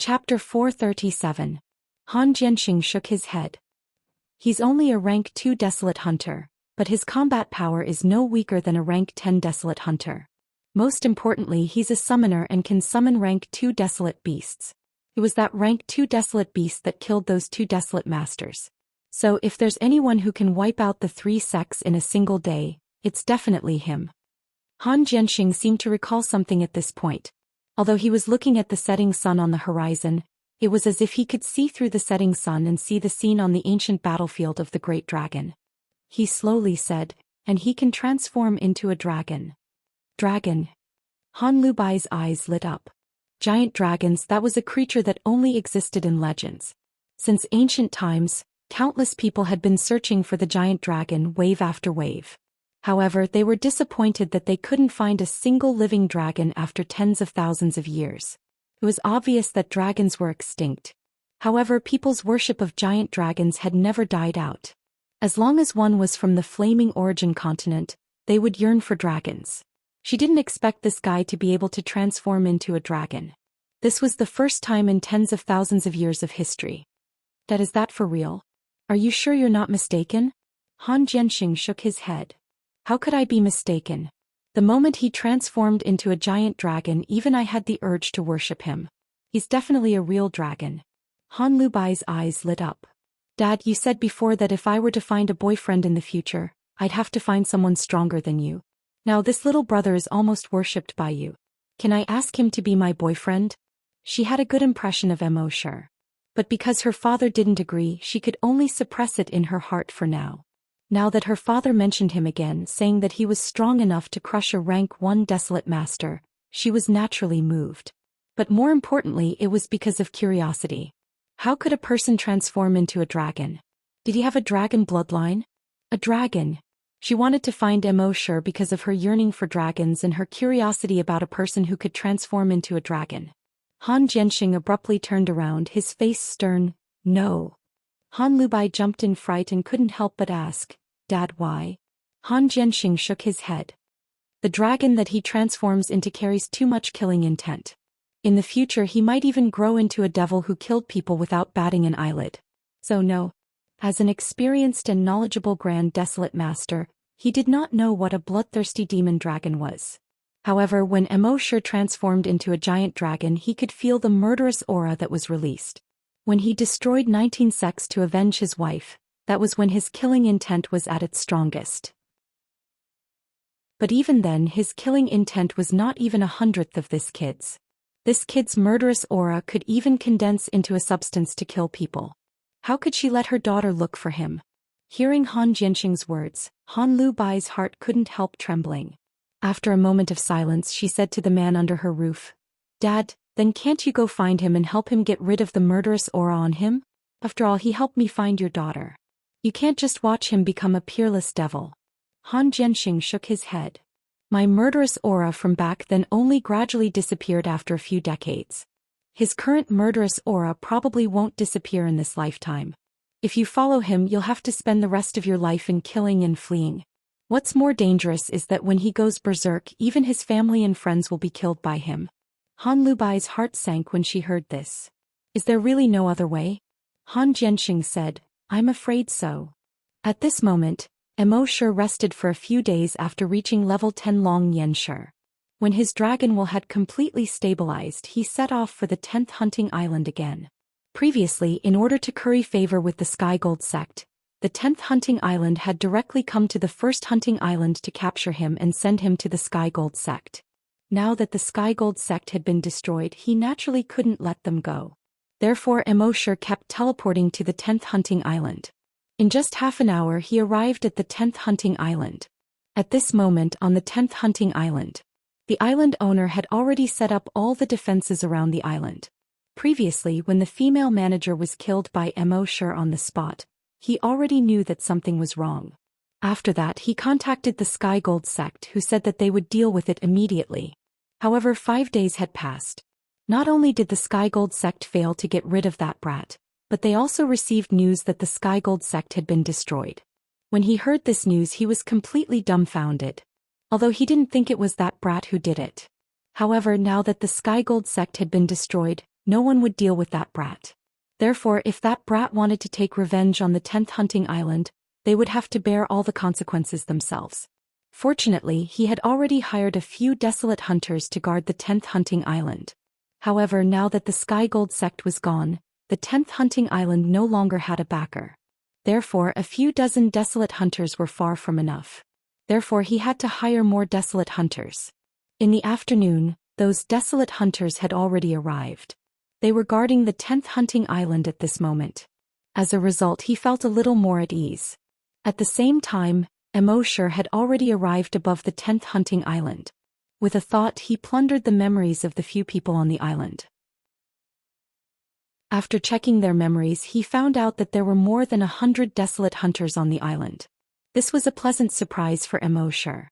Chapter 437. Han Jianxing shook his head. He's only a rank 2 Desolate Hunter, but his combat power is no weaker than a rank 10 Desolate Hunter. Most importantly, he's a summoner and can summon rank 2 Desolate Beasts. It was that rank 2 Desolate Beast that killed those 2 Desolate Masters. So if there's anyone who can wipe out the 3 sects in a single day, it's definitely him. Han Jianxing seemed to recall something at this point. Although he was looking at the setting sun on the horizon, it was as if he could see through the setting sun and see the scene on the ancient battlefield of the Great Dragon. He slowly said, "And he can transform into a dragon." Dragon. Han Lubai's eyes lit up. Giant dragons, that was a creature that only existed in legends. Since ancient times, countless people had been searching for the giant dragon wave after wave. However, they were disappointed that they couldn't find a single living dragon after tens of thousands of years. It was obvious that dragons were extinct. However, people's worship of giant dragons had never died out. As long as one was from the flaming origin continent, they would yearn for dragons. She didn't expect this guy to be able to transform into a dragon. This was the first time in tens of thousands of years of history. Is that for real? Are you sure you're not mistaken? Han Jianxing shook his head. How could I be mistaken? The moment he transformed into a giant dragon, even I had the urge to worship him. He's definitely a real dragon. Han Lubai's eyes lit up. Dad, you said before that if I were to find a boyfriend in the future, I'd have to find someone stronger than you. Now this little brother is almost worshipped by you. Can I ask him to be my boyfriend? She had a good impression of Immerse. But because her father didn't agree, she could only suppress it in her heart for now. Now that her father mentioned him again, saying that he was strong enough to crush a rank 1 Desolate Master, she was naturally moved. But more importantly, it was because of curiosity. How could a person transform into a dragon? Did he have a dragon bloodline? A dragon. She wanted to find Immerse because of her yearning for dragons and her curiosity about a person who could transform into a dragon. Han Jianxing abruptly turned around, his face stern. No. Han Lubai jumped in fright and couldn't help but ask, Dad, why? Han Jianxing shook his head. The dragon that he transforms into carries too much killing intent. In the future he might even grow into a devil who killed people without batting an eyelid. So no. As an experienced and knowledgeable Grand Desolate Master, he did not know what a bloodthirsty demon dragon was. However, when Immerse transformed into a giant dragon, he could feel the murderous aura that was released. When he destroyed 19 sects to avenge his wife, that was when his killing intent was at its strongest. But even then, his killing intent was not even 1/100th of this kid's. This kid's murderous aura could even condense into a substance to kill people. How could she let her daughter look for him? Hearing Han Jianxing's words, Han Lubai's heart couldn't help trembling. After a moment of silence, she said to the man under her roof, Dad, then can't you go find him and help him get rid of the murderous aura on him? After all, he helped me find your daughter. You can't just watch him become a peerless devil. Han Jianxing shook his head. My murderous aura from back then only gradually disappeared after a few decades. His current murderous aura probably won't disappear in this lifetime. If you follow him, you'll have to spend the rest of your life in killing and fleeing. What's more dangerous is that when he goes berserk, even his family and friends will be killed by him. Han Lubai's heart sank when she heard this. Is there really no other way? Han Jianxing said, I'm afraid so. At this moment, Immerse rested for a few days after reaching level 10 Long Yanshi. When his dragon will had completely stabilized, he set off for the 10th hunting island again. Previously, in order to curry favor with the Sky Gold sect, the 10th hunting island had directly come to the 1st hunting island to capture him and send him to the Sky Gold sect. Now that the Sky Gold sect had been destroyed, he naturally couldn't let them go. Therefore, Immerse kept teleporting to the 10th hunting island. In just half an hour, he arrived at the 10th hunting island. At this moment, on the 10th hunting island, the island owner had already set up all the defenses around the island. Previously, when the female manager was killed by Immerse on the spot, he already knew that something was wrong. After that, he contacted the Sky Gold sect, who said that they would deal with it immediately. However, 5 days had passed. Not only did the Sky Gold sect fail to get rid of that brat, but they also received news that the Sky Gold sect had been destroyed. When he heard this news, he was completely dumbfounded. Although he didn't think it was that brat who did it. However, now that the Sky Gold sect had been destroyed, No one would deal with that brat. Therefore, if that brat wanted to take revenge on the 10th hunting island, they would have to bear all the consequences themselves. Fortunately, he had already hired a few desolate hunters to guard the 10th hunting island. However, now that the Sky Gold sect was gone, the 10th hunting island no longer had a backer. Therefore, a few dozen desolate hunters were far from enough. Therefore, he had to hire more desolate hunters. In the afternoon, those desolate hunters had already arrived. They were guarding the 10th hunting island at this moment. As a result, he felt a little more at ease. At the same time, Immorse had already arrived above the 10th hunting island. With a thought, he plundered the memories of the few people on the island. After checking their memories, he found out that there were more than 100 desolate hunters on the island. This was a pleasant surprise for Immorse.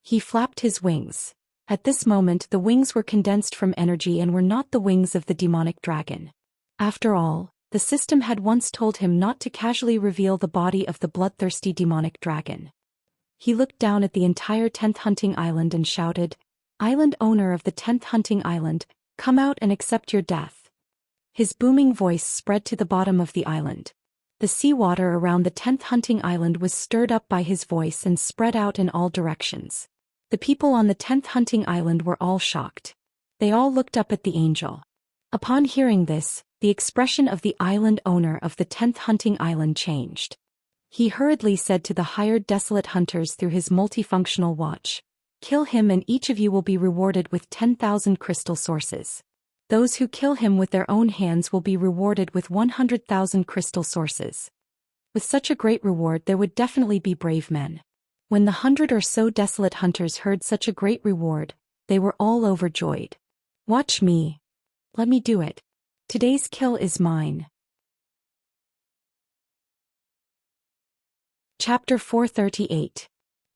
He flapped his wings. At this moment, the wings were condensed from energy and were not the wings of the demonic dragon. After all, the system had once told him not to casually reveal the body of the bloodthirsty demonic dragon. He looked down at the entire 10th hunting island and shouted, "Island owner of the 10th hunting island, come out and accept your death." His booming voice spread to the bottom of the island. The seawater around the 10th hunting island was stirred up by his voice and spread out in all directions. The people on the 10th hunting island were all shocked. They all looked up at the angel. Upon hearing this, the expression of the island owner of the 10th hunting island changed. He hurriedly said to the hired desolate hunters through his multifunctional watch, "Kill him and each of you will be rewarded with 10,000 crystal sources. Those who kill him with their own hands will be rewarded with 100,000 crystal sources." With such a great reward, there would definitely be brave men. When the 100 or so desolate hunters heard such a great reward, they were all overjoyed. "Watch me. Let me do it. Today's kill is mine." Chapter 438.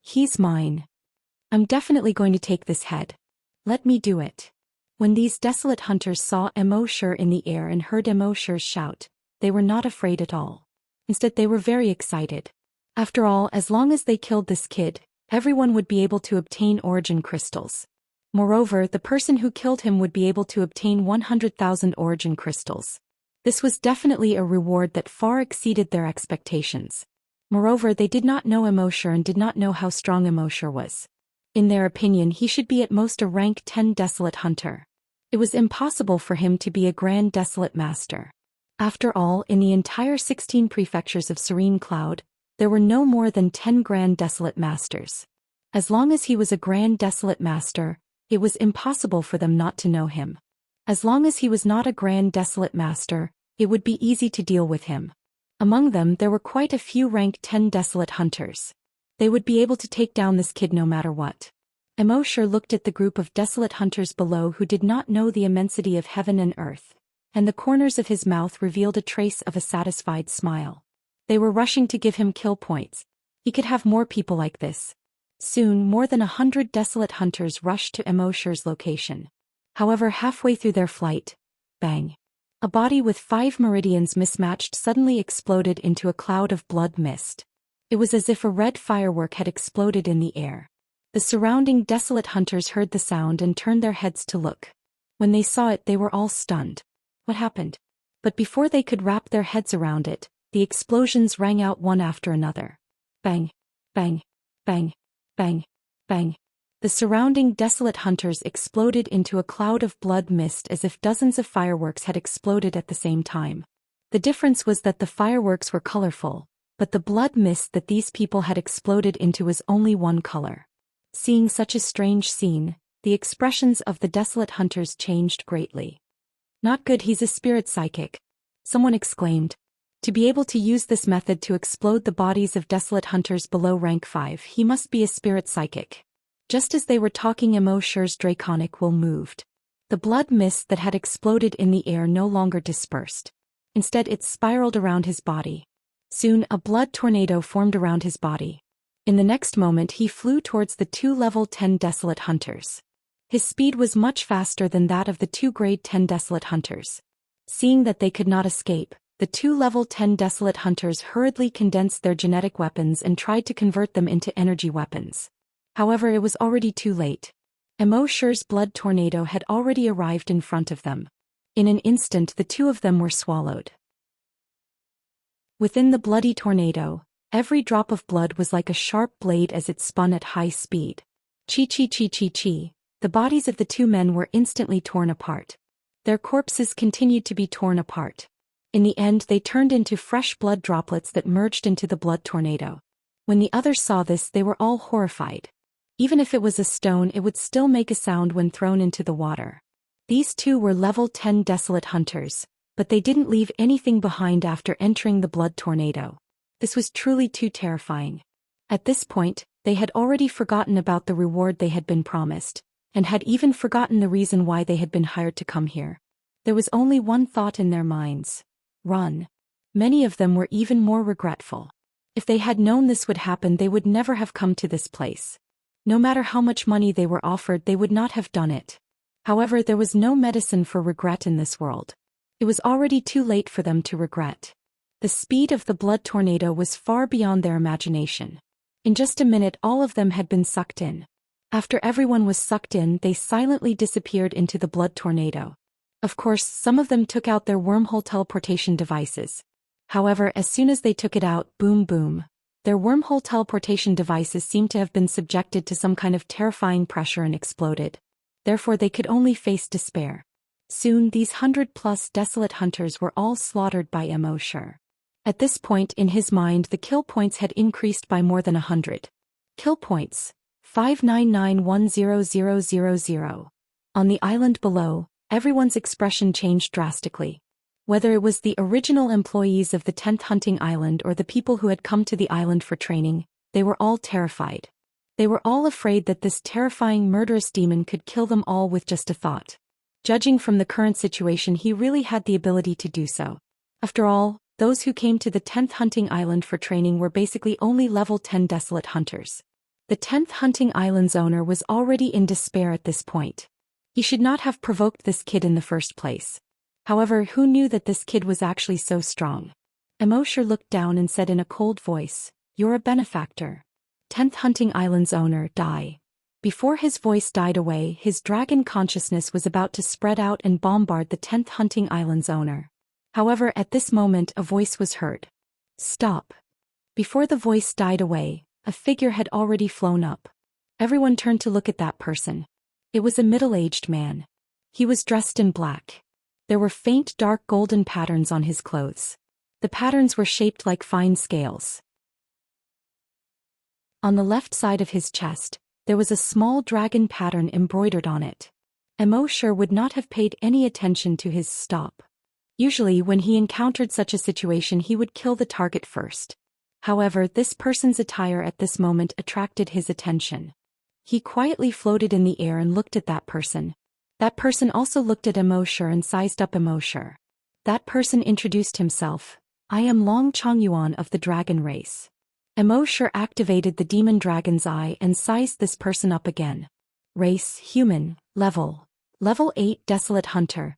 He's mine. I'm definitely going to take this head. Let me do it. When these desolate hunters saw Immorse in the air and heard Immorse shout, they were not afraid at all. Instead, they were very excited. After all, as long as they killed this kid, everyone would be able to obtain origin crystals. Moreover, the person who killed him would be able to obtain 100,000 origin crystals. This was definitely a reward that far exceeded their expectations. Moreover, they did not know Immorse and did not know how strong Immorse was. In their opinion, he should be at most a rank 10 desolate hunter. It was impossible for him to be a grand desolate master. After all, in the entire 16 prefectures of Serene Cloud, there were no more than 10 grand desolate masters. As long as he was a grand desolate master, it was impossible for them not to know him. As long as he was not a grand desolate master, it would be easy to deal with him. Among them, there were quite a few rank 10 desolate hunters. They would be able to take down this kid no matter what. Immorse looked at the group of desolate hunters below who did not know the immensity of heaven and earth, and the corners of his mouth revealed a trace of a satisfied smile. They were rushing to give him kill points. He could have more people like this. Soon, more than 100 desolate hunters rushed to Immorse's location. However, halfway through their flight, bang! A body with 5 meridians mismatched suddenly exploded into a cloud of blood mist. It was as if a red firework had exploded in the air. The surrounding desolate hunters heard the sound and turned their heads to look. When they saw it, they were all stunned. What happened? But before they could wrap their heads around it, the explosions rang out one after another. Bang! Bang! Bang! Bang! Bang! The surrounding desolate hunters exploded into a cloud of blood mist as if dozens of fireworks had exploded at the same time. The difference was that the fireworks were colorful, but the blood mist that these people had exploded into was only one color. Seeing such a strange scene, the expressions of the desolate hunters changed greatly. "Not good, he's a spirit psychic," someone exclaimed. To be able to use this method to explode the bodies of desolate hunters below rank 5, he must be a spirit psychic. Just as they were talking, Immorse's draconic will moved. The blood mist that had exploded in the air no longer dispersed. Instead, it spiraled around his body. Soon, a blood tornado formed around his body. In the next moment, he flew towards the 2 level 10 desolate hunters. His speed was much faster than that of the 2 grade 10 desolate hunters. Seeing that they could not escape, the 2 level 10 desolate hunters hurriedly condensed their genetic weapons and tried to convert them into energy weapons. However, it was already too late. Immorse's blood tornado had already arrived in front of them. In an instant the two of them were swallowed. Within the bloody tornado, every drop of blood was like a sharp blade as it spun at high speed. Chi. The bodies of the two men were instantly torn apart. Their corpses continued to be torn apart. In the end they turned into fresh blood droplets that merged into the blood tornado. When the others saw this they were all horrified. Even if it was a stone it would still make a sound when thrown into the water. These two were level 10 desolate hunters, but they didn't leave anything behind after entering the blood tornado. This was truly too terrifying. At this point, they had already forgotten about the reward they had been promised, and had even forgotten the reason why they had been hired to come here. There was only one thought in their minds: run. Many of them were even more regretful. If they had known this would happen they would never have come to this place. No matter how much money they were offered they would not have done it. However, there was no medicine for regret in this world. It was already too late for them to regret. The speed of the blood tornado was far beyond their imagination. In just a minute all of them had been sucked in. After everyone was sucked in they silently disappeared into the blood tornado. Of course, some of them took out their wormhole teleportation devices. However, as soon as they took it out, boom boom, their wormhole teleportation devices seemed to have been subjected to some kind of terrifying pressure and exploded. Therefore they could only face despair. Soon these 100+ desolate hunters were all slaughtered by Immerse. At this point in his mind the kill points had increased by more than 100. Kill points 5991000. On the island below, everyone's expression changed drastically. Whether it was the original employees of the 10th hunting island or the people who had come to the island for training, they were all terrified. They were all afraid that this terrifying murderous demon could kill them all with just a thought. Judging from the current situation he really had the ability to do so. After all, those who came to the 10th hunting island for training were basically only level 10 desolate hunters. The 10th hunting island's owner was already in despair at this point. He should not have provoked this kid in the first place. However, who knew that this kid was actually so strong? Immerse looked down and said in a cold voice, "You're a benefactor. 10th hunting island's owner, die." Before his voice died away, his dragon consciousness was about to spread out and bombard the 10th hunting island's owner. However, at this moment a voice was heard. "Stop." Before the voice died away, a figure had already flown up. Everyone turned to look at that person. It was a middle-aged man. He was dressed in black. There were faint dark golden patterns on his clothes. The patterns were shaped like fine scales. On the left side of his chest, there was a small dragon pattern embroidered on it. Immerse would not have paid any attention to his stop. Usually when he encountered such a situation he would kill the target first. However, this person's attire at this moment attracted his attention. He quietly floated in the air and looked at that person. That person also looked at Immerse and sized up Immerse. That person introduced himself. "I am Long Chongyuan of the dragon race." Immerse activated the demon dragon's eye and sized this person up again. Race, human, level 8 desolate hunter.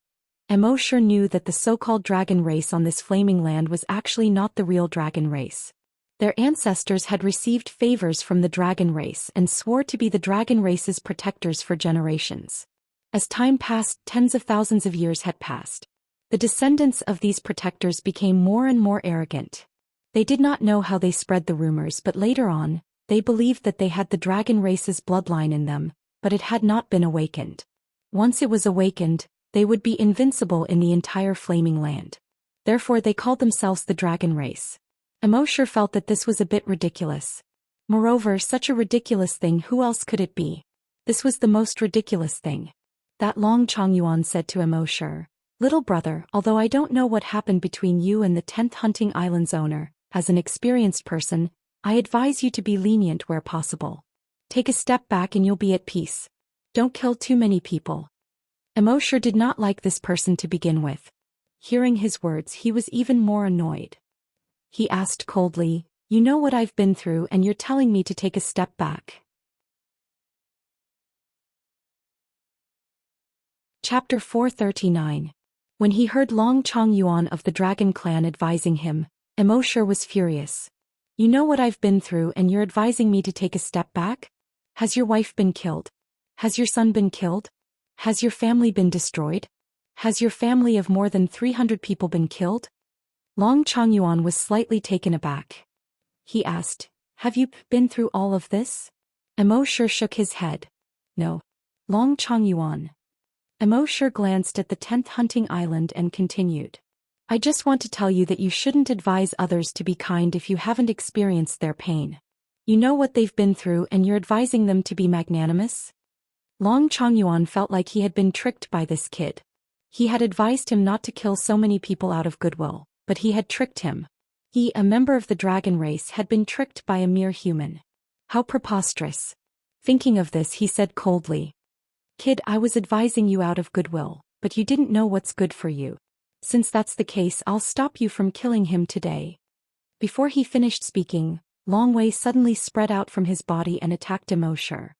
Immerse knew that the so-called dragon race on this flaming land was actually not the real dragon race. Their ancestors had received favors from the dragon race and swore to be the dragon race's protectors for generations. As time passed, tens of thousands of years had passed. The descendants of these protectors became more and more arrogant. They did not know how they spread the rumors, but later on, they believed that they had the dragon race's bloodline in them, but it had not been awakened. Once it was awakened, they would be invincible in the entire flaming land. Therefore they called themselves the dragon race. Immerse felt that this was a bit ridiculous. Moreover, such a ridiculous thing, who else could it be? This was the most ridiculous thing. That Long Chongyuan said to Immerse, "Little brother, although I don't know what happened between you and the 10th hunting island's owner, as an experienced person, I advise you to be lenient where possible. Take a step back and you'll be at peace. Don't kill too many people." Immerse did not like this person to begin with. Hearing his words, he was even more annoyed. He asked coldly, "You know what I've been through and you're telling me to take a step back?" Chapter 439. When he heard Long Chongyuan of the Dragon Clan advising him, Immerse was furious. "You know what I've been through and you're advising me to take a step back? Has your wife been killed? Has your son been killed? Has your family been destroyed? Has your family of more than 300 people been killed? Long Changyuan was slightly taken aback. He asked, have you been through all of this? Immerse shook his head. No. Long Changyuan. Immerse glanced at the 10th hunting island and continued. I just want to tell you that you shouldn't advise others to be kind if you haven't experienced their pain. You know what they've been through and you're advising them to be magnanimous? Long Changyuan felt like he had been tricked by this kid. He had advised him not to kill so many people out of goodwill, but he had tricked him. He, a member of the dragon race, had been tricked by a mere human. How preposterous. Thinking of this, he said coldly. Kid, I was advising you out of goodwill, but you didn't know what's good for you. Since that's the case, I'll stop you from killing him today. Before he finished speaking, Long Wei suddenly spread out from his body and attacked Immerse.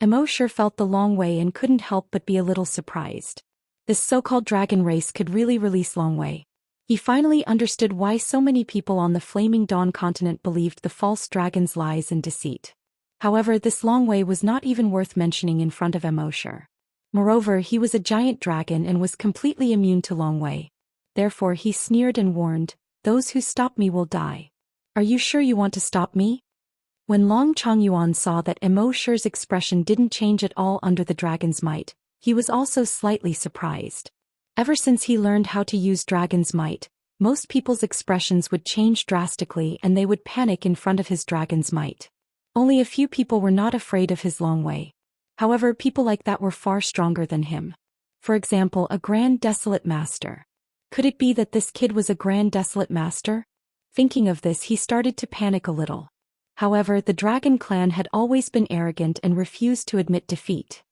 Immerse felt the Long Wei and couldn't help but be a little surprised. This so-called dragon race could really release Long Wei. He finally understood why so many people on the Flaming Dawn continent believed the false dragon's lies and deceit. However, this Long Wei was not even worth mentioning in front of Immerse. Moreover, he was a giant dragon and was completely immune to Long Wei. Therefore he sneered and warned, those who stop me will die. Are you sure you want to stop me? When Long Changyuan saw that Immerse's expression didn't change at all under the dragon's might, he was also slightly surprised. Ever since he learned how to use dragon's might, most people's expressions would change drastically and they would panic in front of his dragon's might. Only a few people were not afraid of his Long Wei. However, people like that were far stronger than him. For example, a Grand Desolate Master. Could it be that this kid was a Grand Desolate Master? Thinking of this, he started to panic a little. However, the dragon clan had always been arrogant and refused to admit defeat.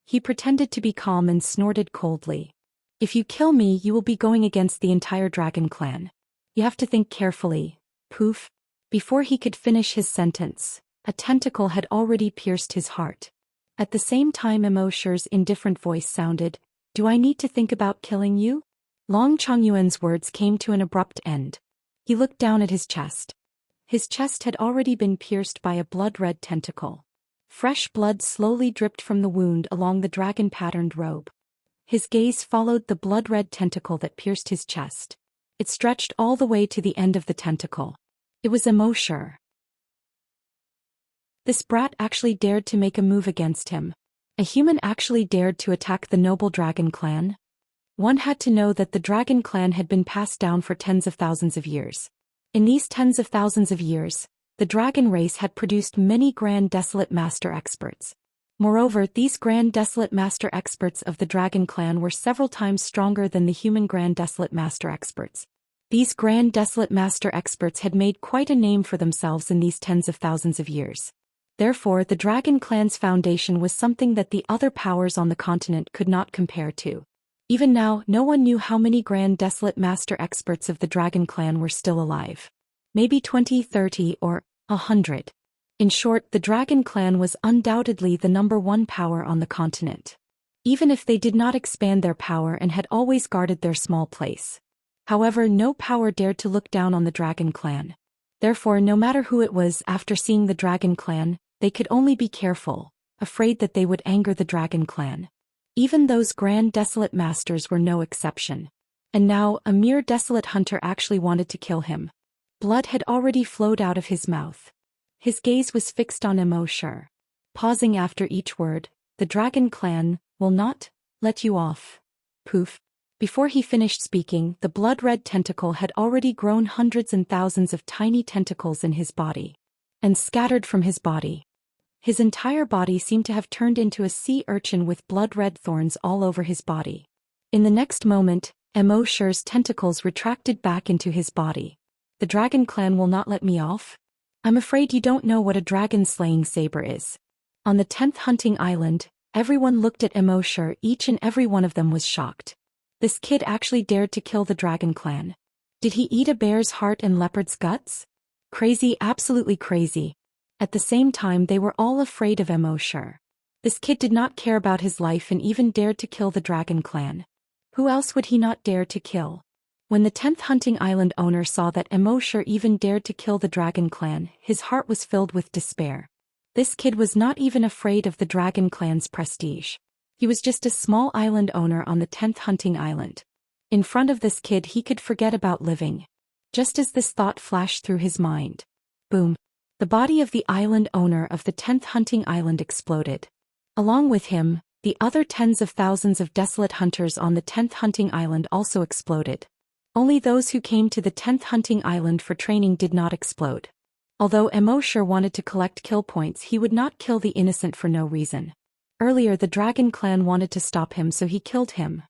He pretended to be calm and snorted coldly. If you kill me, you will be going against the entire dragon clan. You have to think carefully. Poof. Before he could finish his sentence, a tentacle had already pierced his heart. At the same time, Immerse's indifferent voice sounded, do I need to think about killing you? Long Changyuan's words came to an abrupt end. He looked down at his chest. His chest had already been pierced by a blood-red tentacle. Fresh blood slowly dripped from the wound along the dragon-patterned robe. His gaze followed the blood-red tentacle that pierced his chest. It stretched all the way to the end of the tentacle. It was Immerse. This brat actually dared to make a move against him. A human actually dared to attack the noble dragon clan? One had to know that the dragon clan had been passed down for tens of thousands of years. In these tens of thousands of years, the dragon race had produced many Grand Desolate Master experts. Moreover, these Grand Desolate Master experts of the dragon clan were several times stronger than the human Grand Desolate Master experts. These Grand Desolate Master experts had made quite a name for themselves in these tens of thousands of years. Therefore, the dragon clan's foundation was something that the other powers on the continent could not compare to. Even now, no one knew how many Grand Desolate Master experts of the dragon clan were still alive. Maybe 20, 30, or 100. In short, the dragon clan was undoubtedly the #1 power on the continent. Even if they did not expand their power and had always guarded their small place. However, no power dared to look down on the dragon clan. Therefore, no matter who it was, after seeing the dragon clan, they could only be careful, afraid that they would anger the dragon clan. Even those Grand Desolate Masters were no exception. And now, a mere desolate hunter actually wanted to kill him. Blood had already flowed out of his mouth. His gaze was fixed on Immerse. Pausing after each word, the dragon clan will not let you off. Poof. Before he finished speaking, the blood-red tentacle had already grown hundreds and thousands of tiny tentacles in his body. And scattered from his body. His entire body seemed to have turned into a sea urchin with blood-red thorns all over his body. In the next moment, Immerse's tentacles retracted back into his body. The dragon clan will not let me off? I'm afraid you don't know what a dragon-slaying saber is. On the 10th hunting island, everyone looked at Immerse, each and every one of them was shocked. This kid actually dared to kill the dragon clan. Did he eat a bear's heart and leopard's guts? Crazy, absolutely crazy. At the same time, they were all afraid of Immerse. This kid did not care about his life and even dared to kill the dragon clan. Who else would he not dare to kill? When the 10th hunting island owner saw that Immerse even dared to kill the dragon clan, his heart was filled with despair. This kid was not even afraid of the dragon clan's prestige. He was just a small island owner on the 10th hunting island. In front of this kid he could forget about living. Just as this thought flashed through his mind. Boom. The body of the island owner of the 10th hunting island exploded. Along with him, the other tens of thousands of desolate hunters on the 10th hunting island also exploded. Only those who came to the 10th hunting island for training did not explode. Although Immorse wanted to collect kill points, he would not kill the innocent for no reason. Earlier the dragon clan wanted to stop him, so he killed him.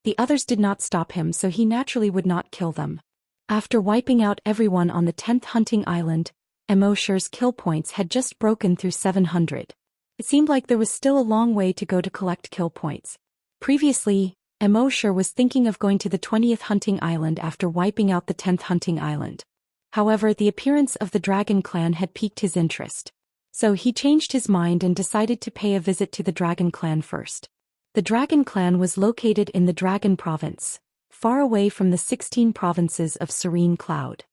The others did not stop him, so he naturally would not kill them. After wiping out everyone on the 10th hunting island, Immorse's kill points had just broken through 700. It seemed like there was still a long way to go to collect kill points. Previously, Immorse was thinking of going to the 20th hunting island after wiping out the 10th hunting island. However, the appearance of the dragon clan had piqued his interest. So he changed his mind and decided to pay a visit to the dragon clan first. The dragon clan was located in the Dragon Province, far away from the 16 provinces of Serene Cloud.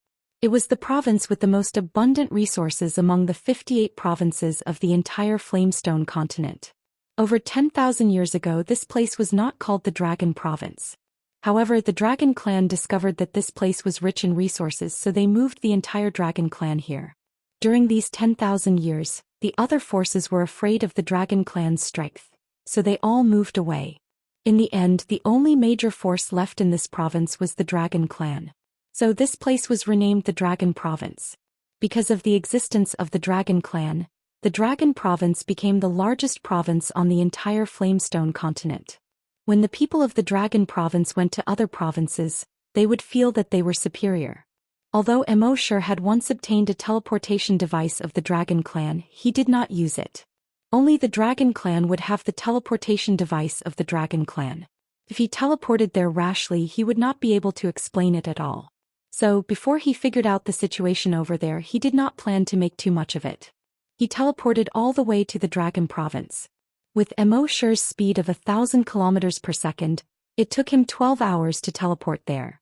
It was the province with the most abundant resources among the 58 provinces of the entire Flamestone continent. Over 10,000 years ago this place was not called the Dragon Province. However, the dragon clan discovered that this place was rich in resources, so they moved the entire dragon clan here. During these 10,000 years, the other forces were afraid of the dragon clan's strength, so they all moved away. In the end, the only major force left in this province was the dragon clan. So this place was renamed the Dragon Province. Because of the existence of the dragon clan, the Dragon Province became the largest province on the entire Flamestone continent. When the people of the Dragon Province went to other provinces, they would feel that they were superior. Although Immorse had once obtained a teleportation device of the Dragon Clan, he did not use it. Only the Dragon Clan would have the teleportation device of the Dragon Clan. If he teleported there rashly, he would not be able to explain it at all. So, before he figured out the situation over there, he did not plan to make too much of it. He teleported all the way to the Dragon Province. With Immorse's speed of 1,000 kilometers per second, it took him 12 hours to teleport there.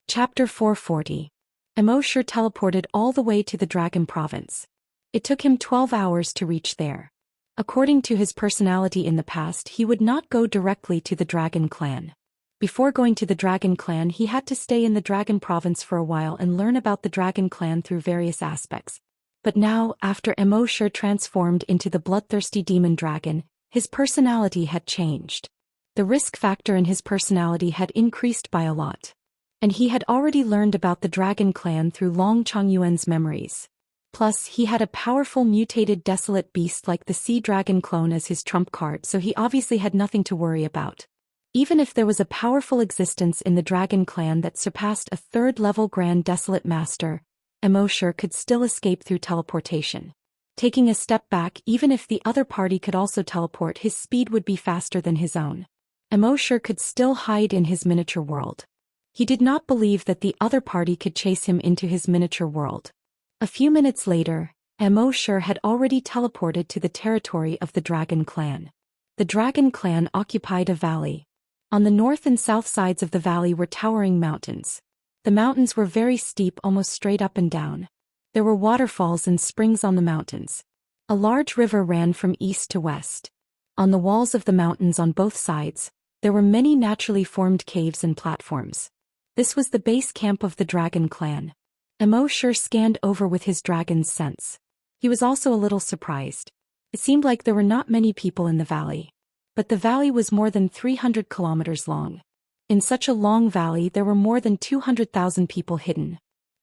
Chapter 440. Immorse teleported all the way to the Dragon Province. It took him 12 hours to reach there. According to his personality in the past, he would not go directly to the Dragon Clan. Before going to the Dragon Clan, he had to stay in the Dragon Province for a while and learn about the Dragon Clan through various aspects. But now, after Immorse transformed into the bloodthirsty demon dragon, his personality had changed. The risk factor in his personality had increased by a lot. And he had already learned about the Dragon Clan through Long Chongyuan's memories. Plus, he had a powerful mutated desolate beast like the Sea Dragon clone as his trump card, so he obviously had nothing to worry about. Even if there was a powerful existence in the Dragon Clan that surpassed a third-level Grand Desolate Master, Immorse could still escape through teleportation. Taking a step back, even if the other party could also teleport, his speed would be faster than his own. Immorse could still hide in his miniature world. He did not believe that the other party could chase him into his miniature world. A few minutes later, Immorse had already teleported to the territory of the Dragon Clan. The Dragon Clan occupied a valley. On the north and south sides of the valley were towering mountains. The mountains were very steep, almost straight up and down. There were waterfalls and springs on the mountains. A large river ran from east to west. On the walls of the mountains on both sides, there were many naturally formed caves and platforms. This was the base camp of the Dragon Clan. Immorse scanned over with his dragon's sense. He was also a little surprised. It seemed like there were not many people in the valley. But the valley was more than 300 kilometers long. In such a long valley there were more than 200,000 people hidden.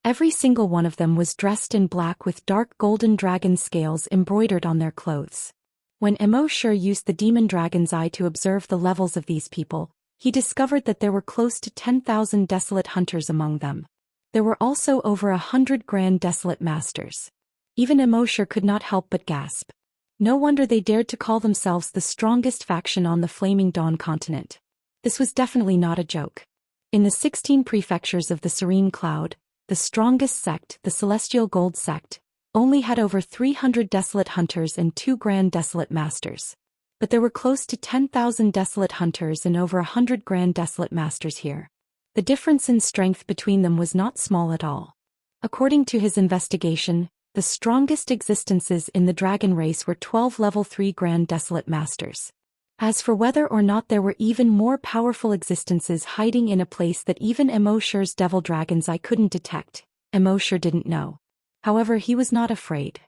Every single one of them was dressed in black with dark golden dragon scales embroidered on their clothes. When Immorse used the demon dragon's eye to observe the levels of these people, he discovered that there were close to 10,000 desolate hunters among them. There were also over 100 grand desolate masters. Even Immorse could not help but gasp. No wonder they dared to call themselves the strongest faction on the Flaming Dawn continent. This was definitely not a joke. In the 16 prefectures of the Serene Cloud, the strongest sect, the Celestial Gold sect, only had over 300 desolate hunters and 2 grand desolate masters. But there were close to 10,000 desolate hunters and over 100 grand desolate masters here. The difference in strength between them was not small at all. According to his investigation, The strongest existences in the dragon race were 12 level 3 Grand Desolate Masters. As for whether or not there were even more powerful existences hiding in a place that even Immerse's devil dragons I couldn't detect, Immerse didn't know. However, he was not afraid.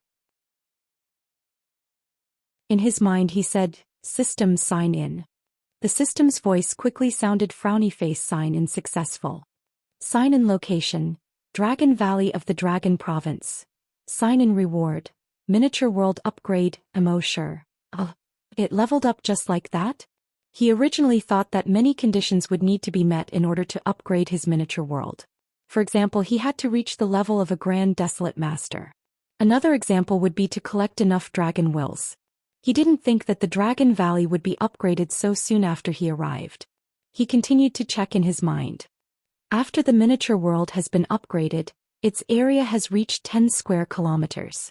In his mind he said, "System sign in." The system's voice quickly sounded frowny face sign in successful. Sign in location, Dragon Valley of the Dragon Province. Sign in reward, miniature world upgrade, Immerse. It leveled up just like that? He originally thought that many conditions would need to be met in order to upgrade his miniature world. For example, he had to reach the level of a Grand Desolate Master. Another example would be to collect enough dragon wills. He didn't think that the Dragon Valley would be upgraded so soon after he arrived. He continued to check in his mind. After the miniature world has been upgraded, its area has reached 10 square kilometers.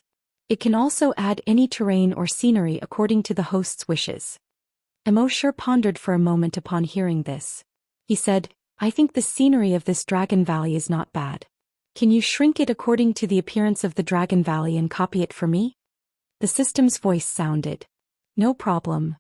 It can also add any terrain or scenery according to the host's wishes. Immerse pondered for a moment upon hearing this. He said, "I think the scenery of this Dragon Valley is not bad. Can you shrink it according to the appearance of the Dragon Valley and copy it for me?" The system's voice sounded. "No problem."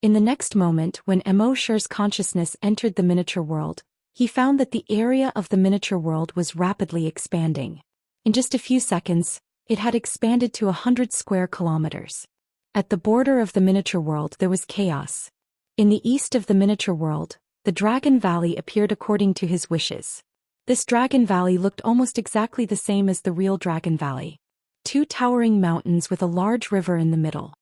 In the next moment, when Immerse's consciousness entered the miniature world, he found that the area of the miniature world was rapidly expanding. In just a few seconds, it had expanded to 100 square kilometers. At the border of the miniature world there was chaos. In the east of the miniature world, the Dragon Valley appeared according to his wishes. This Dragon Valley looked almost exactly the same as the real Dragon Valley. 2 towering mountains with a large river in the middle.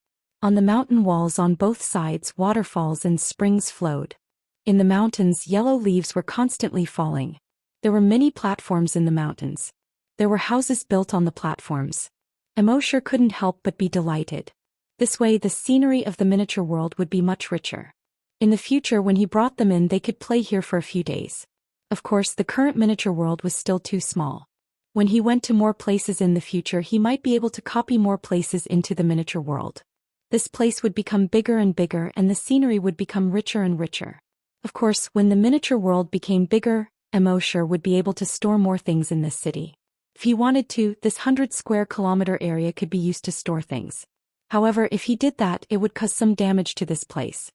On the mountain walls on both sides waterfalls and springs flowed. In the mountains yellow leaves were constantly falling. There were many platforms in the mountains. There were houses built on the platforms. Immerse couldn't help but be delighted. This way the scenery of the miniature world would be much richer. In the future when he brought them in they could play here for a few days. Of course the current miniature world was still too small. When he went to more places in the future he might be able to copy more places into the miniature world. This place would become bigger and bigger and the scenery would become richer and richer. Of course, when the miniature world became bigger, Immerse would be able to store more things in this city. If he wanted to, this 100 square kilometer area could be used to store things. However, if he did that, it would cause some damage to this place.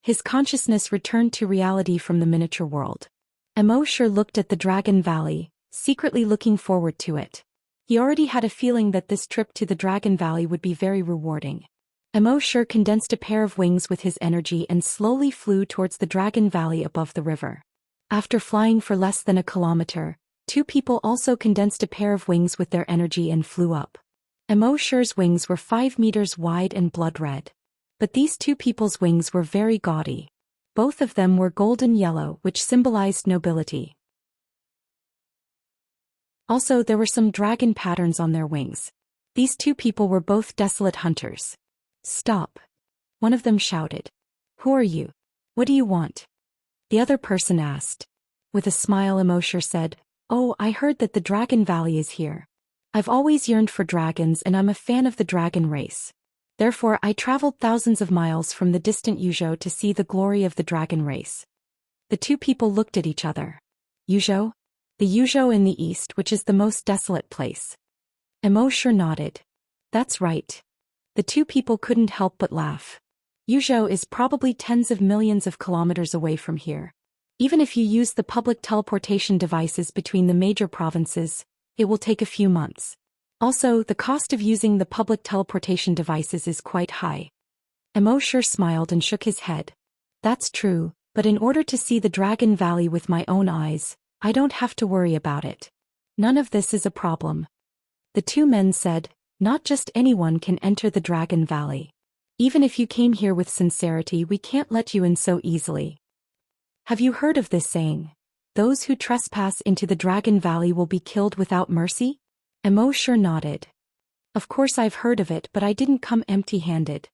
His consciousness returned to reality from the miniature world. Immerse looked at the Dragon Valley, secretly looking forward to it. He already had a feeling that this trip to the Dragon Valley would be very rewarding. Immerse condensed a pair of wings with his energy and slowly flew towards the Dragon Valley above the river. After flying for less than a kilometer, 2 people also condensed a pair of wings with their energy and flew up. Immerse's wings were 5 meters wide and blood red. But these 2 people's wings were very gaudy. Both of them were golden yellow, which symbolized nobility. Also, there were some dragon patterns on their wings. These 2 people were both desolate hunters. "Stop!" one of them shouted. "Who are you? What do you want?" The other person asked. With a smile Immerse said, "Oh, I heard that the Dragon Valley is here. I've always yearned for dragons and I'm a fan of the dragon race. Therefore I traveled thousands of miles from the distant Yuzhou to see the glory of the dragon race." The 2 people looked at each other. "Yuzhou?" "The Yuzhou in the east, which is the most desolate place." Immerse nodded. "That's right." The 2 people couldn't help but laugh. Yuzhou is probably tens of millions of kilometers away from here. Even if you use the public teleportation devices between the major provinces, it will take a few months. Also, the cost of using the public teleportation devices is quite high. Immerse smiled and shook his head. "That's true, but in order to see the Dragon Valley with my own eyes, I don't have to worry about it. None of this is a problem." The 2 men said, "Not just anyone can enter the Dragon Valley. Even if you came here with sincerity, we can't let you in so easily. Have you heard of this saying? Those who trespass into the Dragon Valley will be killed without mercy?" Immerse nodded. "Of course I've heard of it, but I didn't come empty-handed.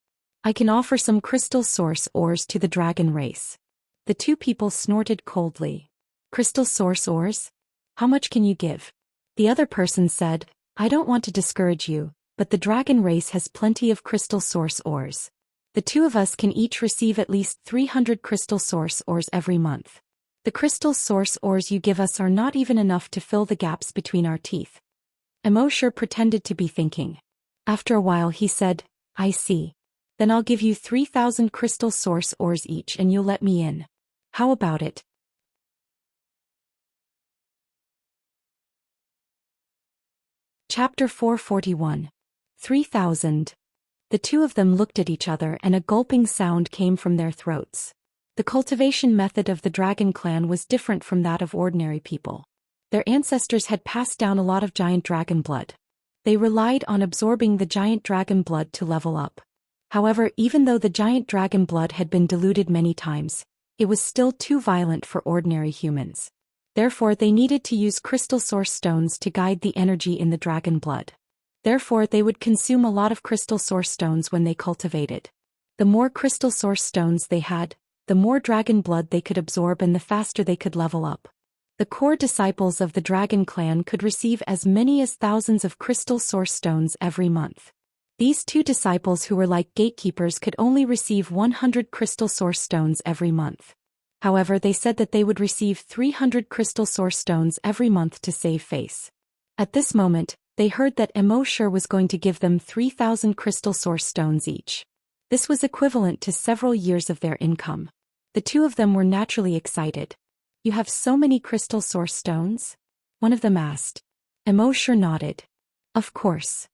I can offer some crystal source ores to the dragon race." The 2 people snorted coldly. "Crystal source ores? How much can you give?" The other person said, "I don't want to discourage you, but the dragon race has plenty of crystal source ores. The 2 of us can each receive at least 300 crystal source ores every month. The crystal source ores you give us are not even enough to fill the gaps between our teeth." Immorse pretended to be thinking. After a while he said, I see. Then I'll give you 3,000 crystal source ores each and you'll let me in. How about it? Chapter 441. 3,000. The two of them looked at each other and a gulping sound came from their throats. The cultivation method of the dragon clan was different from that of ordinary people. Their ancestors had passed down a lot of giant dragon blood. They relied on absorbing the giant dragon blood to level up. However, even though the giant dragon blood had been diluted many times, it was still too violent for ordinary humans. Therefore, they needed to use crystal source stones to guide the energy in the dragon blood. Therefore, they would consume a lot of crystal source stones when they cultivated. The more crystal source stones they had, the more dragon blood they could absorb and the faster they could level up. The core disciples of the dragon clan could receive as many as thousands of crystal source stones every month. These two disciples who were like gatekeepers could only receive 100 crystal source stones every month. However, they said that they would receive 300 crystal source stones every month to save face. At this moment, they heard that Immorse was going to give them 3,000 crystal source stones each. This was equivalent to several years of their income. The two of them were naturally excited. You have so many crystal source stones? One of them asked. Immorse nodded. Of course.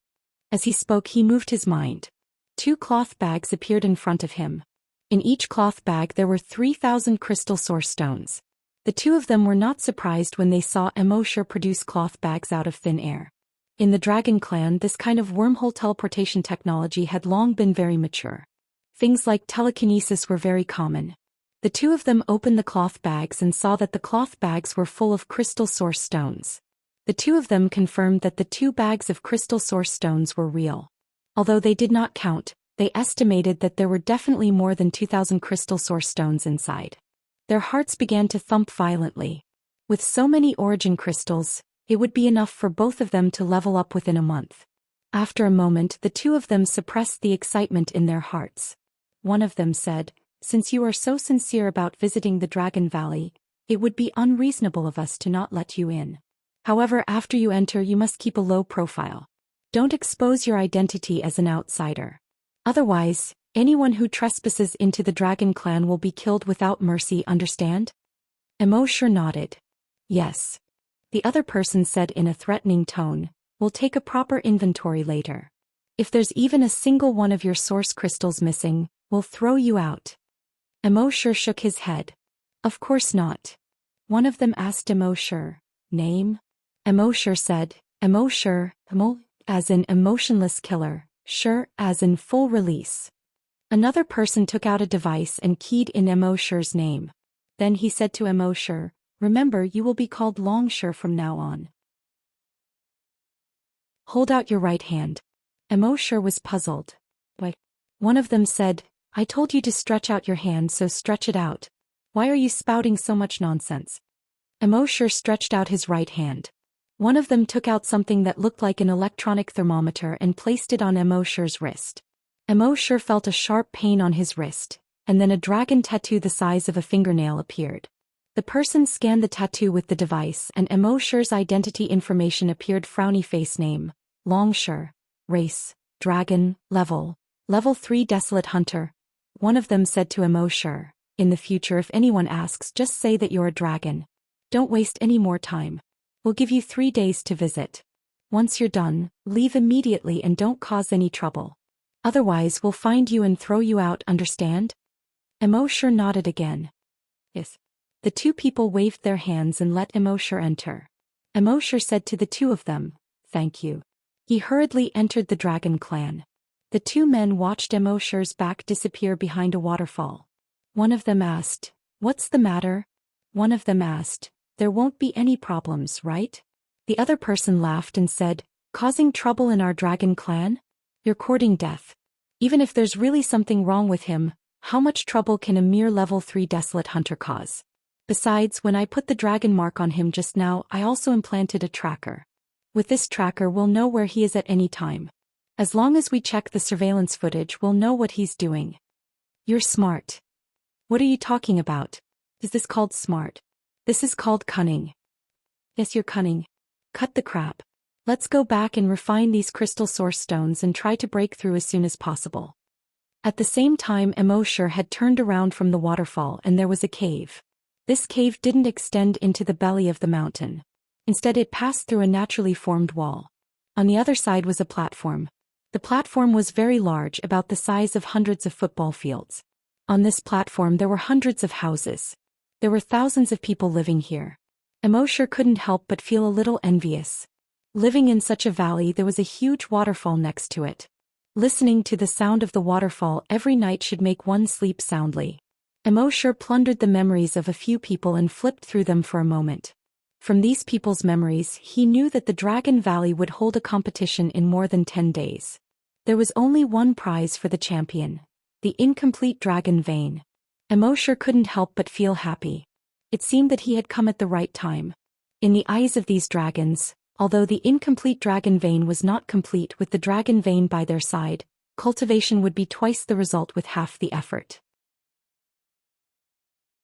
As he spoke, he moved his mind. 2 cloth bags appeared in front of him. In each cloth bag there were 3,000 crystal source stones. The two of them were not surprised when they saw Immorse produce cloth bags out of thin air. In the Dragon Clan, this kind of wormhole teleportation technology had long been very mature. Things like telekinesis were very common. The two of them opened the cloth bags and saw that the cloth bags were full of crystal source stones. The two of them confirmed that the 2 bags of crystal source stones were real. Although they did not count, they estimated that there were definitely more than 2,000 crystal source stones inside. Their hearts began to thump violently. With so many origin crystals, it would be enough for both of them to level up within a month. After a moment, the two of them suppressed the excitement in their hearts. One of them said, Since you are so sincere about visiting the Dragon Valley, it would be unreasonable of us to not let you in. However, after you enter, you must keep a low profile. Don't expose your identity as an outsider. Otherwise, anyone who trespasses into the Dragon Clan will be killed without mercy, understand? Immorse nodded. Yes. The other person said in a threatening tone, We'll take a proper inventory later. If there's even a single one of your source crystals missing, we'll throw you out. Immorse shook his head. Of course not. One of them asked Immorse, Name? Immorse said, Immorse, as in emotionless killer. Sure, as in full release. Another person took out a device and keyed in Immorse's name. Then he said to Immorse, Remember, you will be called Longsure from now on. Hold out your right hand. Immorse was puzzled. Why? One of them said, I told you to stretch out your hand, so stretch it out. Why are you spouting so much nonsense? Immorse stretched out his right hand. One of them took out something that looked like an electronic thermometer and placed it on Immorse's wrist. Immorse felt a sharp pain on his wrist, and then a dragon tattoo the size of a fingernail appeared. The person scanned the tattoo with the device and Immorse's identity information appeared: frowny face, name, Longsure, race, dragon, level 3 desolate hunter. One of them said to Immorse, In the future, if anyone asks, just say that you're a dragon. Don't waste any more time. We'll give you 3 days to visit. Once you're done, leave immediately and don't cause any trouble. Otherwise, we'll find you and throw you out, understand? Immorse nodded again. Yes. The two people waved their hands and let Immorse enter. Immorse said to the two of them, Thank you. He hurriedly entered the Dragon Clan. The 2 men watched Immorse's back disappear behind a waterfall. One of them asked, What's the matter? One of them asked, There won't be any problems, right? The other person laughed and said, Causing trouble in our Dragon Clan? You're courting death. Even if there's really something wrong with him, how much trouble can a mere level 3 desolate hunter cause? Besides, when I put the dragon mark on him just now, I also implanted a tracker. With this tracker, we'll know where he is at any time. As long as we check the surveillance footage, we'll know what he's doing. You're smart. What are you talking about? Is this called smart? This is called cunning. Yes, you're cunning. Cut the crap. Let's go back and refine these crystal source stones and try to break through as soon as possible. At the same time, Immerse had turned around from the waterfall and there was a cave. This cave didn't extend into the belly of the mountain. Instead, it passed through a naturally formed wall. On the other side was a platform. The platform was very large, about the size of hundreds of football fields. On this platform there were hundreds of houses. There were thousands of people living here. Immerse couldn't help but feel a little envious. Living in such a valley, there was a huge waterfall next to it. Listening to the sound of the waterfall every night should make one sleep soundly. Immerse plundered the memories of a few people and flipped through them for a moment. From these people's memories, he knew that the Dragon Valley would hold a competition in more than 10 days. There was only one prize for the champion: the incomplete dragon vein. Immerse couldn't help but feel happy. It seemed that he had come at the right time. In the eyes of these dragons, although the incomplete dragon vein was not complete with the dragon vein by their side, cultivation would be twice the result with half the effort.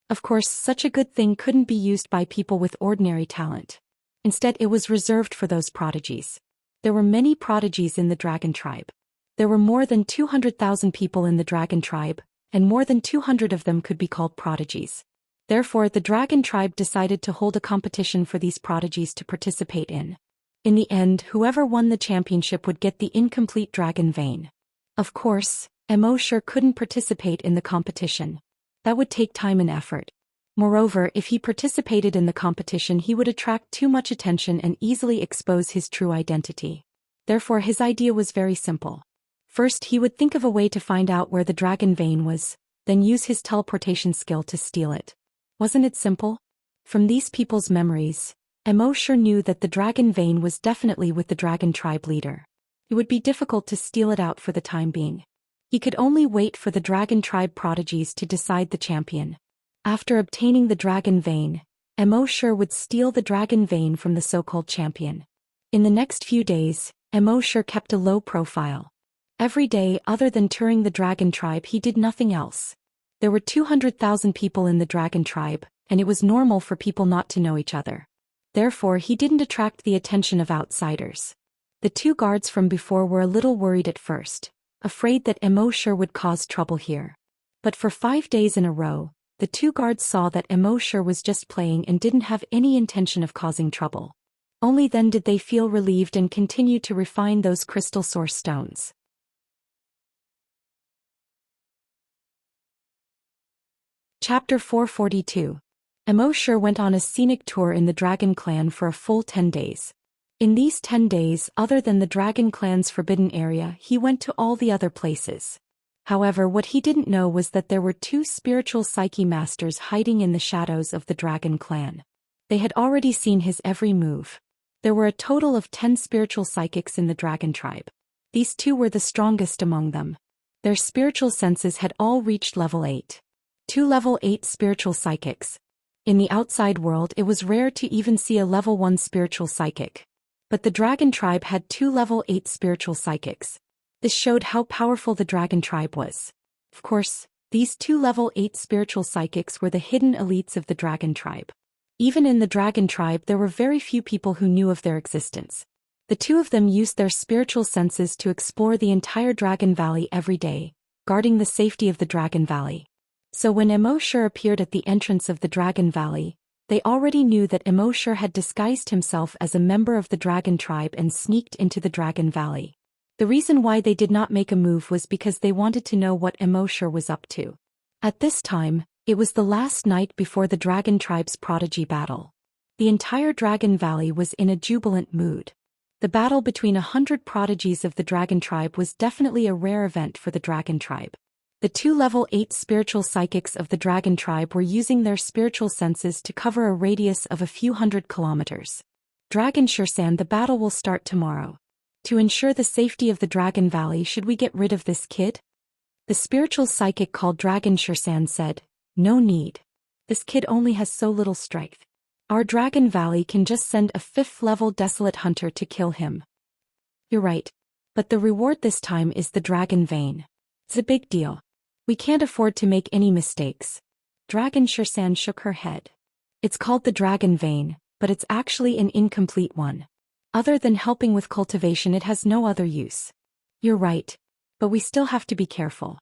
Of course, such a good thing couldn't be used by people with ordinary talent. Instead, it was reserved for those prodigies. There were many prodigies in the dragon tribe. There were more than 200,000 people in the dragon tribe, and more than 200 of them could be called prodigies. Therefore, the dragon tribe decided to hold a competition for these prodigies to participate in. In the end, whoever won the championship would get the incomplete dragon vein. Of course, Immerse couldn't participate in the competition. That would take time and effort. Moreover, if he participated in the competition, he would attract too much attention and easily expose his true identity. Therefore, his idea was very simple. First, he would think of a way to find out where the dragon vein was, then use his teleportation skill to steal it. Wasn't it simple? From these people's memories, Immerse knew that the dragon vein was definitely with the dragon tribe leader. It would be difficult to steal it out for the time being. He could only wait for the dragon tribe prodigies to decide the champion. After obtaining the dragon vein, Immerse would steal the dragon vein from the so-called champion. In the next few days, Immerse kept a low profile. Every day, other than touring the dragon tribe, he did nothing else. There were 200,000 people in the dragon tribe, and it was normal for people not to know each other. Therefore, he didn't attract the attention of outsiders. The two guards from before were a little worried at first, afraid that Immerse would cause trouble here. But for 5 days in a row, the two guards saw that Immerse was just playing and didn't have any intention of causing trouble. Only then did they feel relieved and continue to refine those crystal source stones. Chapter 442. Immerse went on a scenic tour in the Dragon Clan for a full 10 days. In these 10 days, other than the Dragon Clan's forbidden area, he went to all the other places. However, what he didn't know was that there were 2 spiritual psyche masters hiding in the shadows of the Dragon Clan. They had already seen his every move. There were a total of 10 spiritual psychics in the Dragon tribe. These 2 were the strongest among them. Their spiritual senses had all reached level 8. 2 level 8 spiritual psychics. In the outside world, it was rare to even see a level 1 spiritual psychic. But the Dragon tribe had 2 level 8 spiritual psychics. This showed how powerful the Dragon tribe was. Of course, these 2 level 8 spiritual psychics were the hidden elites of the Dragon tribe. Even in the Dragon tribe, there were very few people who knew of their existence. The 2 of them used their spiritual senses to explore the entire Dragon Valley every day, guarding the safety of the Dragon Valley. So when Immerse appeared at the entrance of the Dragon Valley, they already knew that Immerse had disguised himself as a member of the Dragon tribe and sneaked into the Dragon Valley. The reason why they did not make a move was because they wanted to know what Immerse was up to. At this time, it was the last night before the Dragon tribe's prodigy battle. The entire Dragon Valley was in a jubilant mood. The battle between 100 prodigies of the Dragon tribe was definitely a rare event for the Dragon tribe. The 2 level 8 spiritual psychics of the Dragon tribe were using their spiritual senses to cover a radius of a few hundred kilometers. Dragon Zhou Xian, the battle will start tomorrow. To ensure the safety of the Dragon Valley, should we get rid of this kid? The spiritual psychic called Dragon Zhou Xian said, "No need. This kid only has so little strength. Our Dragon Valley can just send a 5th level desolate hunter to kill him." You're right. But the reward this time is the Dragon Vein. It's a big deal. We can't afford to make any mistakes. Dragon Zhou Xian shook her head. It's called the Dragon Vein, but it's actually an incomplete one. Other than helping with cultivation, it has no other use. You're right. But we still have to be careful.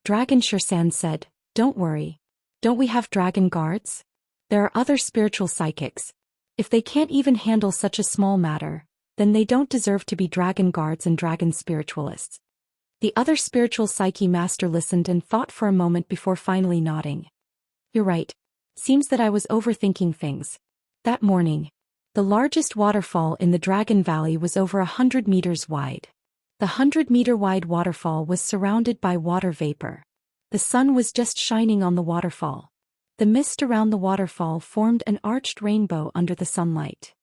Dragon Zhou Xian said, don't worry. Don't we have dragon guards? There are other spiritual psychics. If they can't even handle such a small matter, then they don't deserve to be dragon guards and dragon spiritualists. The other spiritual psyche master listened and thought for a moment before finally nodding. You're right. Seems that I was overthinking things. That morning, the largest waterfall in the Dragon Valley was over 100 meters wide. The 100-meter-wide waterfall was surrounded by water vapor. The sun was just shining on the waterfall. The mist around the waterfall formed an arched rainbow under the sunlight.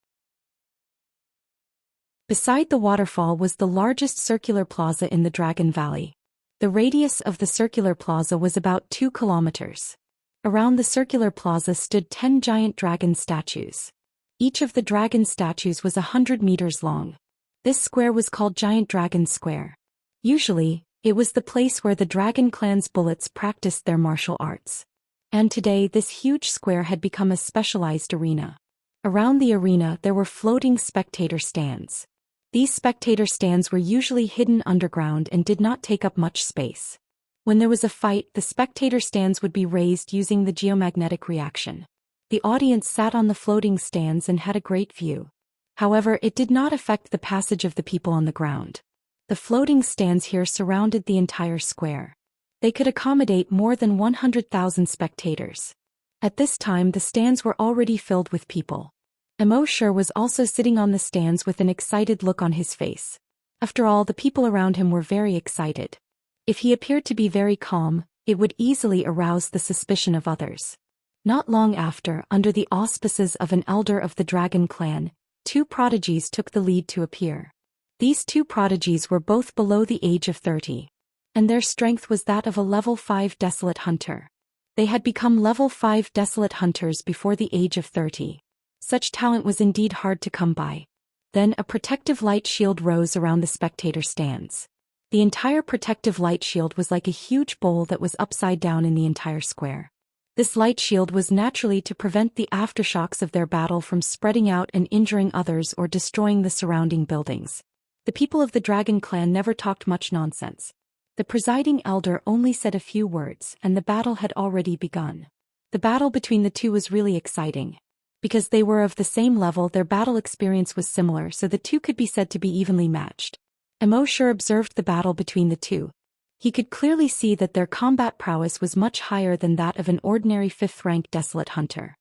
Beside the waterfall was the largest circular plaza in the Dragon Valley. The radius of the circular plaza was about 2 kilometers. Around the circular plaza stood 10 giant dragon statues. Each of the dragon statues was 100 meters long. This square was called Giant Dragon Square. Usually, it was the place where the dragon clan's bullets practiced their martial arts. And today this huge square had become a specialized arena. Around the arena there were floating spectator stands. These spectator stands were usually hidden underground and did not take up much space. When there was a fight, the spectator stands would be raised using the geomagnetic reaction. The audience sat on the floating stands and had a great view. However, it did not affect the passage of the people on the ground. The floating stands here surrounded the entire square. They could accommodate more than 100,000 spectators. At this time the stands were already filled with people. Immerse was also sitting on the stands with an excited look on his face. After all, the people around him were very excited. If he appeared to be very calm, it would easily arouse the suspicion of others. Not long after, under the auspices of an elder of the Dragon Clan, 2 prodigies took the lead to appear. These 2 prodigies were both below the age of 30. And their strength was that of a level 5 Desolate Hunter. They had become level 5 Desolate Hunters before the age of 30. Such talent was indeed hard to come by. Then a protective light shield rose around the spectator stands. The entire protective light shield was like a huge bowl that was upside down in the entire square. This light shield was naturally to prevent the aftershocks of their battle from spreading out and injuring others or destroying the surrounding buildings. The people of the Dragon Clan never talked much nonsense. The presiding elder only said a few words and the battle had already begun. The battle between the 2 was really exciting. Because they were of the same level, their battle experience was similar, so the 2 could be said to be evenly matched. Immerse observed the battle between the 2. He could clearly see that their combat prowess was much higher than that of an ordinary 5th-rank Desolate Hunter.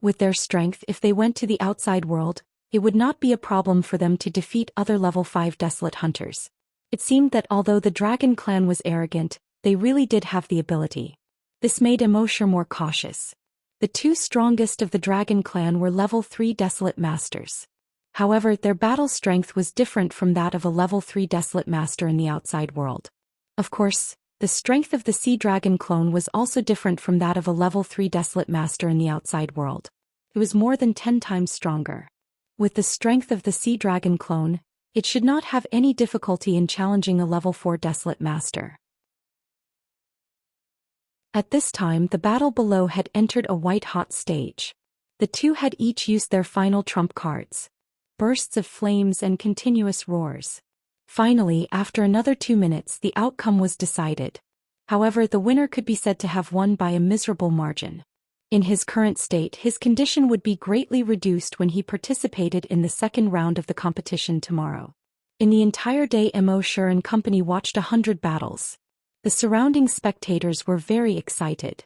With their strength, if they went to the outside world, it would not be a problem for them to defeat other level 5 Desolate Hunters. It seemed that although the Dragon Clan was arrogant, they really did have the ability. This made Immerse more cautious. The 2 strongest of the Dragon Clan were level 3 Desolate Masters. However, their battle strength was different from that of a level 3 Desolate Master in the outside world. Of course, the strength of the Sea Dragon clone was also different from that of a level 3 Desolate Master in the outside world. It was more than 10 times stronger. With the strength of the Sea Dragon clone, it should not have any difficulty in challenging a level 4 Desolate Master. At this time the battle below had entered a white-hot stage. The 2 had each used their final trump cards. Bursts of flames and continuous roars. Finally, after another 2 minutes, the outcome was decided. However, the winner could be said to have won by a miserable margin. In his current state, his condition would be greatly reduced when he participated in the second round of the competition tomorrow. In the entire day, Immerse and company watched 100 battles. The surrounding spectators were very excited.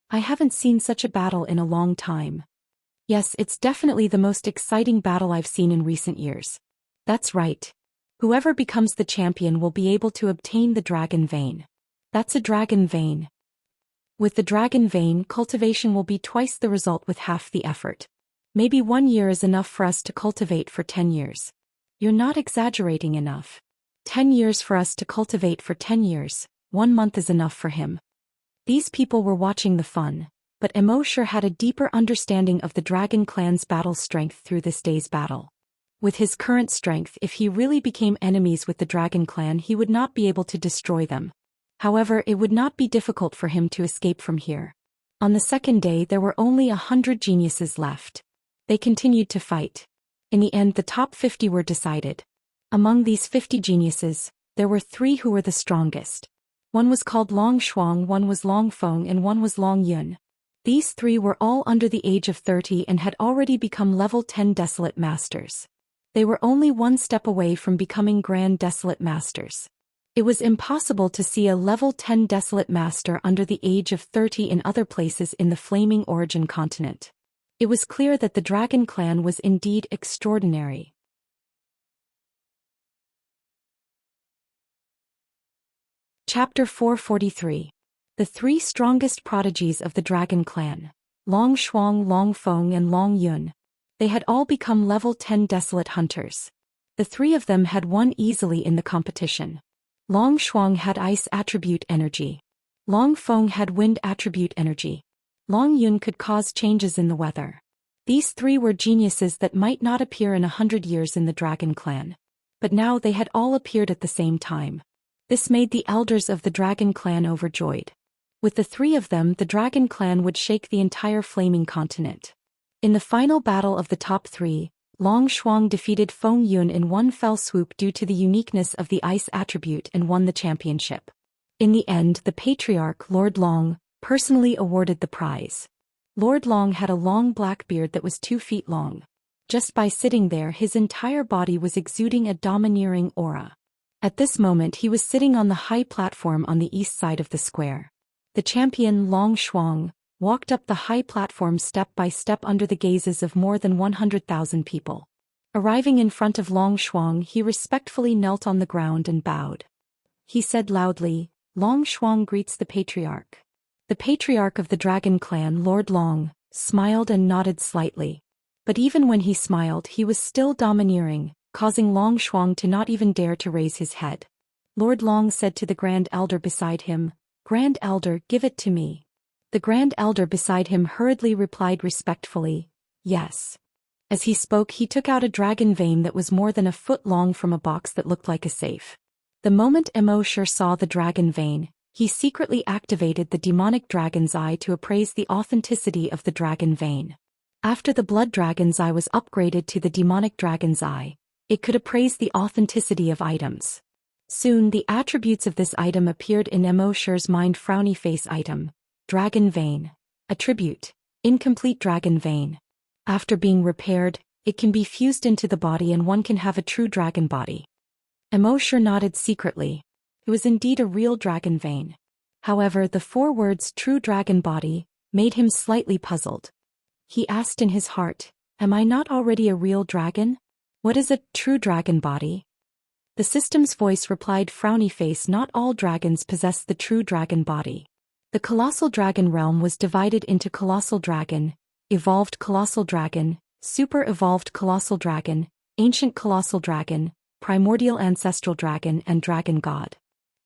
I haven't seen such a battle in a long time. Yes, it's definitely the most exciting battle I've seen in recent years. That's right. Whoever becomes the champion will be able to obtain the Dragon Vein. That's a Dragon Vein. With the Dragon Vein, cultivation will be twice the result with half the effort. Maybe 1 year is enough for us to cultivate for 10 years. You're not exaggerating enough. 10 years for us to cultivate for 10 years, 1 month is enough for him. These people were watching the fun, but Immerse had a deeper understanding of the Dragon Clan's battle strength through this day's battle. With his current strength, if he really became enemies with the Dragon Clan, he would not be able to destroy them. However, it would not be difficult for him to escape from here. On the second day there were only 100 geniuses left. They continued to fight. In the end, the top 50 were decided. Among these 50 geniuses, there were 3 who were the strongest. One was called Long Shuang, one was Long Feng, and one was Long Yun. These 3 were all under the age of 30 and had already become level 10 Desolate Masters. They were only one step away from becoming Grand Desolate Masters. It was impossible to see a level 10 Desolate Master under the age of 30 in other places in the Flaming Origin continent. It was clear that the Dragon Clan was indeed extraordinary. Chapter 443. The 3 strongest prodigies of the Dragon Clan, Long Shuang, Long Feng, and Long Yun. They had all become level 10 Desolate Hunters. The 3 of them had won easily in the competition. Long Shuang had Ice Attribute Energy. Long Feng had Wind Attribute Energy. Long Yun could cause changes in the weather. These 3 were geniuses that might not appear in 100 years in the Dragon Clan. But now they had all appeared at the same time. This made the elders of the Dragon Clan overjoyed. With the 3 of them, the Dragon Clan would shake the entire Flaming Continent. In the final battle of the top 3, Long Shuang defeated Feng Yun in one fell swoop due to the uniqueness of the ice attribute and won the championship. In the end, the Patriarch, Lord Long, personally awarded the prize. Lord Long had a long black beard that was 2 feet long. Just by sitting there, his entire body was exuding a domineering aura. At this moment, he was sitting on the high platform on the east side of the square. The champion, Long Shuang, walked up the high platform step by step under the gazes of more than 100,000 people. Arriving in front of Long Shuang, he respectfully knelt on the ground and bowed. He said loudly, "Long Shuang greets the Patriarch." The Patriarch of the Dragon Clan, Lord Long, smiled and nodded slightly. But even when he smiled, he was still domineering, causing Long Shuang to not even dare to raise his head. Lord Long said to the Grand Elder beside him, "Grand Elder, give it to me." The Grand Elder beside him hurriedly replied respectfully, "Yes." As he spoke, he took out a dragon vein that was more than a foot long from a box that looked like a safe. The moment Immerse saw the dragon vein, he secretly activated the demonic dragon's eye to appraise the authenticity of the dragon vein. After the blood dragon's eye was upgraded to the demonic dragon's eye, it could appraise the authenticity of items. Soon the attributes of this item appeared in Immerse's mind. Frowny face item. Dragon Vein. Attribute. Incomplete Dragon Vein. After being repaired, it can be fused into the body and one can have a true dragon body. Immerse nodded secretly. It was indeed a real dragon vein. However, the 4 words "true dragon body" made him slightly puzzled. He asked in his heart, "Am I not already a real dragon? What is a true dragon body?" The system's voice replied, "Frowny face, not all dragons possess the true dragon body. The colossal dragon realm was divided into colossal dragon, evolved colossal dragon, super evolved colossal dragon, ancient colossal dragon, primordial ancestral dragon, and dragon god.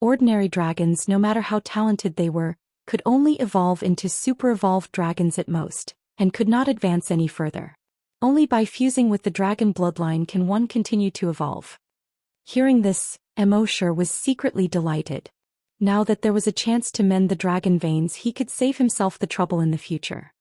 Ordinary dragons, no matter how talented they were, could only evolve into super evolved dragons at most, and could not advance any further. Only by fusing with the dragon bloodline can one continue to evolve." Hearing this, Immerse was secretly delighted. Now that there was a chance to mend the dragon veins, he could save himself the trouble in the future.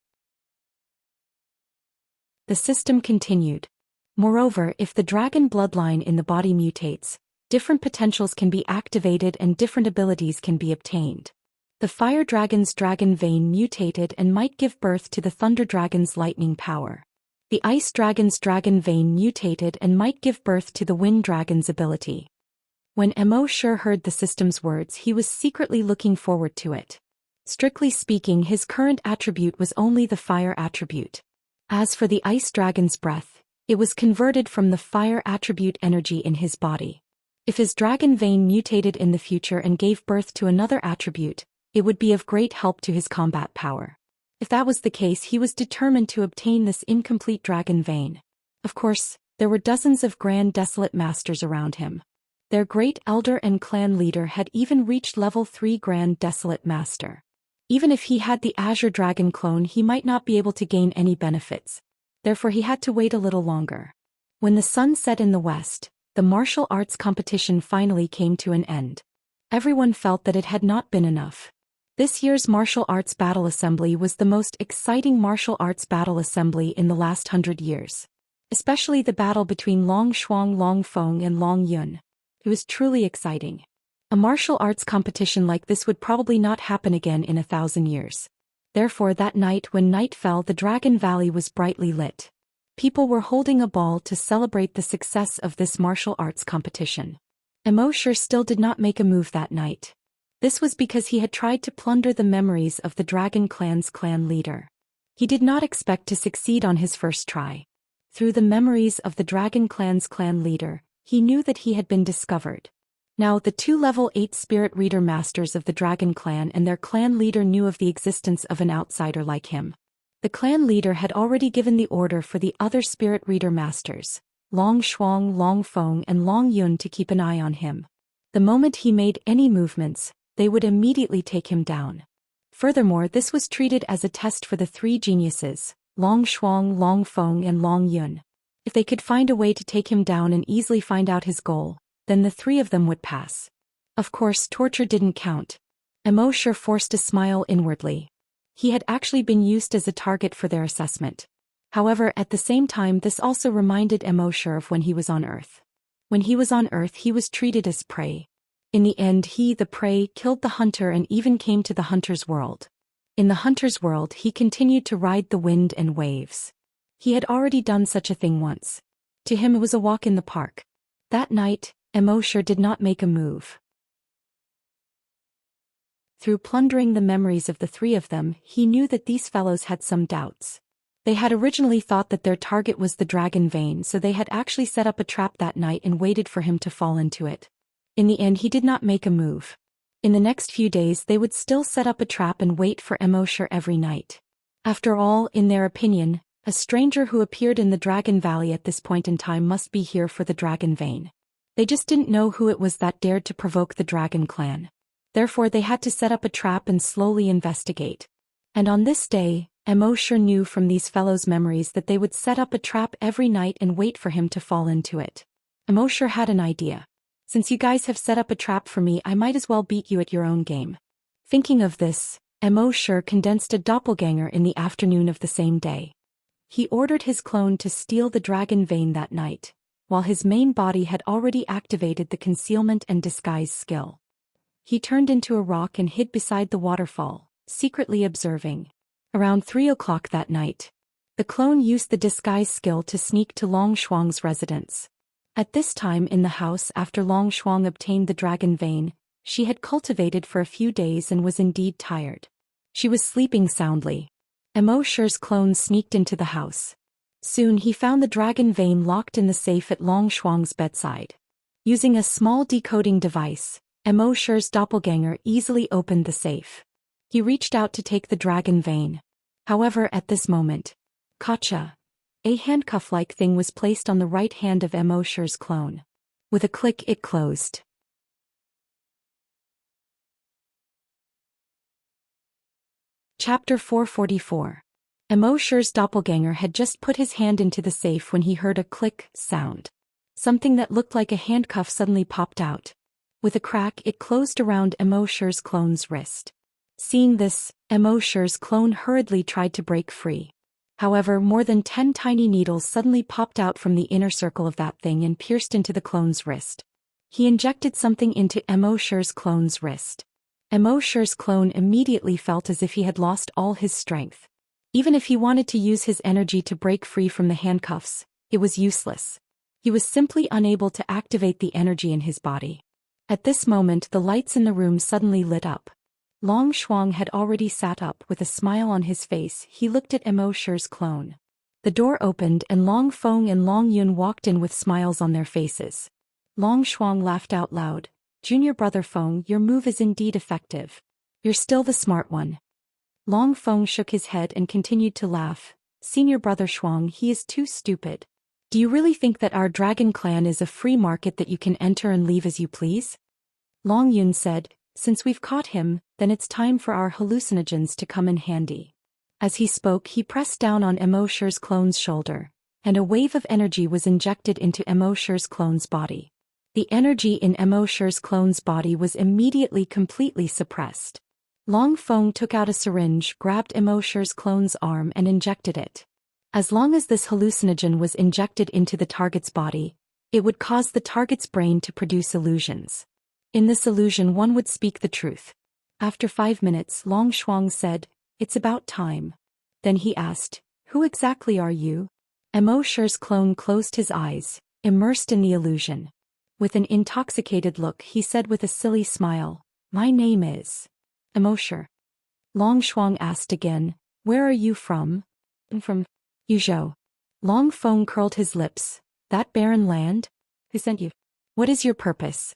The system continued. Moreover, if the dragon bloodline in the body mutates, different potentials can be activated and different abilities can be obtained. The fire dragon's dragon vein mutated and might give birth to the thunder dragon's lightning power. The ice dragon's dragon vein mutated and might give birth to the wind dragon's ability. When Immerse heard the system's words, he was secretly looking forward to it. Strictly speaking, his current attribute was only the fire attribute. As for the ice dragon's breath, it was converted from the fire attribute energy in his body. If his dragon vein mutated in the future and gave birth to another attribute, it would be of great help to his combat power. If that was the case, he was determined to obtain this incomplete dragon vein. Of course, there were dozens of Grand Desolate Masters around him. Their great elder and clan leader had even reached level 3 Grand Desolate Master. Even if he had the Azure Dragon clone, he might not be able to gain any benefits. Therefore he had to wait a little longer. When the sun set in the west, the martial arts competition finally came to an end. Everyone felt that it had not been enough. This year's martial arts battle assembly was the most exciting martial arts battle assembly in the last 100 years. especially the battle between Long Shuang, Long Feng and Long Yun. It was truly exciting. A martial arts competition like this would probably not happen again in 1,000 years. Therefore that night when night fell, the Dragon Valley was brightly lit. People were holding a ball to celebrate the success of this martial arts competition. Immorse still did not make a move that night. This was because he had tried to plunder the memories of the Dragon Clan's clan leader. He did not expect to succeed on his first try. Through the memories of the Dragon Clan's clan leader, he knew that he had been discovered. Now the two level 8 spirit reader masters of the Dragon Clan and their clan leader knew of the existence of an outsider like him. The clan leader had already given the order for the other spirit reader masters, Long Shuang, Long Feng and Long Yun, to keep an eye on him. The moment he made any movements, they would immediately take him down. Furthermore, this was treated as a test for the three geniuses, Long Shuang, Long Feng and Long Yun. If they could find a way to take him down and easily find out his goal, then the three of them would pass. Of course, torture didn't count. Immorse forced a smile inwardly. He had actually been used as a target for their assessment. However, at the same time, this also reminded Immorse of when he was on Earth. When he was on Earth, he was treated as prey. In the end, he, the prey, killed the hunter and even came to the hunter's world. In the hunter's world, he continued to ride the wind and waves. He had already done such a thing once. To him it was a walk in the park. That night, Immorse did not make a move. Through plundering the memories of the three of them, he knew that these fellows had some doubts. They had originally thought that their target was the dragon vein, so they had actually set up a trap that night and waited for him to fall into it. In the end, he did not make a move. In the next few days they would still set up a trap and wait for Immorse every night. After all, in their opinion, a stranger who appeared in the Dragon Valley at this point in time must be here for the dragon vein. They just didn't know who it was that dared to provoke the Dragon Clan. Therefore they had to set up a trap and slowly investigate. And on this day, Immorse knew from these fellows' memories that they would set up a trap every night and wait for him to fall into it. Immorse had an idea. Since you guys have set up a trap for me, I might as well beat you at your own game. Thinking of this, Immorse condensed a doppelganger in the afternoon of the same day. He ordered his clone to steal the dragon vein that night, while his main body had already activated the concealment and disguise skill. He turned into a rock and hid beside the waterfall, secretly observing. Around 3 o'clock that night, the clone used the disguise skill to sneak to Long Shuang's residence. At this time in the house, after Long Shuang obtained the dragon vein, she had cultivated for a few days and was indeed tired. She was sleeping soundly. Immorse's clone sneaked into the house. Soon he found the dragon vein locked in the safe at Long Shuang's bedside. Using a small decoding device, Immorse's doppelganger easily opened the safe. He reached out to take the dragon vein. However, at this moment, Gotcha! A handcuff-like thing was placed on the right hand of Immorse's clone. With a click, it closed. Chapter 444. Immorse's doppelganger had just put his hand into the safe when he heard a click sound. Something that looked like a handcuff suddenly popped out. With a crack, it closed around Immorse's clone's wrist. Seeing this, Immorse's clone hurriedly tried to break free. However, more than 10 tiny needles suddenly popped out from the inner circle of that thing and pierced into the clone's wrist. He injected something into Immorse's clone's wrist. Immorse's clone immediately felt as if he had lost all his strength. Even if he wanted to use his energy to break free from the handcuffs, it was useless. He was simply unable to activate the energy in his body. At this moment, the lights in the room suddenly lit up. Long Shuang had already sat up with a smile on his face. He looked at Immorse's clone. The door opened and Long Feng and Long Yun walked in with smiles on their faces. Long Shuang laughed out loud. "Junior brother Feng, your move is indeed effective. You're still the smart one." Long Feng shook his head and continued to laugh. "Senior brother Shuang, he is too stupid. Do you really think that our dragon clan is a free market that you can enter and leave as you please?" Long Yun said, "Since we've caught him, then it's time for our hallucinogens to come in handy." As he spoke, he pressed down on Immorse's clone's shoulder, and a wave of energy was injected into Immorse's clone's body. The energy in Immorse's clone's body was immediately completely suppressed. Long Feng took out a syringe, grabbed Immorse's clone's arm and injected it. As long as this hallucinogen was injected into the target's body, it would cause the target's brain to produce illusions. In this illusion one would speak the truth. After 5 minutes, Long Shuang said, "It's about time." Then he asked, "Who exactly are you?" Immerse's clone closed his eyes, immersed in the illusion. With an intoxicated look he said with a silly smile, "My name is Immerse." Long Shuang asked again, "Where are you from?" "From Yuzhou." Long Feng curled his lips. "That barren land? Who sent you? What is your purpose?"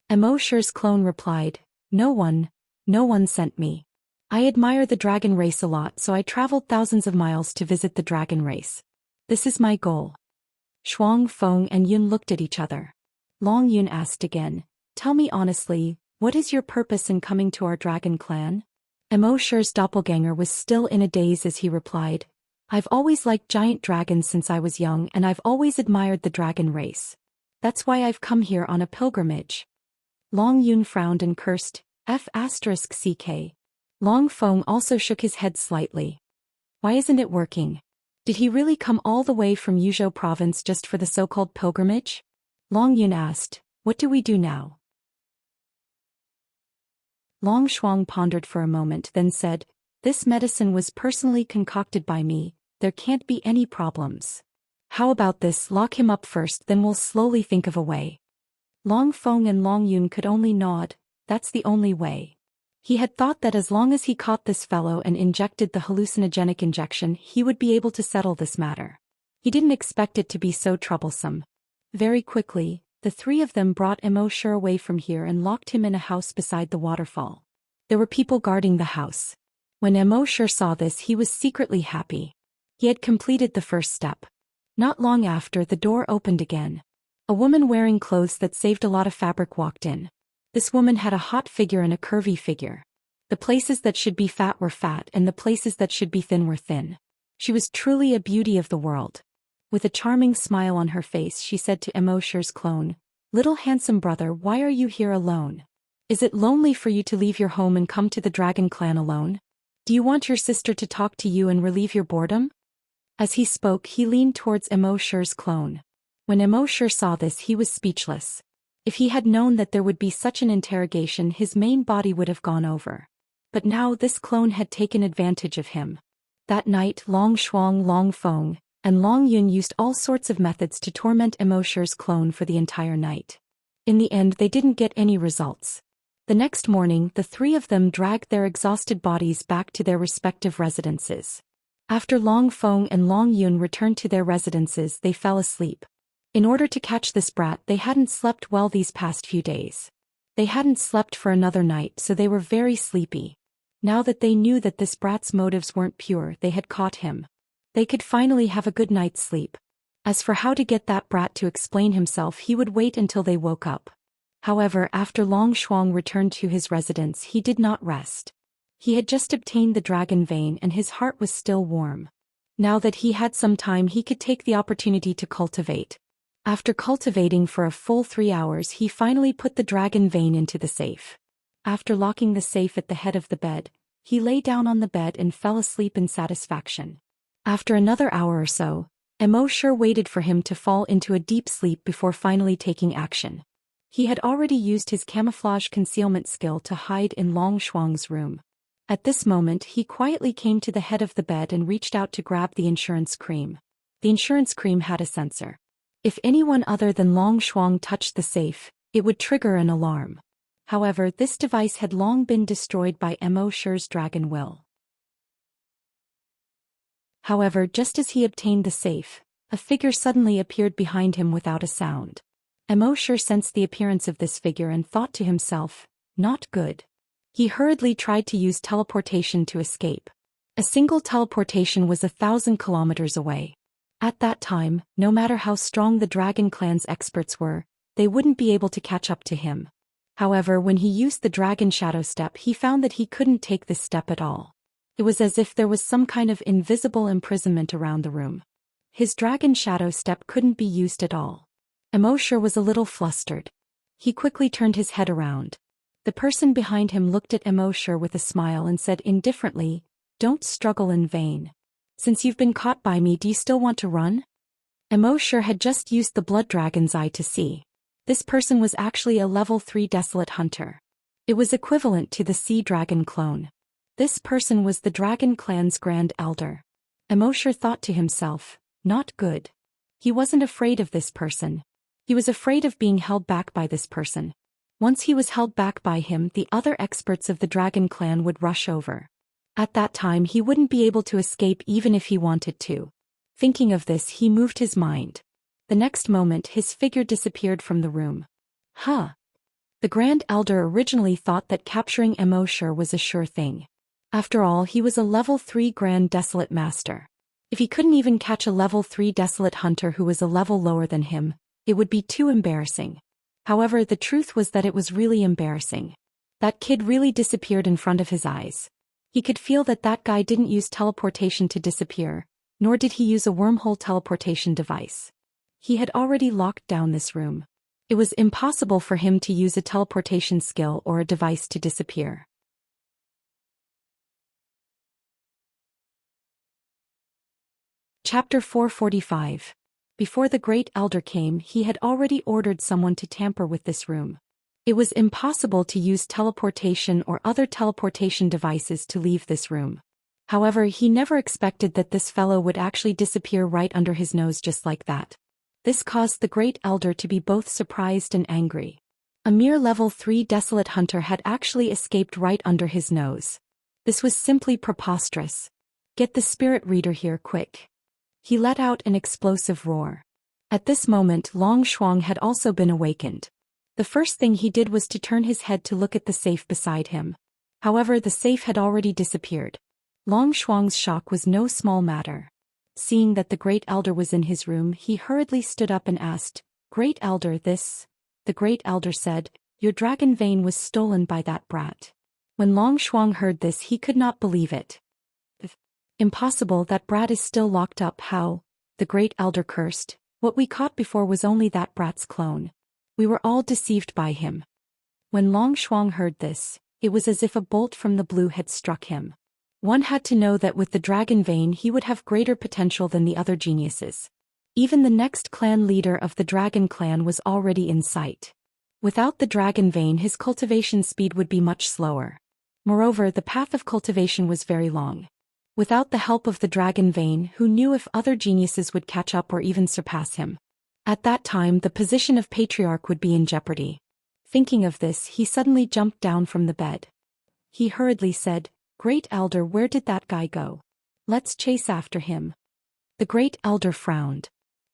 Immerse's clone replied, No one sent me. I admire the dragon race a lot, so I traveled thousands of miles to visit the dragon race. This is my goal." Shuang Feng and Yun looked at each other. Long Yun asked again, "Tell me honestly, what is your purpose in coming to our dragon clan?" Immerse's doppelganger was still in a daze as he replied, "I've always liked giant dragons since I was young and I've always admired the dragon race. That's why I've come here on a pilgrimage." Long Yun frowned and cursed, F***ck. Long Feng also shook his head slightly. Why isn't it working? Did he really come all the way from Yuzhou province just for the so-called pilgrimage? Long Yun asked, "What do we do now?" Long Shuang pondered for a moment then said, "This medicine was personally concocted by me, there can't be any problems. How about this, lock him up first, then we'll slowly think of a way." Long Feng and Long Yun could only nod, that's the only way. He had thought that as long as he caught this fellow and injected the hallucinogenic injection he would be able to settle this matter. He didn't expect it to be so troublesome. Very quickly, the three of them brought Immerse away from here and locked him in a house beside the waterfall. There were people guarding the house. When Immerse saw this he was secretly happy. He had completed the first step. Not long after the door opened again. A woman wearing clothes that saved a lot of fabric walked in. This woman had a hot figure and a curvy figure. The places that should be fat were fat and the places that should be thin were thin. She was truly a beauty of the world. With a charming smile on her face she said to Immerse's clone, "Little handsome brother, why are you here alone? Is it lonely for you to leave your home and come to the dragon clan alone? Do you want your sister to talk to you and relieve your boredom?" As he spoke he leaned towards Immerse's clone. When Immerse saw this he was speechless. If he had known that there would be such an interrogation his main body would have gone over. But now this clone had taken advantage of him. That night Long Shuang, Long Feng, and Long Yun used all sorts of methods to torment Immerse's clone for the entire night. In the end they didn't get any results. The next morning the three of them dragged their exhausted bodies back to their respective residences. After Long Feng and Long Yun returned to their residences they fell asleep. In order to catch this brat they hadn't slept well these past few days. They hadn't slept for another night so they were very sleepy. Now that they knew that this brat's motives weren't pure they had caught him. They could finally have a good night's sleep. As for how to get that brat to explain himself he would wait until they woke up. However, after Long Shuang returned to his residence he did not rest. He had just obtained the dragon vein and his heart was still warm. Now that he had some time he could take the opportunity to cultivate. After cultivating for a full 3 hours he finally put the dragon vein into the safe. After locking the safe at the head of the bed, he lay down on the bed and fell asleep in satisfaction. After another hour or so, Immerse waited for him to fall into a deep sleep before finally taking action. He had already used his camouflage concealment skill to hide in Long Shuang's room. At this moment he quietly came to the head of the bed and reached out to grab the insurance cream. The insurance cream had a sensor. If anyone other than Long Shuang touched the safe, it would trigger an alarm. However, this device had long been destroyed by Immerse's dragon will. However, just as he obtained the safe, a figure suddenly appeared behind him without a sound. Immerse sensed the appearance of this figure and thought to himself, "Not good." He hurriedly tried to use teleportation to escape. A single teleportation was 1,000 kilometers away. At that time, no matter how strong the Dragon Clan's experts were, they wouldn't be able to catch up to him. However, when he used the Dragon Shadow Step he found that he couldn't take this step at all. It was as if there was some kind of invisible imprisonment around the room. His Dragon Shadow Step couldn't be used at all. Immerse was a little flustered. He quickly turned his head around. The person behind him looked at Immerse with a smile and said indifferently, "Don't struggle in vain. Since you've been caught by me, do you still want to run? Immorse had just used the blood dragon's eye to see. This person was actually a level 3 desolate hunter. It was equivalent to the sea dragon clone. This person was the dragon clan's grand elder. Immorse thought to himself, not good. He wasn't afraid of this person. He was afraid of being held back by this person. Once he was held back by him, the other experts of the dragon clan would rush over. At that time he wouldn't be able to escape even if he wanted to. Thinking of this, he moved his mind. The next moment his figure disappeared from the room. Huh. The Grand Elder originally thought that capturing Immorse was a sure thing. After all, he was a level 3 Grand Desolate Master. If he couldn't even catch a level 3 Desolate Hunter who was a level lower than him, it would be too embarrassing. However, the truth was that it was really embarrassing. That kid really disappeared in front of his eyes. He could feel that that guy didn't use teleportation to disappear, nor did he use a wormhole teleportation device. He had already locked down this room. It was impossible for him to use a teleportation skill or a device to disappear. Chapter 445. Before the Great Elder came, he had already ordered someone to tamper with this room. It was impossible to use teleportation or other teleportation devices to leave this room. However, he never expected that this fellow would actually disappear right under his nose just like that. This caused the Great Elder to be both surprised and angry. A mere level 3 Desolate Hunter had actually escaped right under his nose. This was simply preposterous. Get the spirit reader here quick. He let out an explosive roar. At this moment, Long Shuang had also been awakened. The first thing he did was to turn his head to look at the safe beside him. However, the safe had already disappeared. Long Shuang's shock was no small matter. Seeing that the Great Elder was in his room, he hurriedly stood up and asked, "Great Elder, this?" The Great Elder said, "Your dragon vein was stolen by that brat." When Long Shuang heard this, he could not believe it. "Impossible, that brat is still locked up." "How?" The Great Elder cursed. "What we caught before was only that brat's clone. We were all deceived by him." When Long Shuang heard this, it was as if a bolt from the blue had struck him. One had to know that with the dragon vein he would have greater potential than the other geniuses. Even the next clan leader of the dragon clan was already in sight. Without the dragon vein, his cultivation speed would be much slower. Moreover, the path of cultivation was very long. Without the help of the dragon vein, who knew if other geniuses would catch up or even surpass him? At that time, the position of patriarch would be in jeopardy. Thinking of this, he suddenly jumped down from the bed. He hurriedly said, "Great Elder, where did that guy go? Let's chase after him." The Great Elder frowned.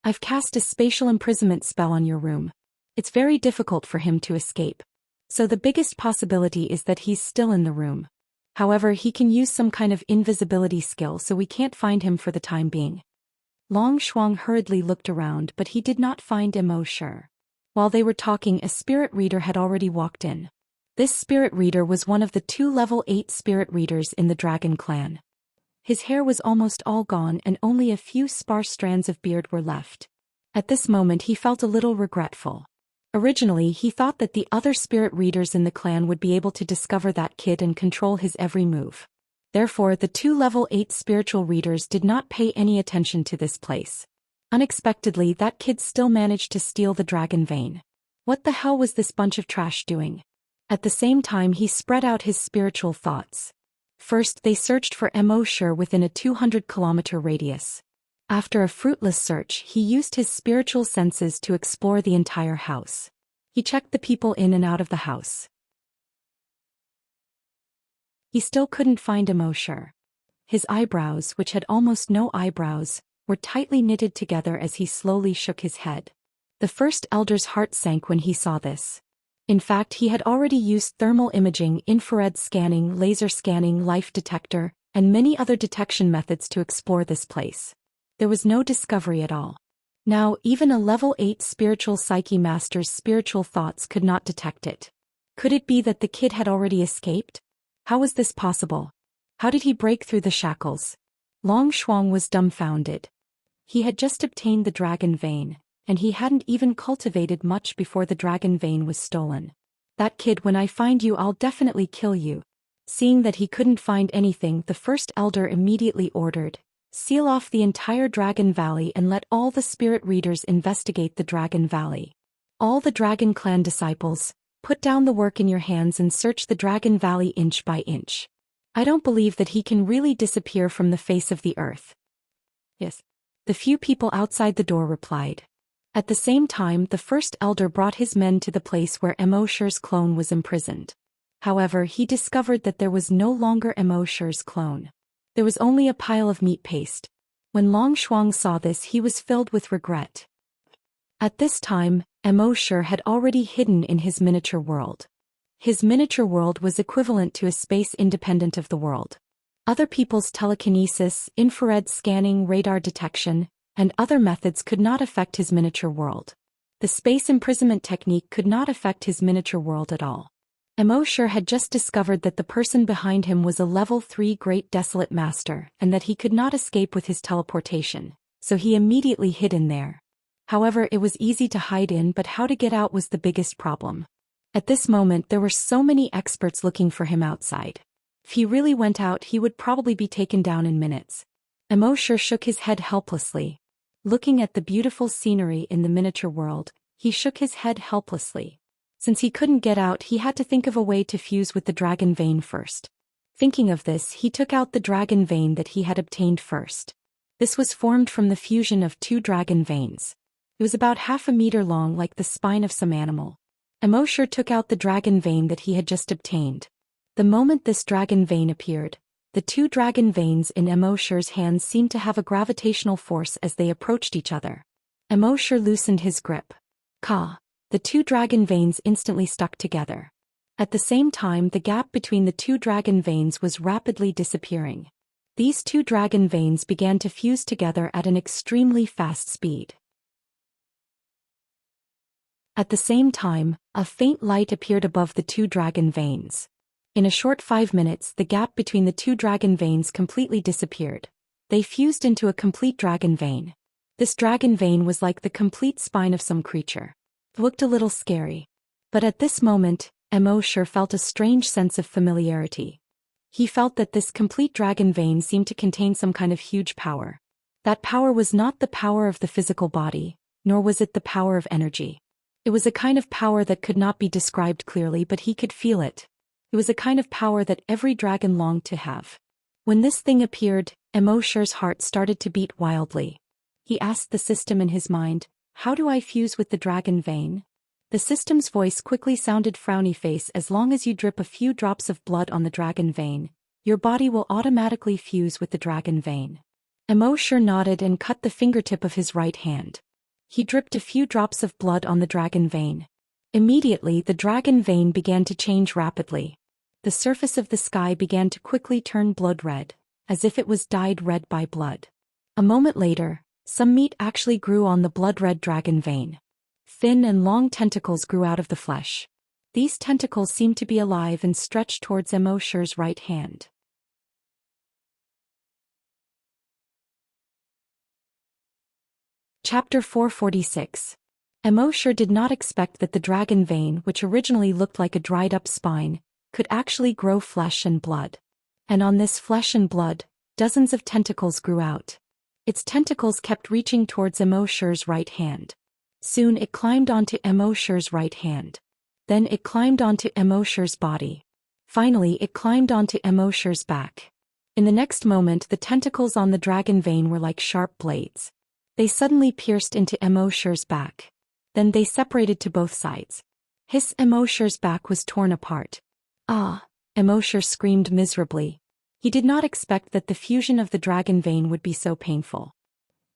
"I've cast a spatial imprisonment spell on your room. It's very difficult for him to escape. So the biggest possibility is that he's still in the room. However, he can use some kind of invisibility skill, so we can't find him for the time being." Long Shuang hurriedly looked around, but he did not find Immorse. While they were talking, a spirit reader had already walked in. This spirit reader was one of the 2 level 8 spirit readers in the dragon clan. His hair was almost all gone and only a few sparse strands of beard were left. At this moment he felt a little regretful. Originally he thought that the other spirit readers in the clan would be able to discover that kid and control his every move. Therefore, the 2 level 8 spiritual readers did not pay any attention to this place. Unexpectedly, that kid still managed to steal the dragon vein. What the hell was this bunch of trash doing? At the same time, he spread out his spiritual thoughts. First, they searched for Immorse within a 200-kilometer radius. After a fruitless search, he used his spiritual senses to explore the entire house. He checked the people in and out of the house. He still couldn't find Immorse. His eyebrows, which had almost no eyebrows, were tightly knitted together as he slowly shook his head. The first elder's heart sank when he saw this. In fact, he had already used thermal imaging, infrared scanning, laser scanning, life detector, and many other detection methods to explore this place. There was no discovery at all. Now, even a level 8 spiritual psyche master's spiritual thoughts could not detect it. Could it be that the kid had already escaped? How was this possible? How did he break through the shackles? Long Shuang was dumbfounded. He had just obtained the dragon vein, and he hadn't even cultivated much before the dragon vein was stolen. "That kid, when I find you, I'll definitely kill you." Seeing that he couldn't find anything, the first elder immediately ordered, seal off the entire Dragon Valley and let all the spirit readers investigate the Dragon Valley. All the Dragon Clan disciples, put down the work in your hands and search the Dragon Valley inch by inch. I don't believe that he can really disappear from the face of the earth. Yes. The few people outside the door replied. At the same time, the first elder brought his men to the place where Immerse's clone was imprisoned. However, he discovered that there was no longer Immerse's clone. There was only a pile of meat paste. When Long Shuang saw this, he was filled with regret. At this time, Immerse had already hidden in his miniature world. His miniature world was equivalent to a space independent of the world. Other people's telekinesis, infrared scanning, radar detection, and other methods could not affect his miniature world. The space imprisonment technique could not affect his miniature world at all. Immerse had just discovered that the person behind him was a level 3 Great Desolate Master and that he could not escape with his teleportation, so he immediately hid in there. However, it was easy to hide in, but how to get out was the biggest problem. At this moment there were so many experts looking for him outside. If he really went out, he would probably be taken down in minutes. Immerse shook his head helplessly. Looking at the beautiful scenery in the miniature world, he shook his head helplessly. Since he couldn't get out, he had to think of a way to fuse with the dragon vein first. Thinking of this, he took out the dragon vein that he had obtained first. This was formed from the fusion of 2 dragon veins. It was about half a meter long, like the spine of some animal. Immerse took out the dragon vein that he had just obtained. The moment this dragon vein appeared, the 2 dragon veins in Immerse's hands seemed to have a gravitational force as they approached each other. Immerse loosened his grip. Ka! The 2 dragon veins instantly stuck together. At the same time, the gap between the 2 dragon veins was rapidly disappearing. These 2 dragon veins began to fuse together at an extremely fast speed. At the same time, a faint light appeared above the 2 dragon veins. In a short 5 minutes, the gap between the 2 dragon veins completely disappeared. They fused into a complete dragon vein. This dragon vein was like the complete spine of some creature. It looked a little scary. But at this moment, Immerse felt a strange sense of familiarity. He felt that this complete dragon vein seemed to contain some kind of huge power. That power was not the power of the physical body, nor was it the power of energy. It was a kind of power that could not be described clearly, but he could feel it. It was a kind of power that every dragon longed to have. When this thing appeared, Immerse's heart started to beat wildly. He asked the system in his mind, "How do I fuse with the dragon vein?" The system's voice quickly sounded frowny face. "As long as you drip a few drops of blood on the dragon vein, your body will automatically fuse with the dragon vein." Immerse nodded and cut the fingertip of his right hand. He dripped a few drops of blood on the dragon vein. Immediately, the dragon vein began to change rapidly. The surface of the sky began to quickly turn blood red, as if it was dyed red by blood. A moment later, some meat actually grew on the blood-red dragon vein. Thin and long tentacles grew out of the flesh. These tentacles seemed to be alive and stretched towards Immerse's right hand. Chapter 446. Immerse did not expect that the dragon vein, which originally looked like a dried-up spine, could actually grow flesh and blood. And on this flesh and blood, dozens of tentacles grew out. Its tentacles kept reaching towards Immerse's right hand. Soon it climbed onto Immerse's right hand. Then it climbed onto Immerse's body. Finally it climbed onto Immerse's back. In the next moment the tentacles on the dragon vein were like sharp blades. They suddenly pierced into Immerse's back. Then they separated to both sides. His Immerse's back was torn apart. Ah! Immerse screamed miserably. He did not expect that the fusion of the dragon vein would be so painful.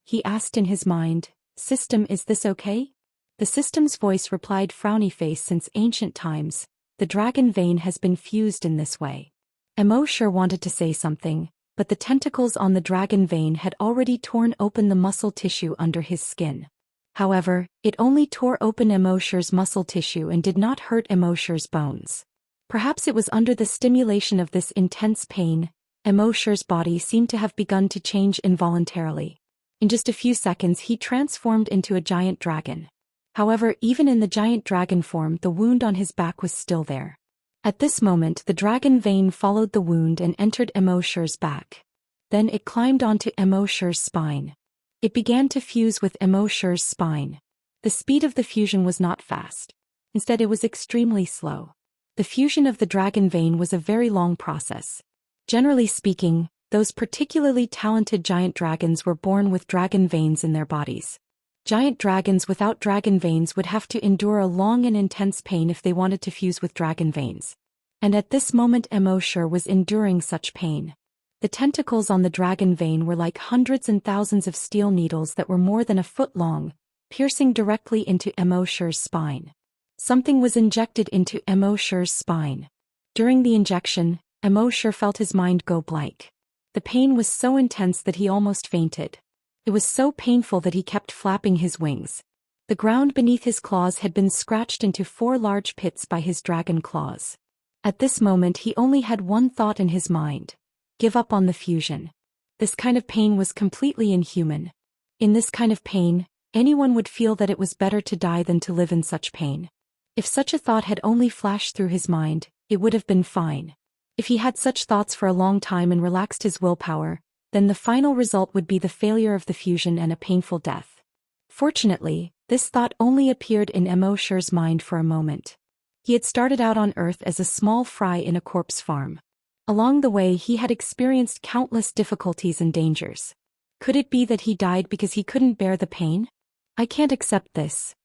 He asked in his mind, "System, is this okay?" The system's voice replied, "Frowny face, since ancient times, the dragon vein has been fused in this way." Immerse wanted to say something, but the tentacles on the dragon vein had already torn open the muscle tissue under his skin. However, it only tore open Immerse's muscle tissue and did not hurt Immerse's bones. Perhaps it was under the stimulation of this intense pain, Immerse's body seemed to have begun to change involuntarily. In just a few seconds he transformed into a giant dragon. However, even in the giant dragon form, the wound on his back was still there. At this moment the dragon vein followed the wound and entered Immerse's back. Then it climbed onto Immerse's spine. It began to fuse with Immerse's spine. The speed of the fusion was not fast. Instead, it was extremely slow. The fusion of the dragon vein was a very long process. Generally speaking, those particularly talented giant dragons were born with dragon veins in their bodies. Giant dragons without dragon veins would have to endure a long and intense pain if they wanted to fuse with dragon veins. And at this moment Immerse was enduring such pain. The tentacles on the dragon vein were like hundreds and thousands of steel needles that were more than a foot long, piercing directly into Immerse's spine. Something was injected into Immerse's spine. During the injection, Immerse felt his mind go blank. The pain was so intense that he almost fainted. It was so painful that he kept flapping his wings. The ground beneath his claws had been scratched into 4 large pits by his dragon claws. At this moment he only had one thought in his mind: give up on the fusion. This kind of pain was completely inhuman. In this kind of pain, anyone would feel that it was better to die than to live in such pain. If such a thought had only flashed through his mind, it would have been fine. If he had such thoughts for a long time and relaxed his willpower, then the final result would be the failure of the fusion and a painful death. Fortunately, this thought only appeared in Immerse's mind for a moment. He had started out on Earth as a small fry in a corpse farm. Along the way he had experienced countless difficulties and dangers. Could it be that he died because he couldn't bear the pain? I can't accept this.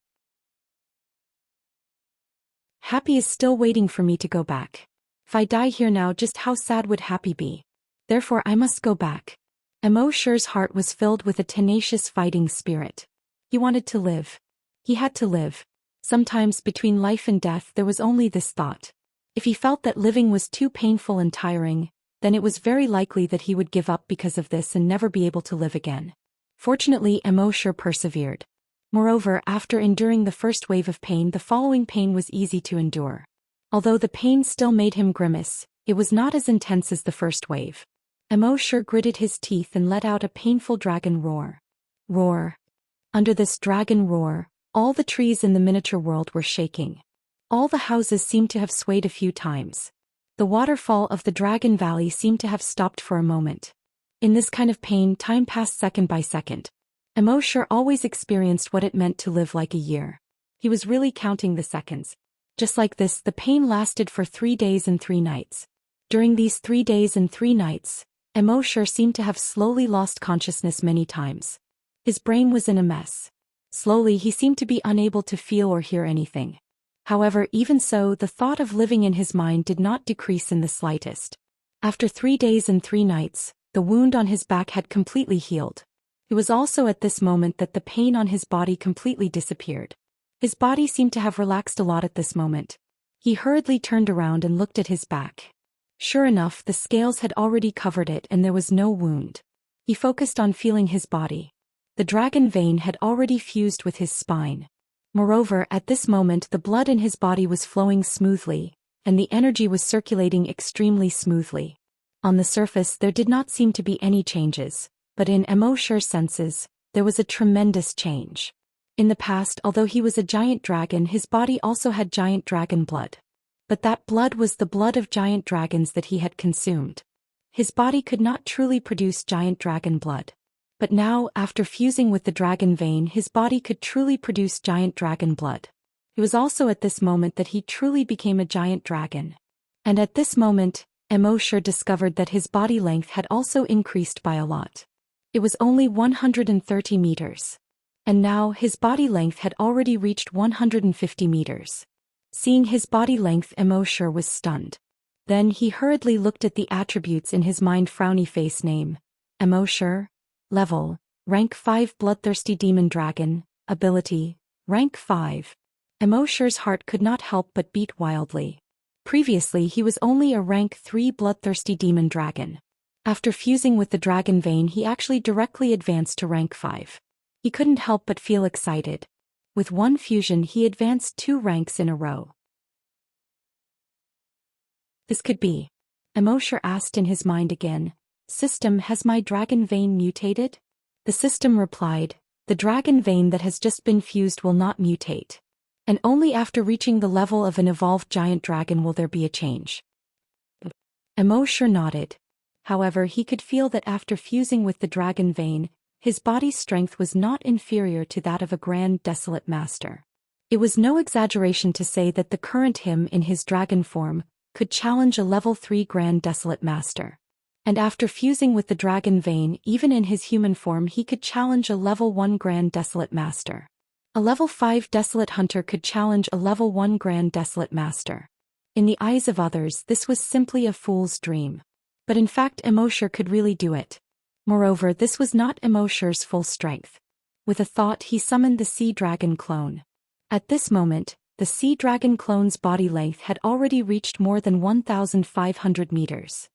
Happy is still waiting for me to go back. If I die here now, just how sad would Happy be? Therefore I must go back. Immerse's heart was filled with a tenacious fighting spirit. He wanted to live. He had to live. Sometimes between life and death there was only this thought. If he felt that living was too painful and tiring, then it was very likely that he would give up because of this and never be able to live again. Fortunately, Immerse persevered. Moreover, after enduring the first wave of pain, the following pain was easy to endure. Although the pain still made him grimace, it was not as intense as the first wave. Immerse gritted his teeth and let out a painful dragon roar. Roar. Under this dragon roar, all the trees in the miniature world were shaking. All the houses seemed to have swayed a few times. The waterfall of the Dragon Valley seemed to have stopped for a moment. In this kind of pain, time passed second by second. Immerse always experienced what it meant to live like a year. He was really counting the seconds. Just like this, the pain lasted for 3 days and 3 nights. During these 3 days and 3 nights, Immerse seemed to have slowly lost consciousness many times. His brain was in a mess. Slowly he seemed to be unable to feel or hear anything. However, even so, the thought of living in his mind did not decrease in the slightest. After 3 days and 3 nights, the wound on his back had completely healed. It was also at this moment that the pain on his body completely disappeared. His body seemed to have relaxed a lot at this moment. He hurriedly turned around and looked at his back. Sure enough, the scales had already covered it and there was no wound. He focused on feeling his body. The dragon vein had already fused with his spine. Moreover, at this moment the blood in his body was flowing smoothly, and the energy was circulating extremely smoothly. On the surface there did not seem to be any changes, but in Immerse's senses, there was a tremendous change. In the past, although he was a giant dragon, his body also had giant dragon blood. But that blood was the blood of giant dragons that he had consumed. His body could not truly produce giant dragon blood. But now, after fusing with the dragon vein, his body could truly produce giant dragon blood. It was also at this moment that he truly became a giant dragon. And at this moment, Immerse discovered that his body length had also increased by a lot. It was only 130 meters. And now his body length had already reached 150 meters. Seeing his body length, Immerse was stunned. Then he hurriedly looked at the attributes in his mind. Frowny face. Name: Immerse. Level: Rank 5 Bloodthirsty Demon Dragon. Ability: Rank 5. Immerse's heart could not help but beat wildly. Previously he was only a Rank 3 Bloodthirsty Demon Dragon. After fusing with the dragon vein he actually directly advanced to Rank 5. He couldn't help but feel excited. With one fusion he advanced 2 ranks in a row. This could be. Immerse asked in his mind again. System, has my dragon vein mutated? The system replied, the dragon vein that has just been fused will not mutate. And only after reaching the level of an evolved giant dragon will there be a change. Immerse nodded. However, he could feel that after fusing with the dragon vein, his body's strength was not inferior to that of a grand desolate master. It was no exaggeration to say that the current him in his dragon form could challenge a level 3 grand desolate master. And after fusing with the dragon vein, even in his human form he could challenge a level 1 grand desolate master. A level 5 desolate hunter could challenge a level 1 grand desolate master. In the eyes of others, this was simply a fool's dream. But in fact, Immorse could really do it. Moreover, this was not Immorse's full strength. With a thought, he summoned the sea dragon clone. At this moment, the sea dragon clone's body length had already reached more than 1,500 meters.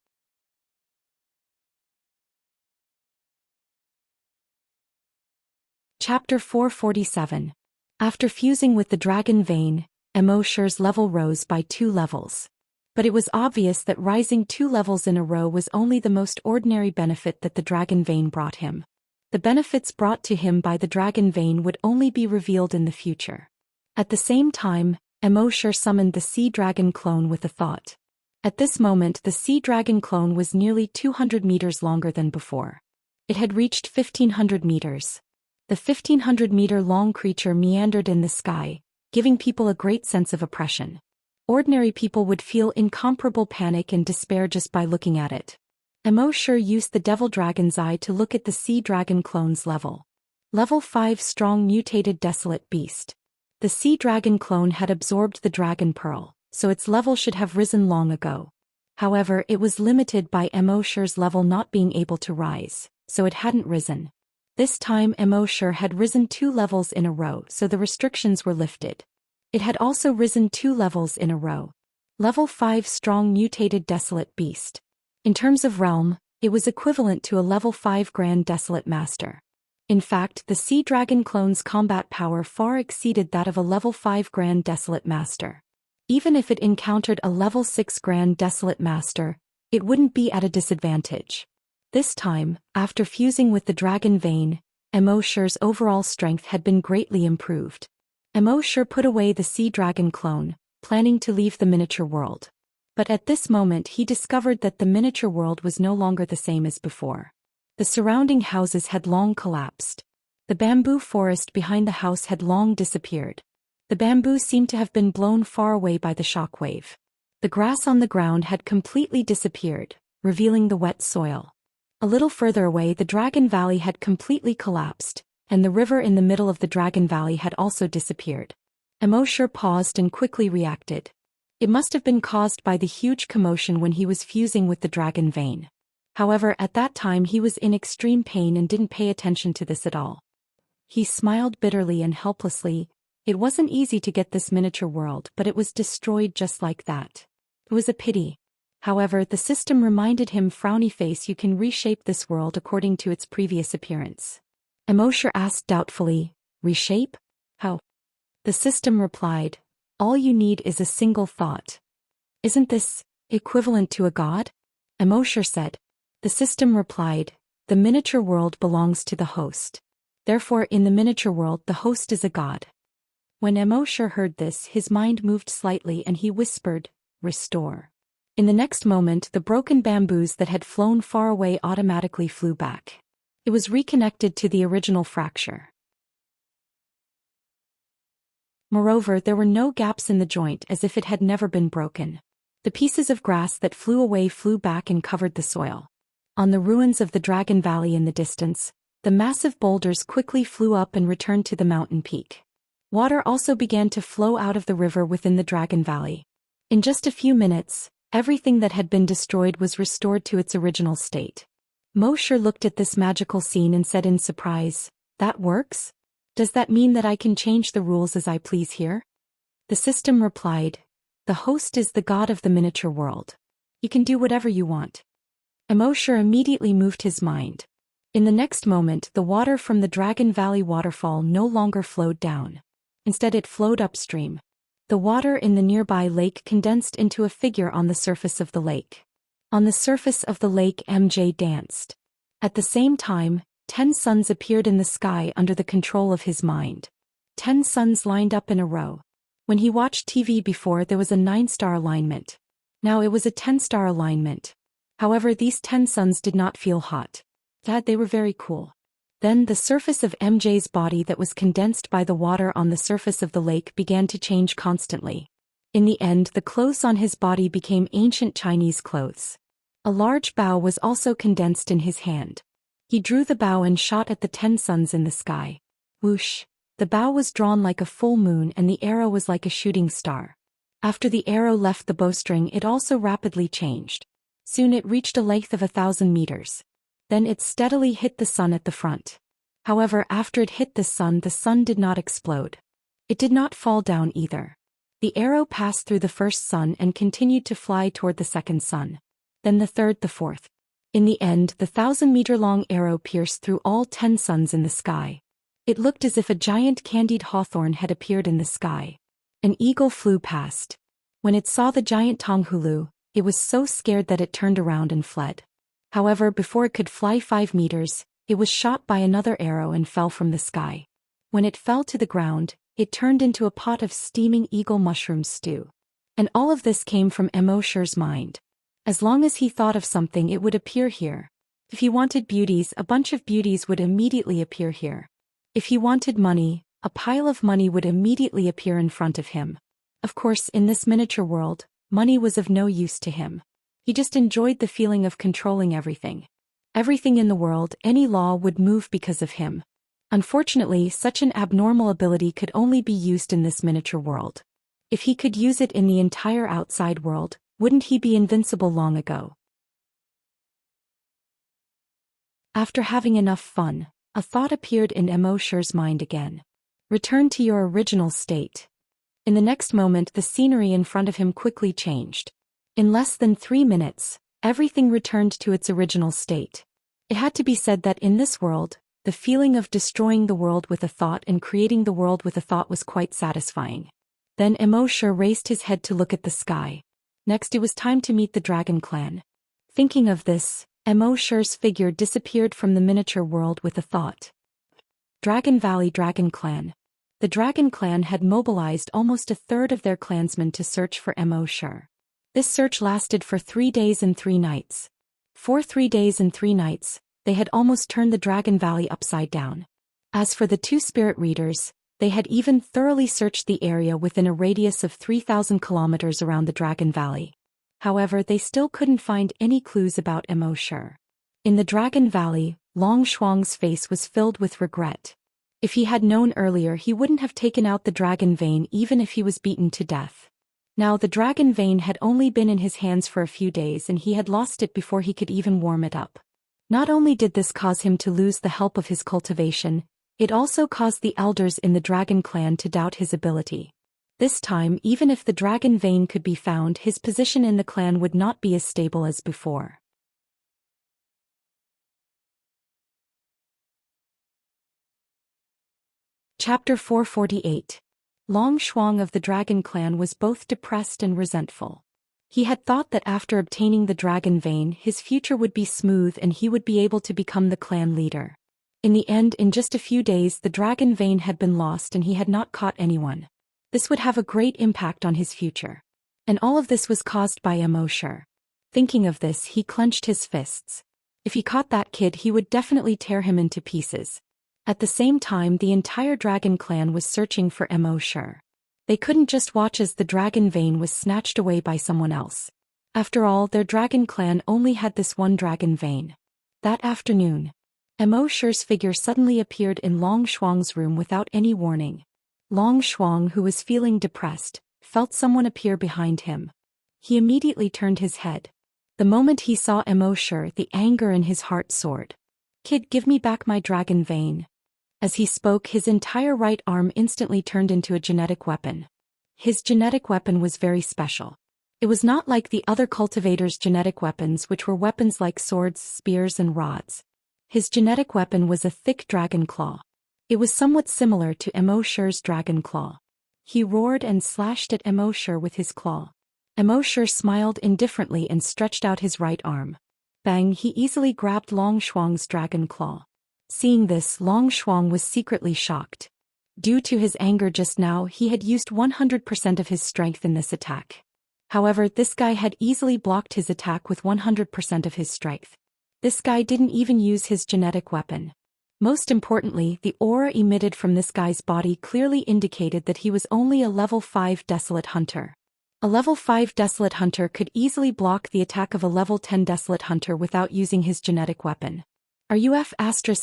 Chapter 447. After fusing with the dragon vein, Immorse's level rose by 2 levels. But it was obvious that rising 2 levels in a row was only the most ordinary benefit that the dragon vein brought him. The benefits brought to him by the dragon vein would only be revealed in the future. At the same time, Immorse summoned the sea dragon clone with a thought. At this moment, the sea dragon clone was nearly 200 meters longer than before. It had reached 1,500 meters. The 1,500-meter-long creature meandered in the sky, giving people a great sense of oppression. Ordinary people would feel incomparable panic and despair just by looking at it. Immorse used the devil dragon's eye to look at the sea dragon clone's level. Level 5 strong mutated desolate beast. The sea dragon clone had absorbed the dragon pearl, so its level should have risen long ago. However, it was limited by Immorse's level not being able to rise, so it hadn't risen. This time Immorse had risen 2 levels in a row, so the restrictions were lifted. It had also risen 2 levels in a row. Level 5 strong mutated desolate beast. In terms of realm, it was equivalent to a level 5 grand desolate master. In fact, the sea dragon clone's combat power far exceeded that of a level 5 grand desolate master. Even if it encountered a level 6 grand desolate master, it wouldn't be at a disadvantage. This time, after fusing with the dragon vein, Immorse's overall strength had been greatly improved. Immorse put away the sea dragon clone, planning to leave the miniature world. But at this moment he discovered that the miniature world was no longer the same as before. The surrounding houses had long collapsed. The bamboo forest behind the house had long disappeared. The bamboo seemed to have been blown far away by the shockwave. The grass on the ground had completely disappeared, revealing the wet soil. A little further away, the Dragon Valley had completely collapsed, and the river in the middle of the Dragon Valley had also disappeared. Immorse paused and quickly reacted. It must have been caused by the huge commotion when he was fusing with the dragon vein. However, at that time he was in extreme pain and didn't pay attention to this at all. He smiled bitterly and helplessly. It wasn't easy to get this miniature world, but it was destroyed just like that. It was a pity. However, the system reminded him, frowny face, you can reshape this world according to its previous appearance. Immorse asked doubtfully, reshape? How? The system replied, all you need is a single thought. Isn't this equivalent to a god? Immorse said. The system replied, the miniature world belongs to the host. Therefore, in the miniature world, the host is a god. When Immorse heard this, his mind moved slightly and he whispered, restore. In the next moment, the broken bamboos that had flown far away automatically flew back. It was reconnected to the original fracture. Moreover, there were no gaps in the joint, as if it had never been broken. The pieces of grass that flew away flew back and covered the soil. On the ruins of the Dragon Valley in the distance, the massive boulders quickly flew up and returned to the mountain peak. Water also began to flow out of the river within the Dragon Valley. In just a few minutes, everything that had been destroyed was restored to its original state. Immorse looked at this magical scene and said in surprise, that works? Does that mean that I can change the rules as I please here? The system replied, the host is the god of the miniature world. You can do whatever you want. Immorse immediately moved his mind. In the next moment, the water from the Dragon Valley waterfall no longer flowed down. Instead, it flowed upstream. The water in the nearby lake condensed into a figure on the surface of the lake. On the surface of the lake, MJ danced. At the same time, 10 suns appeared in the sky under the control of his mind. 10 suns lined up in a row. When he watched TV before, there was a 9-star alignment. Now it was a 10-star alignment. However, these 10 suns did not feel hot. They were very cool. Then the surface of MJ's body that was condensed by the water on the surface of the lake began to change constantly. In the end, the clothes on his body became ancient Chinese clothes. A large bow was also condensed in his hand. He drew the bow and shot at the 10 suns in the sky. Whoosh! The bow was drawn like a full moon and the arrow was like a shooting star. After the arrow left the bowstring, it also rapidly changed. Soon it reached a length of 1,000 meters. Then it steadily hit the sun at the front. However, after it hit the sun did not explode. It did not fall down either. The arrow passed through the first sun and continued to fly toward the second sun. Then the third, the fourth. In the end, the 1,000-meter-long arrow pierced through all 10 suns in the sky. It looked as if a giant candied hawthorn had appeared in the sky. An eagle flew past. When it saw the giant Tonghulu, it was so scared that it turned around and fled. However, before it could fly 5 meters, it was shot by another arrow and fell from the sky. When it fell to the ground, it turned into a pot of steaming eagle mushroom stew. And all of this came from Immerse's mind. As long as he thought of something, it would appear here. If he wanted beauties, a bunch of beauties would immediately appear here. If he wanted money, a pile of money would immediately appear in front of him. Of course, in this miniature world, money was of no use to him. He just enjoyed the feeling of controlling everything. Everything in the world, any law would move because of him. Unfortunately, such an abnormal ability could only be used in this miniature world. If he could use it in the entire outside world, wouldn't he be invincible long ago? After having enough fun, a thought appeared in Immerse's mind again. Return to your original state. In the next moment, the scenery in front of him quickly changed. In less than 3 minutes, everything returned to its original state. It had to be said that in this world, the feeling of destroying the world with a thought and creating the world with a thought was quite satisfying. Then Immerse raised his head to look at the sky. Next, it was time to meet the Dragon Clan. Thinking of this, Immerse's figure disappeared from the miniature world with a thought. Dragon Valley Dragon Clan. The Dragon Clan had mobilized almost a third of their clansmen to search for Immerse. This search lasted for 3 days and 3 nights. For 3 days and 3 nights, they had almost turned the Dragon Valley upside down. As for the 2 spirit readers, they had even thoroughly searched the area within a radius of 3,000 kilometers around the Dragon Valley. However, they still couldn't find any clues about Immerse. In the Dragon Valley, Long Shuang's face was filled with regret. If he had known earlier, he wouldn't have taken out the dragon vein even if he was beaten to death. Now the dragon vein had only been in his hands for a few days and he had lost it before he could even warm it up. Not only did this cause him to lose the help of his cultivation, it also caused the elders in the Dragon Clan to doubt his ability. This time, even if the dragon vein could be found, his position in the clan would not be as stable as before. Chapter 448. Long Shuang of the Dragon Clan was both depressed and resentful. He had thought that after obtaining the dragon vein, his future would be smooth and he would be able to become the clan leader. In the end, in just a few days, the dragon vein had been lost and he had not caught anyone. This would have a great impact on his future. And all of this was caused by Immerse. Thinking of this, he clenched his fists. If he caught that kid, he would definitely tear him into pieces. At the same time, the entire Dragon Clan was searching for Immerse. They couldn't just watch as the dragon vein was snatched away by someone else. After all, their Dragon Clan only had this one dragon vein. That afternoon, Immerse's figure suddenly appeared in Long Shuang's room without any warning. Long Shuang, who was feeling depressed, felt someone appear behind him. He immediately turned his head. The moment he saw Immerse, the anger in his heart soared. "Kid, give me back my dragon vein." As he spoke, his entire right arm instantly turned into a genetic weapon. His genetic weapon was very special. It was not like the other cultivators' genetic weapons, which were weapons like swords, spears and rods. His genetic weapon was a thick dragon claw. It was somewhat similar to Immerse's dragon claw. He roared and slashed at Immerse with his claw. Immerse smiled indifferently and stretched out his right arm. Bang! He easily grabbed Long Shuang's dragon claw. Seeing this, Long Shuang was secretly shocked. Due to his anger just now, he had used 100% of his strength in this attack. However, this guy had easily blocked his attack with 100% of his strength. This guy didn't even use his genetic weapon. Most importantly, the aura emitted from this guy's body clearly indicated that he was only a level 5 Desolate Hunter. A level 5 Desolate Hunter could easily block the attack of a level 10 Desolate Hunter without using his genetic weapon. Are you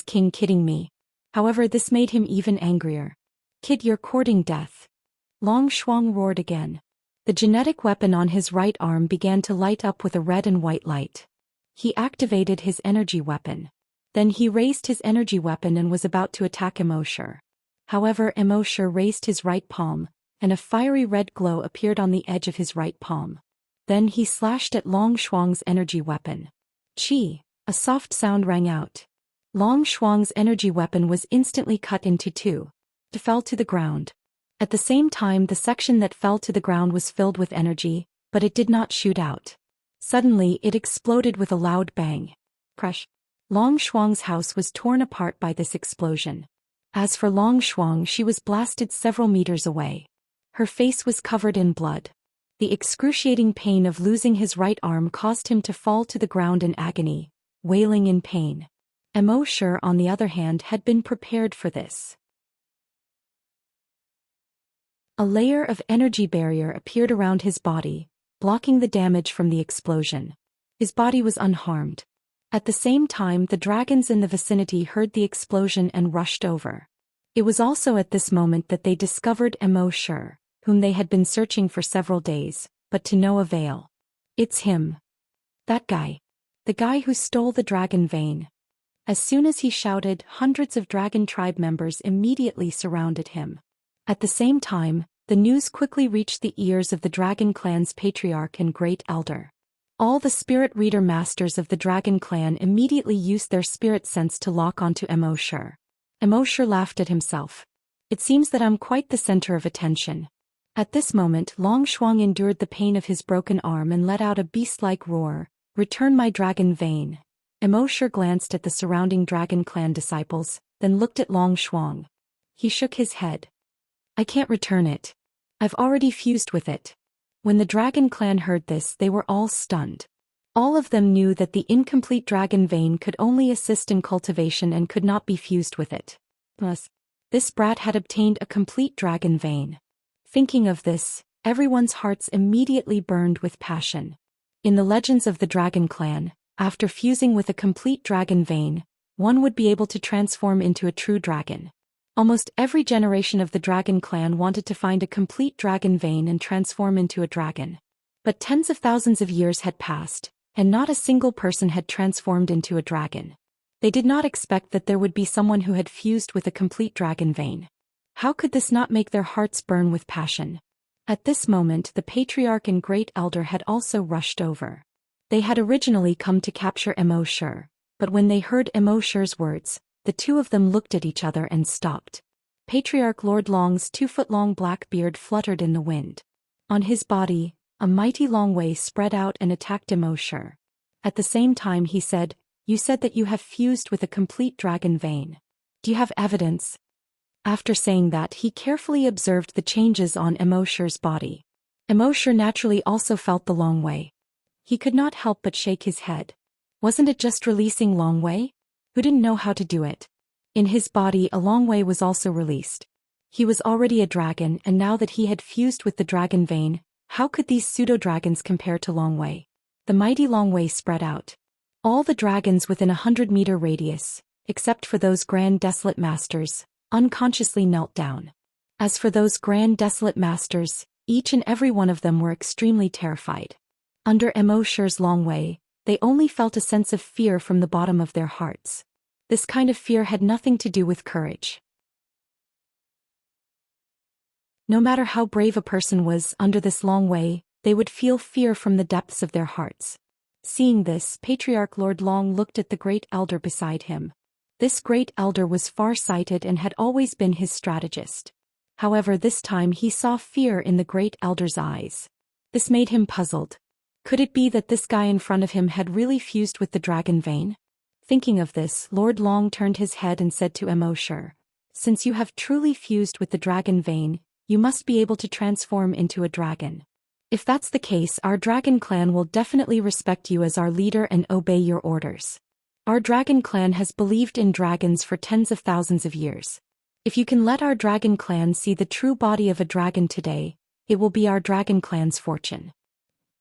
King kidding me? However, this made him even angrier. Kid, you're courting death. Long Shuang roared again. The genetic weapon on his right arm began to light up with a red and white light. He activated his energy weapon. Then he raised his energy weapon and was about to attack Immerse. However, Immerse raised his right palm, and a fiery red glow appeared on the edge of his right palm. Then he slashed at Long Shuang's energy weapon. Chi! A soft sound rang out. Long Shuang's energy weapon was instantly cut into two. It fell to the ground. At the same time, the section that fell to the ground was filled with energy, but it did not shoot out. Suddenly, it exploded with a loud bang. Crush! Long Shuang's house was torn apart by this explosion. As for Long Shuang, she was blasted several meters away. Her face was covered in blood. The excruciating pain of losing his right arm caused him to fall to the ground in agony, wailing in pain. Immerse, on the other hand, had been prepared for this. A layer of energy barrier appeared around his body, blocking the damage from the explosion. His body was unharmed. At the same time, the dragons in the vicinity heard the explosion and rushed over. It was also at this moment that they discovered Immerse, whom they had been searching for several days, but to no avail. It's him. That guy. The guy who stole the dragon vein. As soon as he shouted, hundreds of dragon tribe members immediately surrounded him. At the same time, the news quickly reached the ears of the dragon clan's patriarch and great elder. All the spirit reader masters of the dragon clan immediately used their spirit sense to lock onto Immerse. Immerse laughed at himself. It seems that I'm quite the center of attention. At this moment, Long Shuang endured the pain of his broken arm and let out a beast-like roar. Return my dragon vein. Immerse glanced at the surrounding dragon clan disciples, then looked at Long Shuang. He shook his head. I can't return it. I've already fused with it. When the dragon clan heard this, they were all stunned. All of them knew that the incomplete dragon vein could only assist in cultivation and could not be fused with it. Plus, this brat had obtained a complete dragon vein. Thinking of this, everyone's hearts immediately burned with passion. In the legends of the dragon clan, after fusing with a complete dragon vein, one would be able to transform into a true dragon. Almost every generation of the dragon clan wanted to find a complete dragon vein and transform into a dragon. But tens of thousands of years had passed, and not a single person had transformed into a dragon. They did not expect that there would be someone who had fused with a complete dragon vein. How could this not make their hearts burn with passion? At this moment, the patriarch and great elder had also rushed over. They had originally come to capture Immerse, but when they heard Immerse's words, the two of them looked at each other and stopped. Patriarch Lord Long's 2-foot-long black beard fluttered in the wind. On his body, a mighty long way spread out and attacked Immerse. At the same time he said, You said that you have fused with a complete dragon vein. Do you have evidence? After saying that, he carefully observed the changes on Immerse's body. Immerse naturally also felt the long way. He could not help but shake his head. Wasn't it just releasing long way? Who didn't know how to do it? In his body, a long way was also released. He was already a dragon, and now that he had fused with the dragon vein, how could these pseudo-dragons compare to Long Wei? The mighty Long Wei spread out. All the dragons within 100-meter radius, except for those Grand Desolate Masters, unconsciously knelt down. As for those Grand Desolate Masters, each and every one of them were extremely terrified. Under Immerse's Long Wei, they only felt a sense of fear from the bottom of their hearts. This kind of fear had nothing to do with courage. No matter how brave a person was under this Long Wei, they would feel fear from the depths of their hearts. Seeing this, Patriarch Lord Long looked at the great elder beside him. This great elder was far-sighted and had always been his strategist. However, this time he saw fear in the great elder's eyes. This made him puzzled. Could it be that this guy in front of him had really fused with the dragon vein? Thinking of this, Lord Long turned his head and said to Immerse, Since you have truly fused with the dragon vein, you must be able to transform into a dragon. If that's the case, our dragon clan will definitely respect you as our leader and obey your orders. Our dragon clan has believed in dragons for tens of thousands of years. If you can let our dragon clan see the true body of a dragon today, it will be our dragon clan's fortune.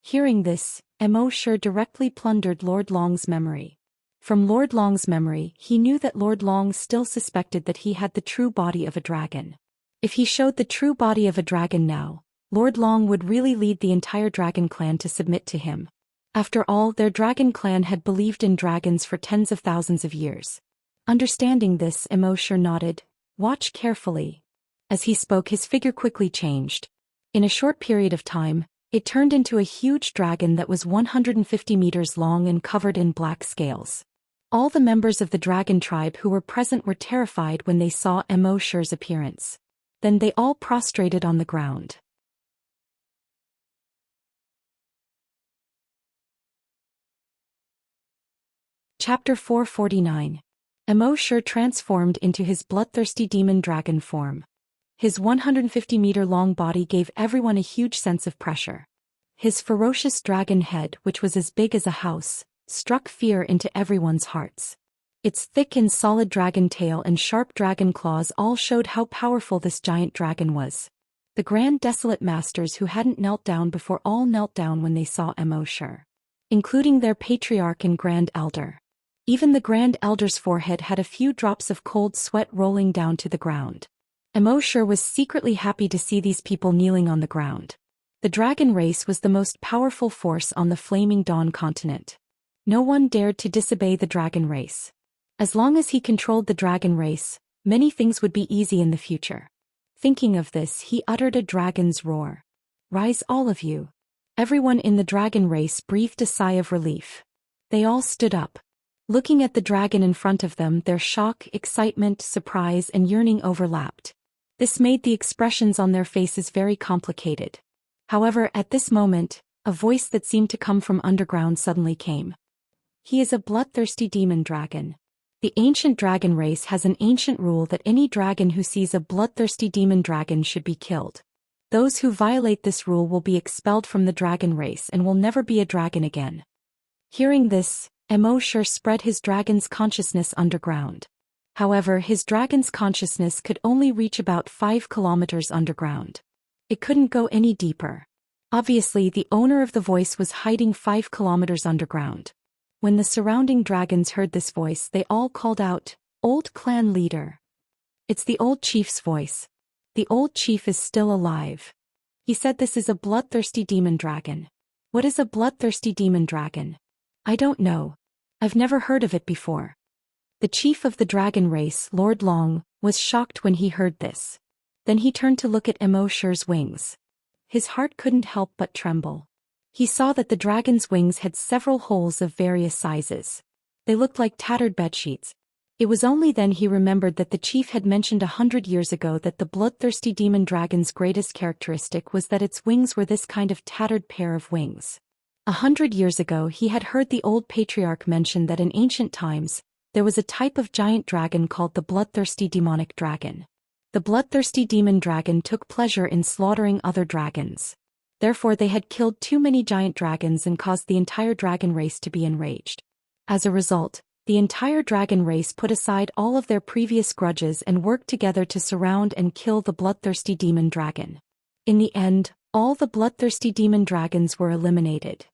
Hearing this, Immorse directly plundered Lord Long's memory. From Lord Long's memory, he knew that Lord Long still suspected that he had the true body of a dragon. If he showed the true body of a dragon now, Lord Long would really lead the entire dragon clan to submit to him. After all, their dragon clan had believed in dragons for tens of thousands of years. Understanding this, Immorse nodded. Watch carefully. As he spoke, his figure quickly changed. In a short period of time, it turned into a huge dragon that was 150 meters long and covered in black scales. All the members of the dragon tribe who were present were terrified when they saw Immorse's appearance. Then they all prostrated on the ground. Chapter 449. Immorse transformed into his bloodthirsty demon dragon form. His 150-meter-long body gave everyone a huge sense of pressure. His ferocious dragon head, which was as big as a house, struck fear into everyone's hearts. Its thick and solid dragon tail and sharp dragon claws all showed how powerful this giant dragon was. The Grand Desolate Masters who hadn't knelt down before all knelt down when they saw Immorse, including their patriarch and Grand Elder. Even the Grand Elder's forehead had a few drops of cold sweat rolling down to the ground. Immorse was secretly happy to see these people kneeling on the ground. The dragon race was the most powerful force on the Flaming Dawn continent. No one dared to disobey the dragon race. As long as he controlled the dragon race, many things would be easy in the future. Thinking of this, he uttered a dragon's roar. Rise, all of you. Everyone in the dragon race breathed a sigh of relief. They all stood up. Looking at the dragon in front of them, their shock, excitement, surprise, and yearning overlapped. This made the expressions on their faces very complicated. However, at this moment, a voice that seemed to come from underground suddenly came. He is a bloodthirsty demon dragon. The ancient dragon race has an ancient rule that any dragon who sees a bloodthirsty demon dragon should be killed. Those who violate this rule will be expelled from the dragon race and will never be a dragon again. Hearing this, Immorse spread his dragon's consciousness underground. However, his dragon's consciousness could only reach about 5 kilometers underground. It couldn't go any deeper. Obviously, the owner of the voice was hiding 5 kilometers underground. When the surrounding dragons heard this voice, they all called out, "Old clan leader." It's the old chief's voice. The old chief is still alive. He said this is a bloodthirsty demon dragon. What is a bloodthirsty demon dragon? I don't know. I've never heard of it before. The chief of the dragon race, Lord Long, was shocked when he heard this. Then he turned to look at Immorse's wings. His heart couldn't help but tremble. He saw that the dragon's wings had several holes of various sizes. They looked like tattered bedsheets. It was only then he remembered that the chief had mentioned 100 years ago that the bloodthirsty demon dragon's greatest characteristic was that its wings were this kind of tattered pair of wings. 100 years ago he had heard the old patriarch mention that in ancient times, there was a type of giant dragon called the bloodthirsty demonic dragon. The bloodthirsty demon dragon took pleasure in slaughtering other dragons. Therefore they had killed too many giant dragons and caused the entire dragon race to be enraged. As a result, the entire dragon race put aside all of their previous grudges and worked together to surround and kill the bloodthirsty demon dragon. In the end, all the bloodthirsty demon dragons were eliminated.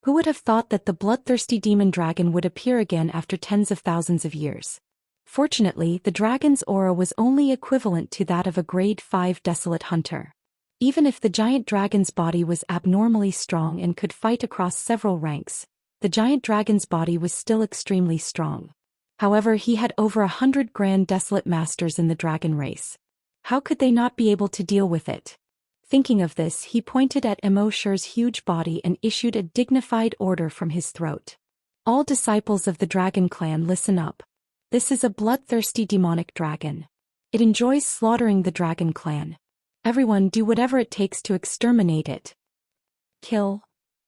Who would have thought that the bloodthirsty demon dragon would appear again after tens of thousands of years? Fortunately, the dragon's aura was only equivalent to that of a grade 5 desolate hunter. Even if the giant dragon's body was abnormally strong and could fight across several ranks, the giant dragon's body was still extremely strong. However, he had over 100 Grand Desolate Masters in the dragon race. How could they not be able to deal with it? Thinking of this, he pointed at Immorse's huge body and issued a dignified order from his throat. All disciples of the dragon clan, listen up. This is a bloodthirsty demonic dragon. It enjoys slaughtering the dragon clan. Everyone do whatever it takes to exterminate it. Kill.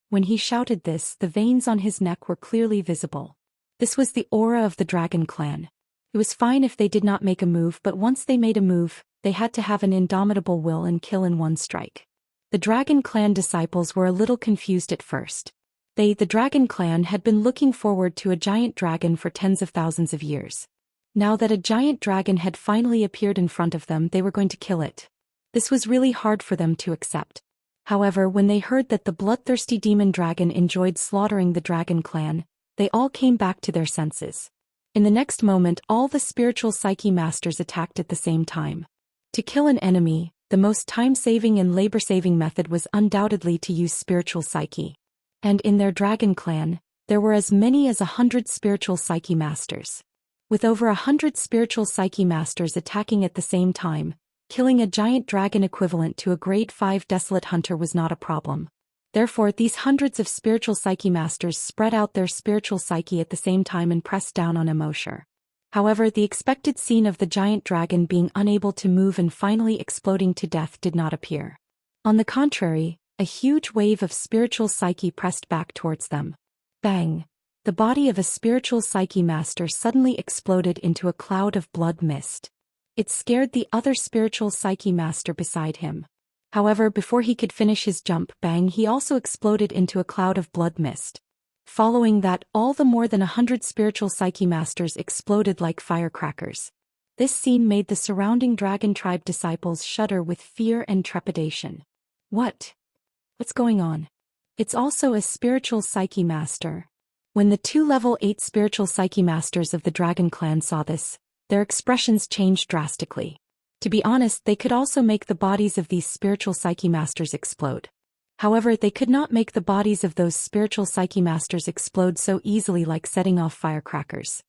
When he shouted this, the veins on his neck were clearly visible. This was the aura of the dragon clan. It was fine if they did not make a move, but once they made a move, they had to have an indomitable will and kill in one strike. The Dragon Clan disciples were a little confused at first. The Dragon Clan, had been looking forward to a giant dragon for tens of thousands of years. Now that a giant dragon had finally appeared in front of them, they were going to kill it. This was really hard for them to accept. However, when they heard that the bloodthirsty demon dragon enjoyed slaughtering the Dragon Clan, they all came back to their senses. In the next moment, all the spiritual psyche masters attacked at the same time. To kill an enemy, the most time-saving and labor-saving method was undoubtedly to use spiritual psyche. And in their Dragon Clan, there were as many as 100 spiritual psyche masters. With over 100 spiritual psyche masters attacking at the same time, killing a giant dragon equivalent to a grade 5 desolate hunter was not a problem. Therefore, these hundreds of spiritual psyche masters spread out their spiritual psyche at the same time and pressed down on Immorse. However, the expected scene of the giant dragon being unable to move and finally exploding to death did not appear. On the contrary, a huge wave of spiritual psyche pressed back towards them. Bang! The body of a spiritual psyche master suddenly exploded into a cloud of blood mist. It scared the other spiritual psyche master beside him. However, before he could finish his jump, bang, he also exploded into a cloud of blood mist. Following that, all the more than 100 spiritual psyche masters exploded like firecrackers. This scene made the surrounding dragon tribe disciples shudder with fear and trepidation. What's going on? It's also a spiritual psyche master. When the two level 8 spiritual psyche masters of the Dragon Clan saw this, their expressions changed drastically. To be honest, they could also make the bodies of these spiritual psyche masters explode. However, they could not make the bodies of those spiritual psyche masters explode so easily like setting off firecrackers.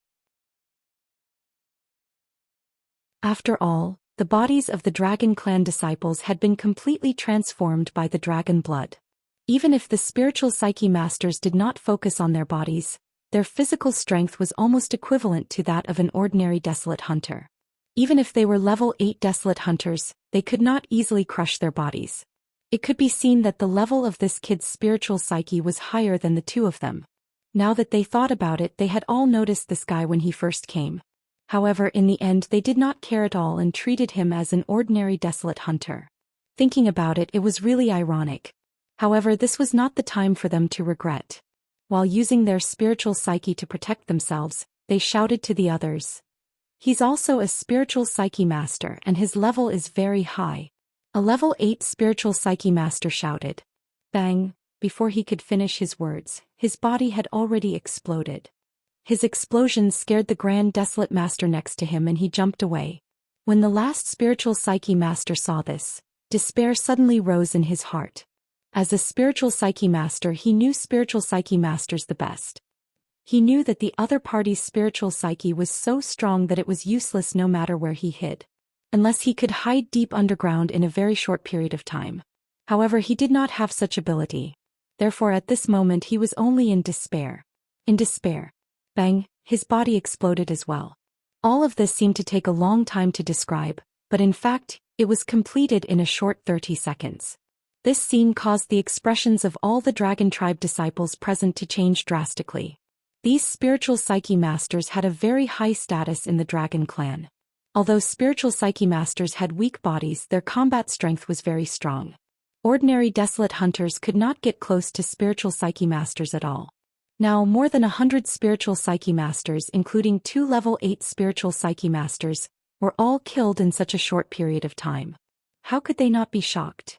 After all, the bodies of the Dragon Clan disciples had been completely transformed by the dragon blood. Even if the spiritual psyche masters did not focus on their bodies, their physical strength was almost equivalent to that of an ordinary desolate hunter. Even if they were level 8 desolate hunters, they could not easily crush their bodies. It could be seen that the level of this kid's spiritual psyche was higher than the two of them. Now that they thought about it, they had all noticed this guy when he first came. However, in the end they did not care at all and treated him as an ordinary desolate hunter. Thinking about it, it was really ironic. However, this was not the time for them to regret. While using their spiritual psyche to protect themselves, they shouted to the others. He's also a spiritual psyche master and his level is very high. A level 8 spiritual psyche master shouted. Bang! Before he could finish his words, his body had already exploded. His explosion scared the Grand Desolate Master next to him and he jumped away. When the last spiritual psyche master saw this, despair suddenly rose in his heart. As a spiritual psyche master, he knew spiritual psyche masters the best. He knew that the other party's spiritual psyche was so strong that it was useless no matter where he hid. Unless he could hide deep underground in a very short period of time. However, he did not have such ability. Therefore, at this moment he was only in despair. In despair. Bang! His body exploded as well. All of this seemed to take a long time to describe, but in fact, it was completed in a short 30 seconds. This scene caused the expressions of all the Dragon Tribe disciples present to change drastically. These spiritual psyche masters had a very high status in the Dragon Clan. Although spiritual psyche masters had weak bodies, their combat strength was very strong. Ordinary desolate hunters could not get close to spiritual psyche masters at all. Now, more than 100 spiritual psyche masters, including 2 level 8 spiritual psyche masters, were all killed in such a short period of time. How could they not be shocked?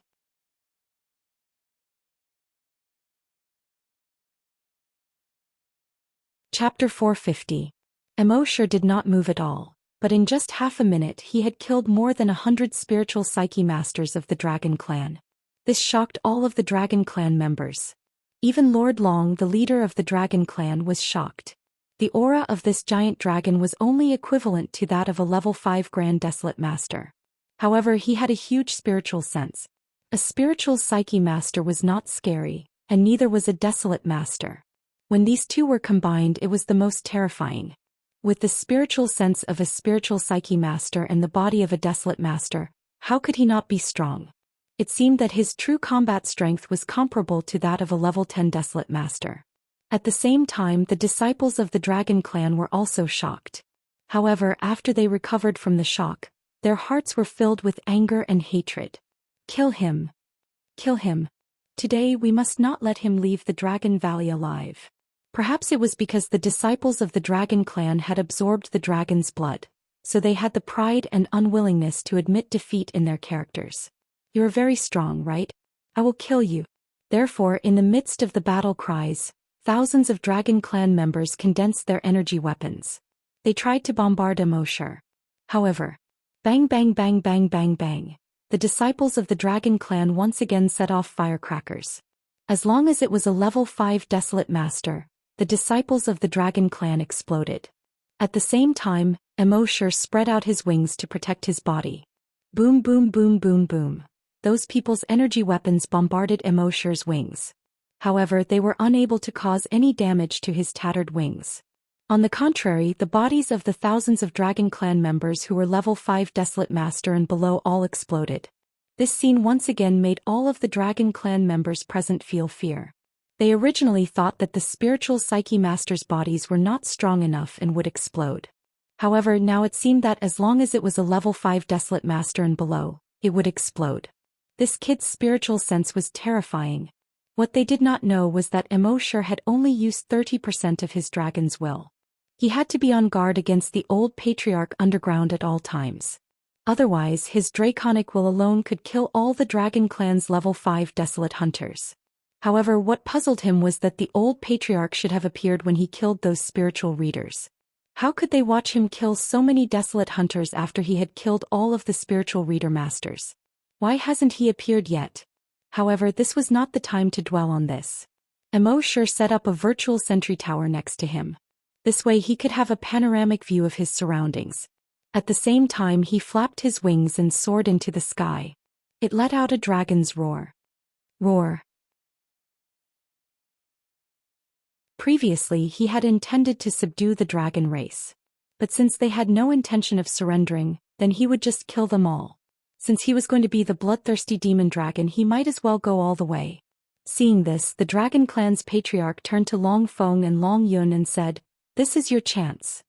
Chapter 450. Immorse did not move at all, but in just half a minute he had killed more than 100 spiritual psyche masters of the Dragon Clan. This shocked all of the Dragon Clan members. Even Lord Long, the leader of the Dragon Clan, was shocked. The aura of this giant dragon was only equivalent to that of a level 5 Grand Desolate Master. However, he had a huge spiritual sense. A spiritual psyche master was not scary, and neither was a desolate master. When these two were combined, it was the most terrifying. With the spiritual sense of a spiritual psyche master and the body of a desolate master, how could he not be strong? It seemed that his true combat strength was comparable to that of a level 10 desolate master. At the same time, the disciples of the Dragon Clan were also shocked. However, after they recovered from the shock, Their hearts were filled with anger and hatred. Kill him. Kill him. Today we must not let him leave the Dragon Valley alive. Perhaps it was because the disciples of the Dragon Clan had absorbed the dragon's blood, so they had the pride and unwillingness to admit defeat in their characters. You're very strong, right? I will kill you. Therefore, in the midst of the battle cries, thousands of Dragon Clan members condensed their energy weapons. They tried to bombard Immorse. However, bang bang bang bang bang bang, the disciples of the Dragon Clan once again set off firecrackers. As long as it was a level 5 Desolate Master, the disciples of the Dragon Clan exploded. At the same time, Immorse spread out his wings to protect his body. Boom boom boom boom boom. Those people's energy weapons bombarded Immorse's wings. However, they were unable to cause any damage to his tattered wings. On the contrary, the bodies of the thousands of Dragon Clan members who were level 5 Desolate Master and below all exploded. This scene once again made all of the Dragon Clan members present feel fear. They originally thought that the spiritual Psyche Master's bodies were not strong enough and would explode. However, now it seemed that as long as it was a level 5 Desolate Master and below, it would explode. This kid's spiritual sense was terrifying. What they did not know was that Immorse had only used 30% of his dragon's will. He had to be on guard against the old Patriarch underground at all times. Otherwise, his draconic will alone could kill all the Dragon Clan's level 5 Desolate Hunters. However, what puzzled him was that the old Patriarch should have appeared when he killed those spiritual readers. How could they watch him kill so many Desolate Hunters after he had killed all of the spiritual reader masters? Why hasn't he appeared yet? However, this was not the time to dwell on this. Immorse set up a virtual sentry tower next to him. This way he could have a panoramic view of his surroundings. At the same time he flapped his wings and soared into the sky. It let out a dragon's roar. Roar. Previously he had intended to subdue the dragon race. But since they had no intention of surrendering, then he would just kill them all. Since he was going to be the bloodthirsty demon dragon, he might as well go all the way. Seeing this, the Dragon Clan's Patriarch turned to Long Feng and Long Yun and said, "This is your chance."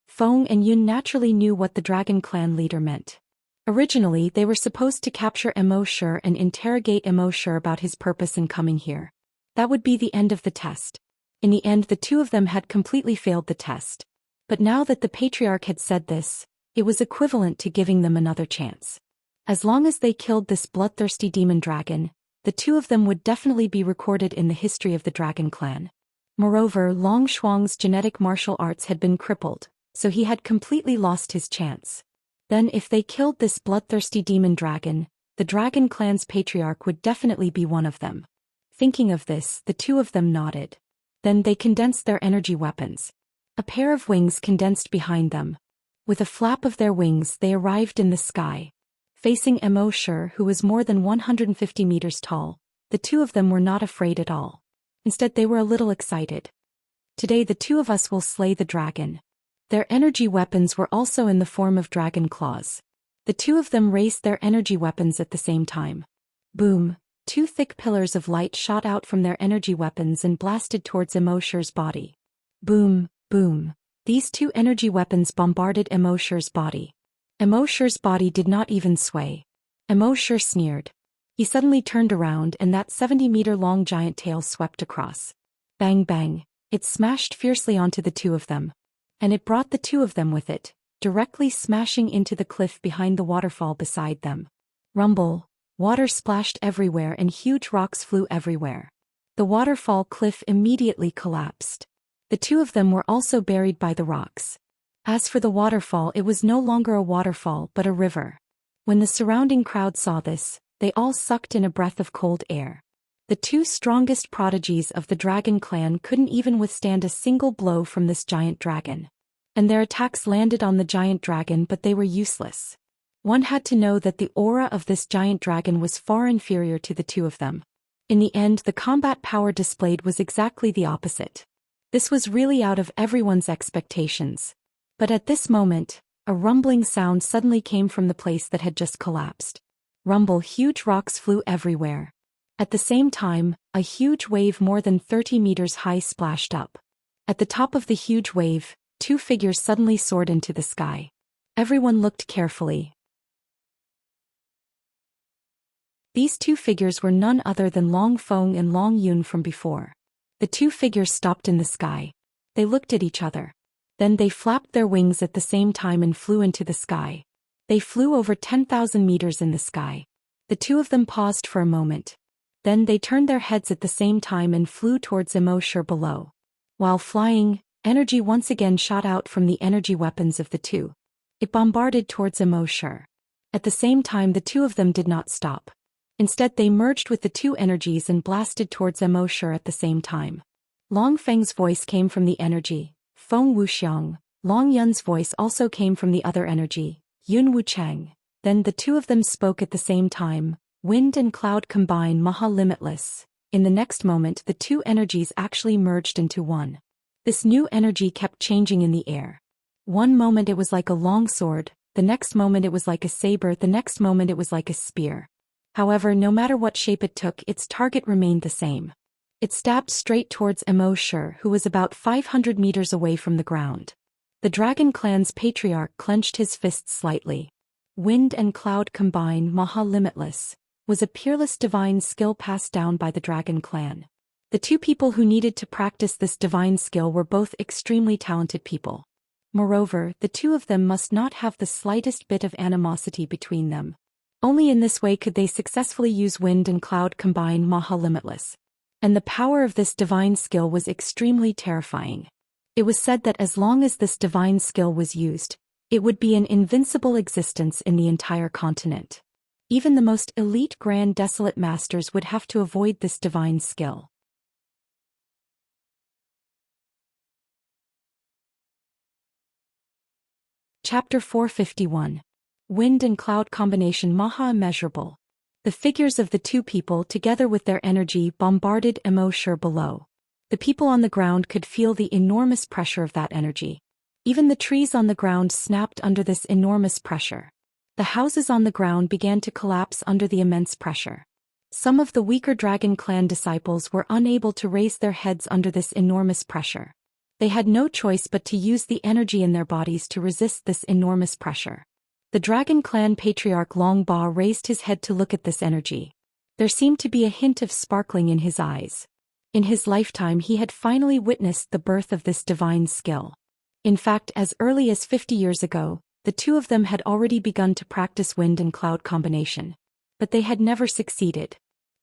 Feng and Yun naturally knew what the Dragon Clan leader meant. Originally, they were supposed to capture Immorse and interrogate Immorse about his purpose in coming here. That would be the end of the test. In the end, the two of them had completely failed the test. But now that the Patriarch had said this, it was equivalent to giving them another chance. As long as they killed this bloodthirsty demon dragon, the two of them would definitely be recorded in the history of the Dragon Clan. Moreover, Long Shuang's genetic martial arts had been crippled, so he had completely lost his chance. Then if they killed this bloodthirsty demon dragon, the Dragon Clan's Patriarch would definitely be one of them. Thinking of this, the two of them nodded. Then they condensed their energy weapons. A pair of wings condensed behind them. With a flap of their wings they arrived in the sky. Facing Immorse, who was more than 150 meters tall, the two of them were not afraid at all. Instead they were a little excited. Today the two of us will slay the dragon. Their energy weapons were also in the form of dragon claws. The two of them raised their energy weapons at the same time. Boom! Two thick pillars of light shot out from their energy weapons and blasted towards Immorse's body. Boom! Boom! These two energy weapons bombarded Immorse's body. Immorse's body did not even sway. Immorse sneered. He suddenly turned around and that 70-meter-long giant tail swept across. Bang bang! It smashed fiercely onto the two of them. And it brought the two of them with it, directly smashing into the cliff behind the waterfall beside them. Rumble! Water splashed everywhere and huge rocks flew everywhere. The waterfall cliff immediately collapsed. The two of them were also buried by the rocks. As for the waterfall, it was no longer a waterfall but a river. When the surrounding crowd saw this, they all sucked in a breath of cold air. The two strongest prodigies of the Dragon Clan couldn't even withstand a single blow from this giant dragon. And their attacks landed on the giant dragon, but they were useless. One had to know that the aura of this giant dragon was far inferior to the two of them. In the end, the combat power displayed was exactly the opposite. This was really out of everyone's expectations. But at this moment, a rumbling sound suddenly came from the place that had just collapsed. Rumble! Huge rocks flew everywhere. At the same time, a huge wave more than 30 meters high splashed up. At the top of the huge wave, two figures suddenly soared into the sky. Everyone looked carefully. These two figures were none other than Long Feng and Long Yun from before. The two figures stopped in the sky. They looked at each other. Then they flapped their wings at the same time and flew into the sky. They flew over 10,000 meters in the sky. The two of them paused for a moment. Then they turned their heads at the same time and flew towards Immorse below. While flying, energy once again shot out from the energy weapons of the two. It bombarded towards Immorse. At the same time, the two of them did not stop. Instead, they merged with the two energies and blasted towards Immorse at the same time. Long Feng's voice came from the energy, Feng Wuxiang. Long Yun's voice also came from the other energy, Yun Wuchang. Then the two of them spoke at the same time. Wind and cloud combine, Maha limitless. In the next moment, the two energies actually merged into one. This new energy kept changing in the air. One moment it was like a long sword, the next moment it was like a saber, the next moment it was like a spear. However, no matter what shape it took, its target remained the same. It stabbed straight towards Immorse, who was about 500 meters away from the ground. The Dragon Clan's patriarch clenched his fists slightly. Wind and cloud combine, Maha limitless, was a peerless divine skill passed down by the Dragon Clan. The two people who needed to practice this divine skill were both extremely talented people. Moreover, the two of them must not have the slightest bit of animosity between them. Only in this way could they successfully use wind and cloud combine, Maha limitless. And the power of this divine skill was extremely terrifying. It was said that as long as this divine skill was used, it would be an invincible existence in the entire continent. Even the most elite Grand Desolate Masters would have to avoid this divine skill. Chapter 451. Wind and cloud combination, Maha immeasurable. The figures of the two people together with their energy bombarded Immorse below. The people on the ground could feel the enormous pressure of that energy. Even the trees on the ground snapped under this enormous pressure. The houses on the ground began to collapse under the immense pressure. Some of the weaker Dragon Clan disciples were unable to raise their heads under this enormous pressure. They had no choice but to use the energy in their bodies to resist this enormous pressure. The Dragon Clan patriarch Long Ba raised his head to look at this energy. There seemed to be a hint of sparkling in his eyes. In his lifetime he had finally witnessed the birth of this divine skill. In fact, as early as 50 years ago, the two of them had already begun to practice wind and cloud combination. But they had never succeeded.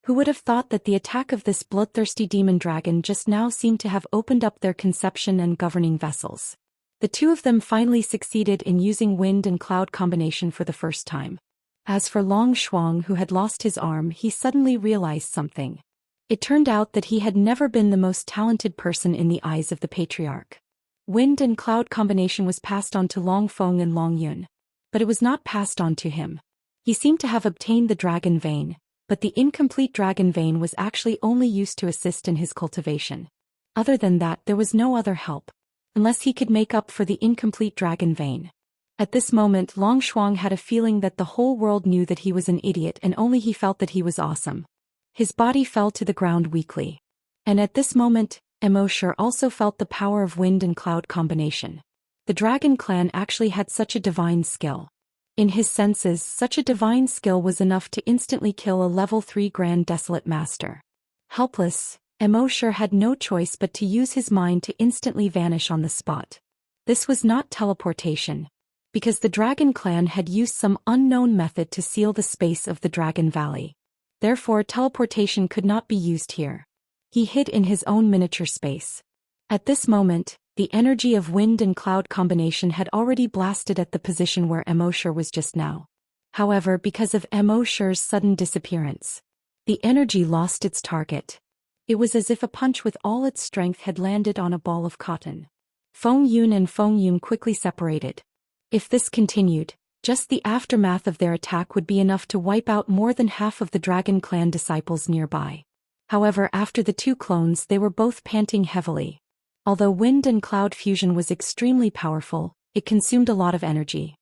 Who would have thought that the attack of this bloodthirsty demon dragon just now seemed to have opened up their conception and governing vessels? The two of them finally succeeded in using wind and cloud combination for the first time. As for Long Shuang, who had lost his arm, he suddenly realized something. It turned out that he had never been the most talented person in the eyes of the patriarch. Wind and cloud combination was passed on to Long Feng and Long Yun. But it was not passed on to him. He seemed to have obtained the dragon vein, but the incomplete dragon vein was actually only used to assist in his cultivation. Other than that, there was no other help. Unless he could make up for the incomplete dragon vein. At this moment, Long Shuang had a feeling that the whole world knew that he was an idiot and only he felt that he was awesome. His body fell to the ground weakly. And at this moment, Immorse also felt the power of wind and cloud combination. The Dragon Clan actually had such a divine skill. In his senses, such a divine skill was enough to instantly kill a level 3 Grand Desolate Master. Helpless, Immorse had no choice but to use his mind to instantly vanish on the spot. This was not teleportation, because the Dragon Clan had used some unknown method to seal the space of the Dragon Valley. Therefore, teleportation could not be used here. He hid in his own miniature space. At this moment, the energy of wind and cloud combination had already blasted at the position where Immorse was just now. However, because of Immorse's sudden disappearance, the energy lost its target. It was as if a punch with all its strength had landed on a ball of cotton. Feng Yun and Feng Yun quickly separated. If this continued, just the aftermath of their attack would be enough to wipe out more than half of the Dragon Clan disciples nearby. However, after the two clones, they were both panting heavily. Although wind and cloud fusion was extremely powerful, it consumed a lot of energy.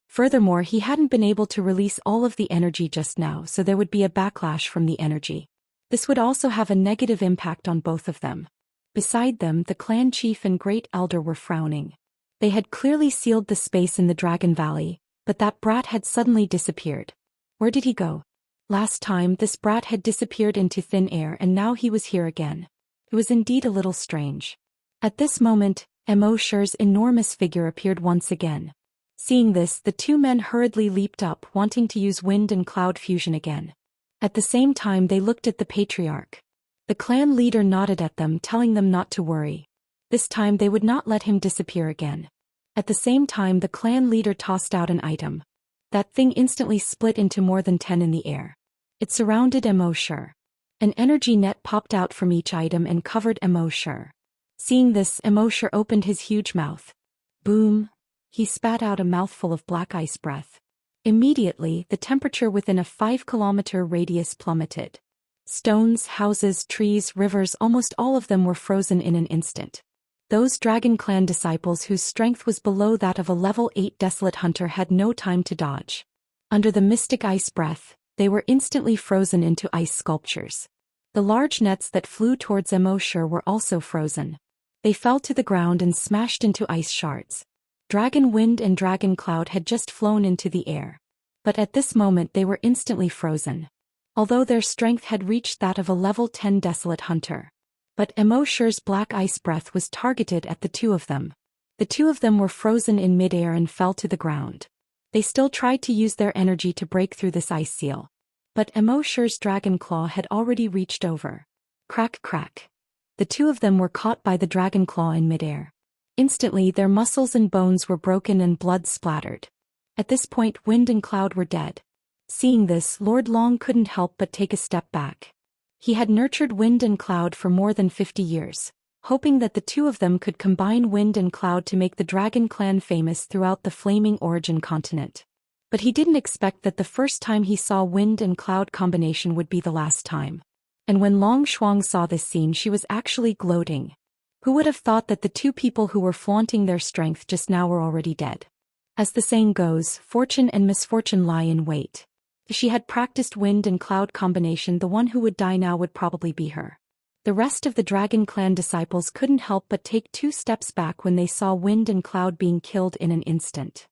Furthermore, he hadn't been able to release all of the energy just now, so there would be a backlash from the energy. This would also have a negative impact on both of them. Beside them, the clan chief and great elder were frowning. They had clearly sealed the space in the Dragon Valley, but that brat had suddenly disappeared. Where did he go? Last time this brat had disappeared into thin air and now he was here again. It was indeed a little strange. At this moment, Immerse's enormous figure appeared once again. Seeing this, the two men hurriedly leaped up, wanting to use wind and cloud fusion again. At the same time they looked at the patriarch. The clan leader nodded at them, telling them not to worry. This time they would not let him disappear again. At the same time the clan leader tossed out an item. That thing instantly split into more than 10 in the air. It surrounded Immerse. An energy net popped out from each item and covered Immerse. Seeing this, Immerse opened his huge mouth. Boom! He spat out a mouthful of black ice breath. Immediately, the temperature within a 5-kilometer radius plummeted. Stones, houses, trees, rivers, almost all of them were frozen in an instant. Those Dragon Clan disciples whose strength was below that of a level 8 Desolate Hunter had no time to dodge. Under the mystic ice breath, they were instantly frozen into ice sculptures. The large nets that flew towards Immerse were also frozen. They fell to the ground and smashed into ice shards. Dragon Wind and Dragon Cloud had just flown into the air. But at this moment they were instantly frozen. Although their strength had reached that of a level 10 Desolate Hunter. But Immerse's black ice breath was targeted at the two of them. The two of them were frozen in midair and fell to the ground. They still tried to use their energy to break through this ice seal. But Immerse's dragon claw had already reached over. Crack crack. The two of them were caught by the dragon claw in midair. Instantly their muscles and bones were broken and blood splattered. At this point Wind and Cloud were dead. Seeing this, Lord Long couldn't help but take a step back. He had nurtured Wind and Cloud for more than 50 years, hoping that the two of them could combine Wind and Cloud to make the Dragon Clan famous throughout the flaming origin continent. But he didn't expect that the first time he saw Wind and Cloud combination would be the last time. And when Long Shuang saw this scene, she was actually gloating. Who would have thought that the two people who were flaunting their strength just now were already dead? As the saying goes, fortune and misfortune lie in wait. If she had practiced Wind and Cloud combination, the one who would die now would probably be her. The rest of the Dragon Clan disciples couldn't help but take 2 steps back when they saw Wind and Cloud being killed in an instant.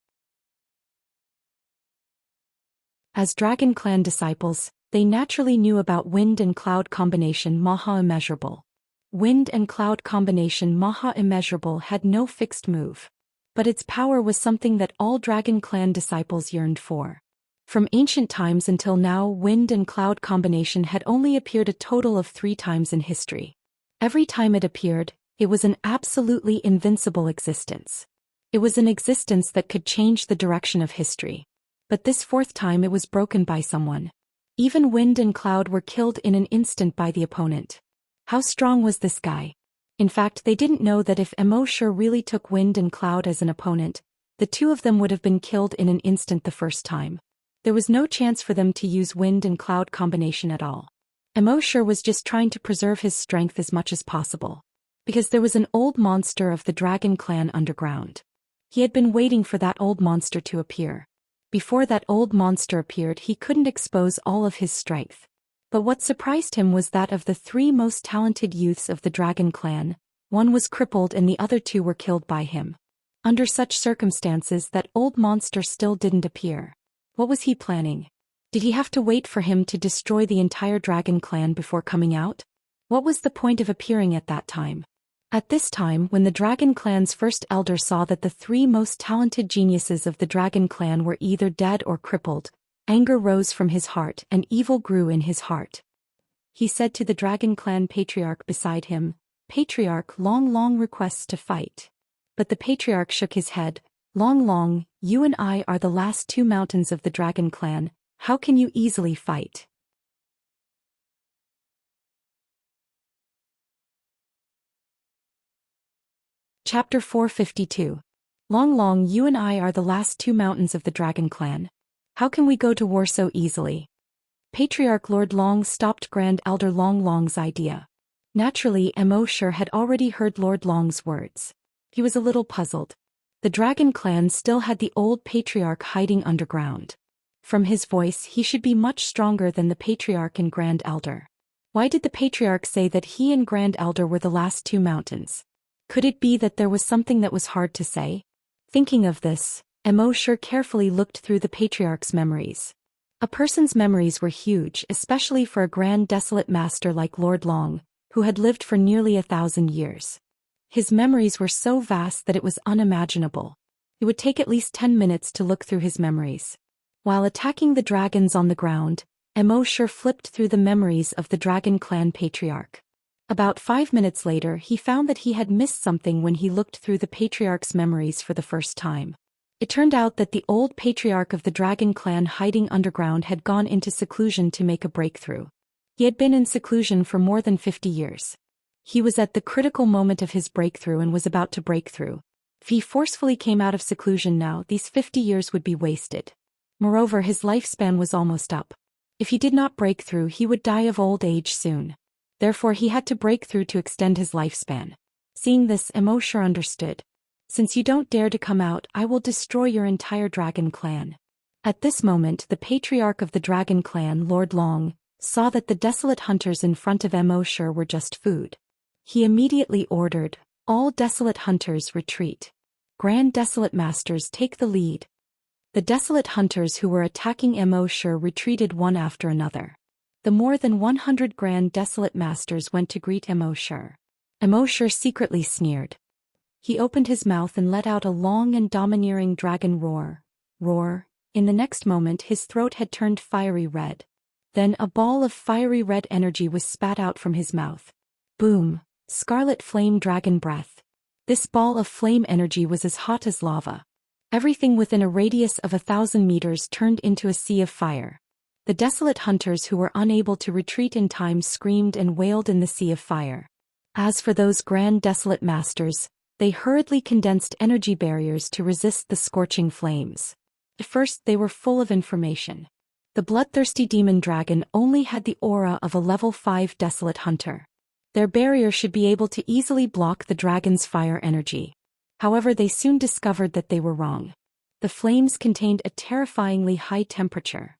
As Dragon Clan disciples, they naturally knew about Wind and Cloud combination Maha Immeasurable. Wind and Cloud combination Maha Immeasurable had no fixed move. But its power was something that all Dragon Clan disciples yearned for. From ancient times until now, Wind and Cloud combination had only appeared a total of 3 times in history. Every time it appeared, it was an absolutely invincible existence. It was an existence that could change the direction of history. But this 4th time it was broken by someone. Even Wind and Cloud were killed in an instant by the opponent. How strong was this guy? In fact, they didn't know that if Immerse really took Wind and Cloud as an opponent, the two of them would have been killed in an instant the first time. There was no chance for them to use Wind and Cloud combination at all. Immerse was just trying to preserve his strength as much as possible. Because there was an old monster of the Dragon Clan underground. He had been waiting for that old monster to appear. Before that old monster appeared, he couldn't expose all of his strength. But what surprised him was that of the 3 most talented youths of the Dragon Clan, one was crippled and the other 2 were killed by him. Under such circumstances, that old monster still didn't appear. What was he planning? Did he have to wait for him to destroy the entire Dragon Clan before coming out? What was the point of appearing at that time? At this time, when the Dragon Clan's first elder saw that the 3 most talented geniuses of the Dragon Clan were either dead or crippled, anger rose from his heart and evil grew in his heart. He said to the Dragon Clan patriarch beside him, "Patriarch, Long requests to fight." But the patriarch shook his head. Long, you and I are the last 2 mountains of the Dragon Clan, how can you easily fight? Chapter 452. Long, you and I are the last 2 mountains of the Dragon Clan. How can we go to war so easily? Patriarch Lord Long stopped Grand Elder Long's idea. Naturally, Immerse had already heard Lord Long's words. He was a little puzzled. The Dragon Clan still had the old patriarch hiding underground. From his voice, he should be much stronger than the patriarch and Grand Elder. Why did the patriarch say that he and Grand Elder were the last 2 mountains? Could it be that there was something that was hard to say? Thinking of this, Immorse carefully looked through the patriarch's memories. A person's memories were huge, especially for a grand desolate master like Lord Long, who had lived for nearly 1,000 years. His memories were so vast that it was unimaginable. It would take at least 10 minutes to look through his memories. While attacking the dragons on the ground, Immorse flipped through the memories of the Dragon Clan patriarch. About 5 minutes later, he found that he had missed something when he looked through the patriarch's memories for the first time. It turned out that the old patriarch of the Dragon Clan hiding underground had gone into seclusion to make a breakthrough. He had been in seclusion for more than 50 years. He was at the critical moment of his breakthrough and was about to break through. If he forcefully came out of seclusion now, these 50 years would be wasted. Moreover, his lifespan was almost up. If he did not break through, he would die of old age soon. Therefore, he had to break through to extend his lifespan. Seeing this, Immorse understood. Since you don't dare to come out, I will destroy your entire dragon clan. At this moment, the patriarch of the dragon clan, Lord Long, saw that the desolate hunters in front of Immorse were just food. He immediately ordered, all desolate hunters retreat. Grand desolate masters take the lead. The desolate hunters who were attacking Immorse retreated one after another. The more than 100 grand desolate masters went to greet Immorse. Immorse secretly sneered. He opened his mouth and let out a long and domineering dragon roar. Roar. In the next moment his throat had turned fiery red. Then a ball of fiery red energy was spat out from his mouth. Boom. Scarlet flame dragon breath. This ball of flame energy was as hot as lava. Everything within a radius of 1,000 meters turned into a sea of fire. The desolate hunters who were unable to retreat in time screamed and wailed in the sea of fire. As for those grand desolate masters, they hurriedly condensed energy barriers to resist the scorching flames. At first they were full of information. The bloodthirsty demon dragon only had the aura of a level 5 desolate hunter. Their barrier should be able to easily block the dragon's fire energy. However, they soon discovered that they were wrong. The flames contained a terrifyingly high temperature.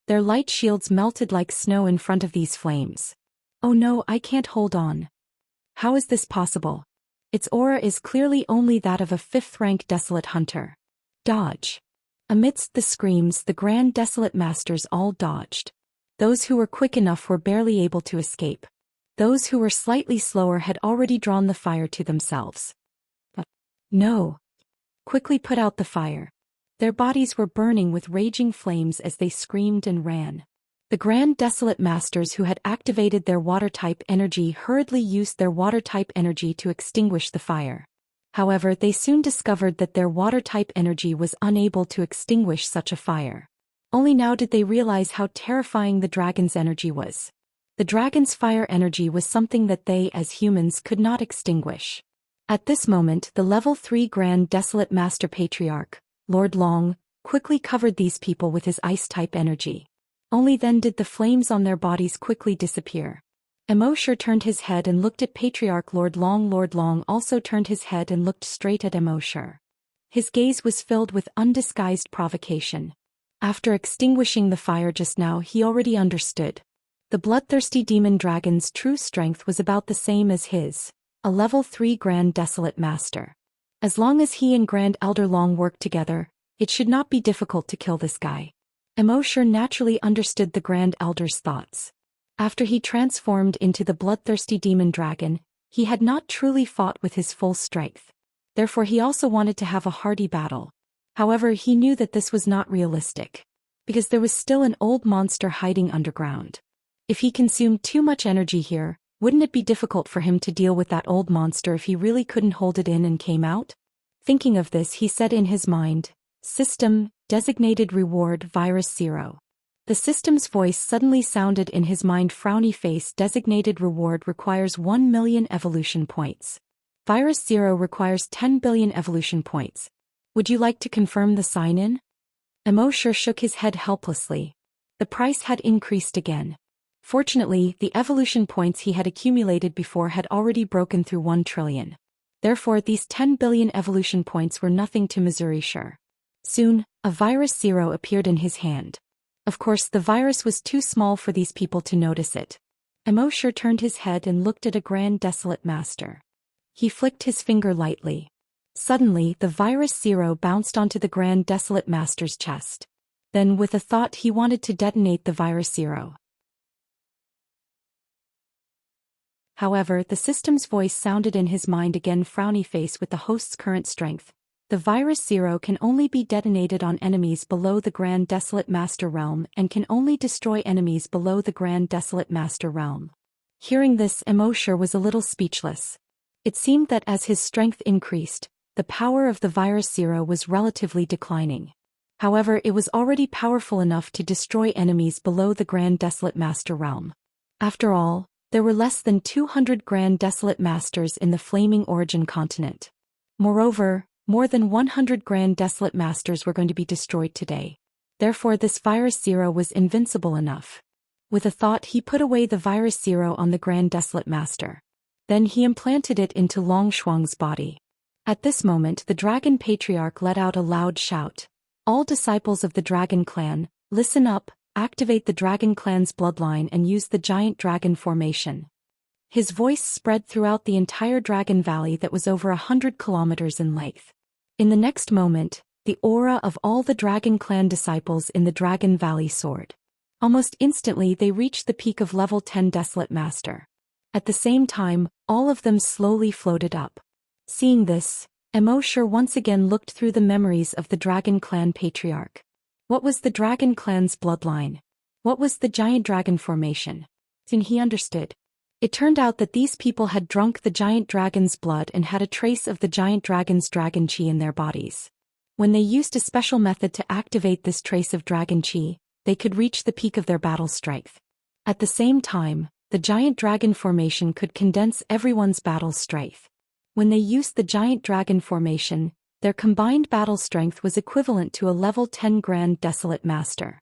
Their light shields melted like snow in front of these flames. Oh no, I can't hold on. How is this possible? Its aura is clearly only that of a 5th-rank desolate hunter. Dodge. Amidst the screams, the grand desolate masters all dodged. Those who were quick enough were barely able to escape. Those who were slightly slower had already drawn the fire to themselves. No. Quickly put out the fire. Their bodies were burning with raging flames as they screamed and ran. The grand desolate masters who had activated their water-type energy hurriedly used their water-type energy to extinguish the fire. However, they soon discovered that their water-type energy was unable to extinguish such a fire. Only now did they realize how terrifying the dragon's energy was. The dragon's fire energy was something that they, as humans, could not extinguish. At this moment, the level 3 grand desolate master patriarch, Lord Long, quickly covered these people with his ice-type energy. Only then did the flames on their bodies quickly disappear. Immorse turned his head and looked at Patriarch Lord Long. Lord Long also turned his head and looked straight at Immorse. His gaze was filled with undisguised provocation. After extinguishing the fire just now, he already understood. The bloodthirsty demon dragon's true strength was about the same as his, a level 3 Grand Desolate Master. As long as he and Grand Elder Long worked together, it should not be difficult to kill this guy. Immorse naturally understood the Grand Elder's thoughts. After he transformed into the bloodthirsty demon dragon, he had not truly fought with his full strength. Therefore he also wanted to have a hearty battle. However, he knew that this was not realistic, because there was still an old monster hiding underground. If he consumed too much energy here, wouldn't it be difficult for him to deal with that old monster if he really couldn't hold it in and came out? Thinking of this, he said in his mind, "System, designated reward virus 0. The system's voice suddenly sounded in his mind. Frowny face. Designated reward requires 1 million evolution points. Virus 0 requires 10 billion evolution points. Would you like to confirm the sign-in? Immorse shook his head helplessly. The price had increased again. Fortunately, the evolution points he had accumulated before had already broken through 1 trillion. Therefore, these 10 billion evolution points were nothing to Immorse. Soon, a virus 0 appeared in his hand. Of course, the virus was too small for these people to notice it. Immorse turned his head and looked at a Grand Desolate Master. He flicked his finger lightly. Suddenly, the virus zero bounced onto the Grand Desolate Master's chest. Then, with a thought, he wanted to detonate the virus zero. However, the system's voice sounded in his mind again, frowny face with the host's current strength. The virus zero can only be detonated on enemies below the Grand Desolate Master realm and can only destroy enemies below the Grand Desolate Master realm. Hearing this, Immorse was a little speechless. It seemed that as his strength increased, the power of the virus zero was relatively declining. However, it was already powerful enough to destroy enemies below the Grand Desolate Master realm. After all, there were less than 200 Grand Desolate Masters in the Flaming Origin continent. Moreover, more than 100 Grand Desolate Masters were going to be destroyed today. Therefore, this virus zero was invincible enough. With a thought, he put away the virus zero on the Grand Desolate Master. Then he implanted it into Long Shuang's body. At this moment, the Dragon Patriarch let out a loud shout. All disciples of the Dragon Clan, listen up, activate the Dragon Clan's bloodline and use the Giant Dragon formation. His voice spread throughout the entire Dragon Valley that was over 100 kilometers in length. In the next moment, the aura of all the Dragon Clan disciples in the Dragon Valley soared. Almost instantly they reached the peak of level 10 Desolate Master. At the same time, all of them slowly floated up. Seeing this, Immorse once again looked through the memories of the Dragon Clan Patriarch. What was the Dragon Clan's bloodline? What was the Giant Dragon formation? Soon he understood. It turned out that these people had drunk the giant dragon's blood and had a trace of the giant dragon's dragon chi in their bodies. When they used a special method to activate this trace of dragon chi, they could reach the peak of their battle strength. At the same time, the giant dragon formation could condense everyone's battle strength. When they used the giant dragon formation, their combined battle strength was equivalent to a level 10 Grand Desolate Master.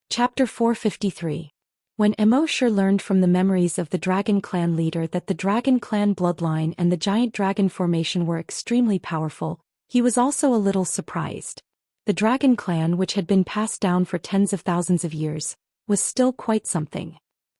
Chapter 453. When Immorse learned from the memories of the Dragon Clan leader that the Dragon Clan bloodline and the Giant Dragon formation were extremely powerful, he was also a little surprised. The Dragon Clan, which had been passed down for tens of thousands of years, was still quite something.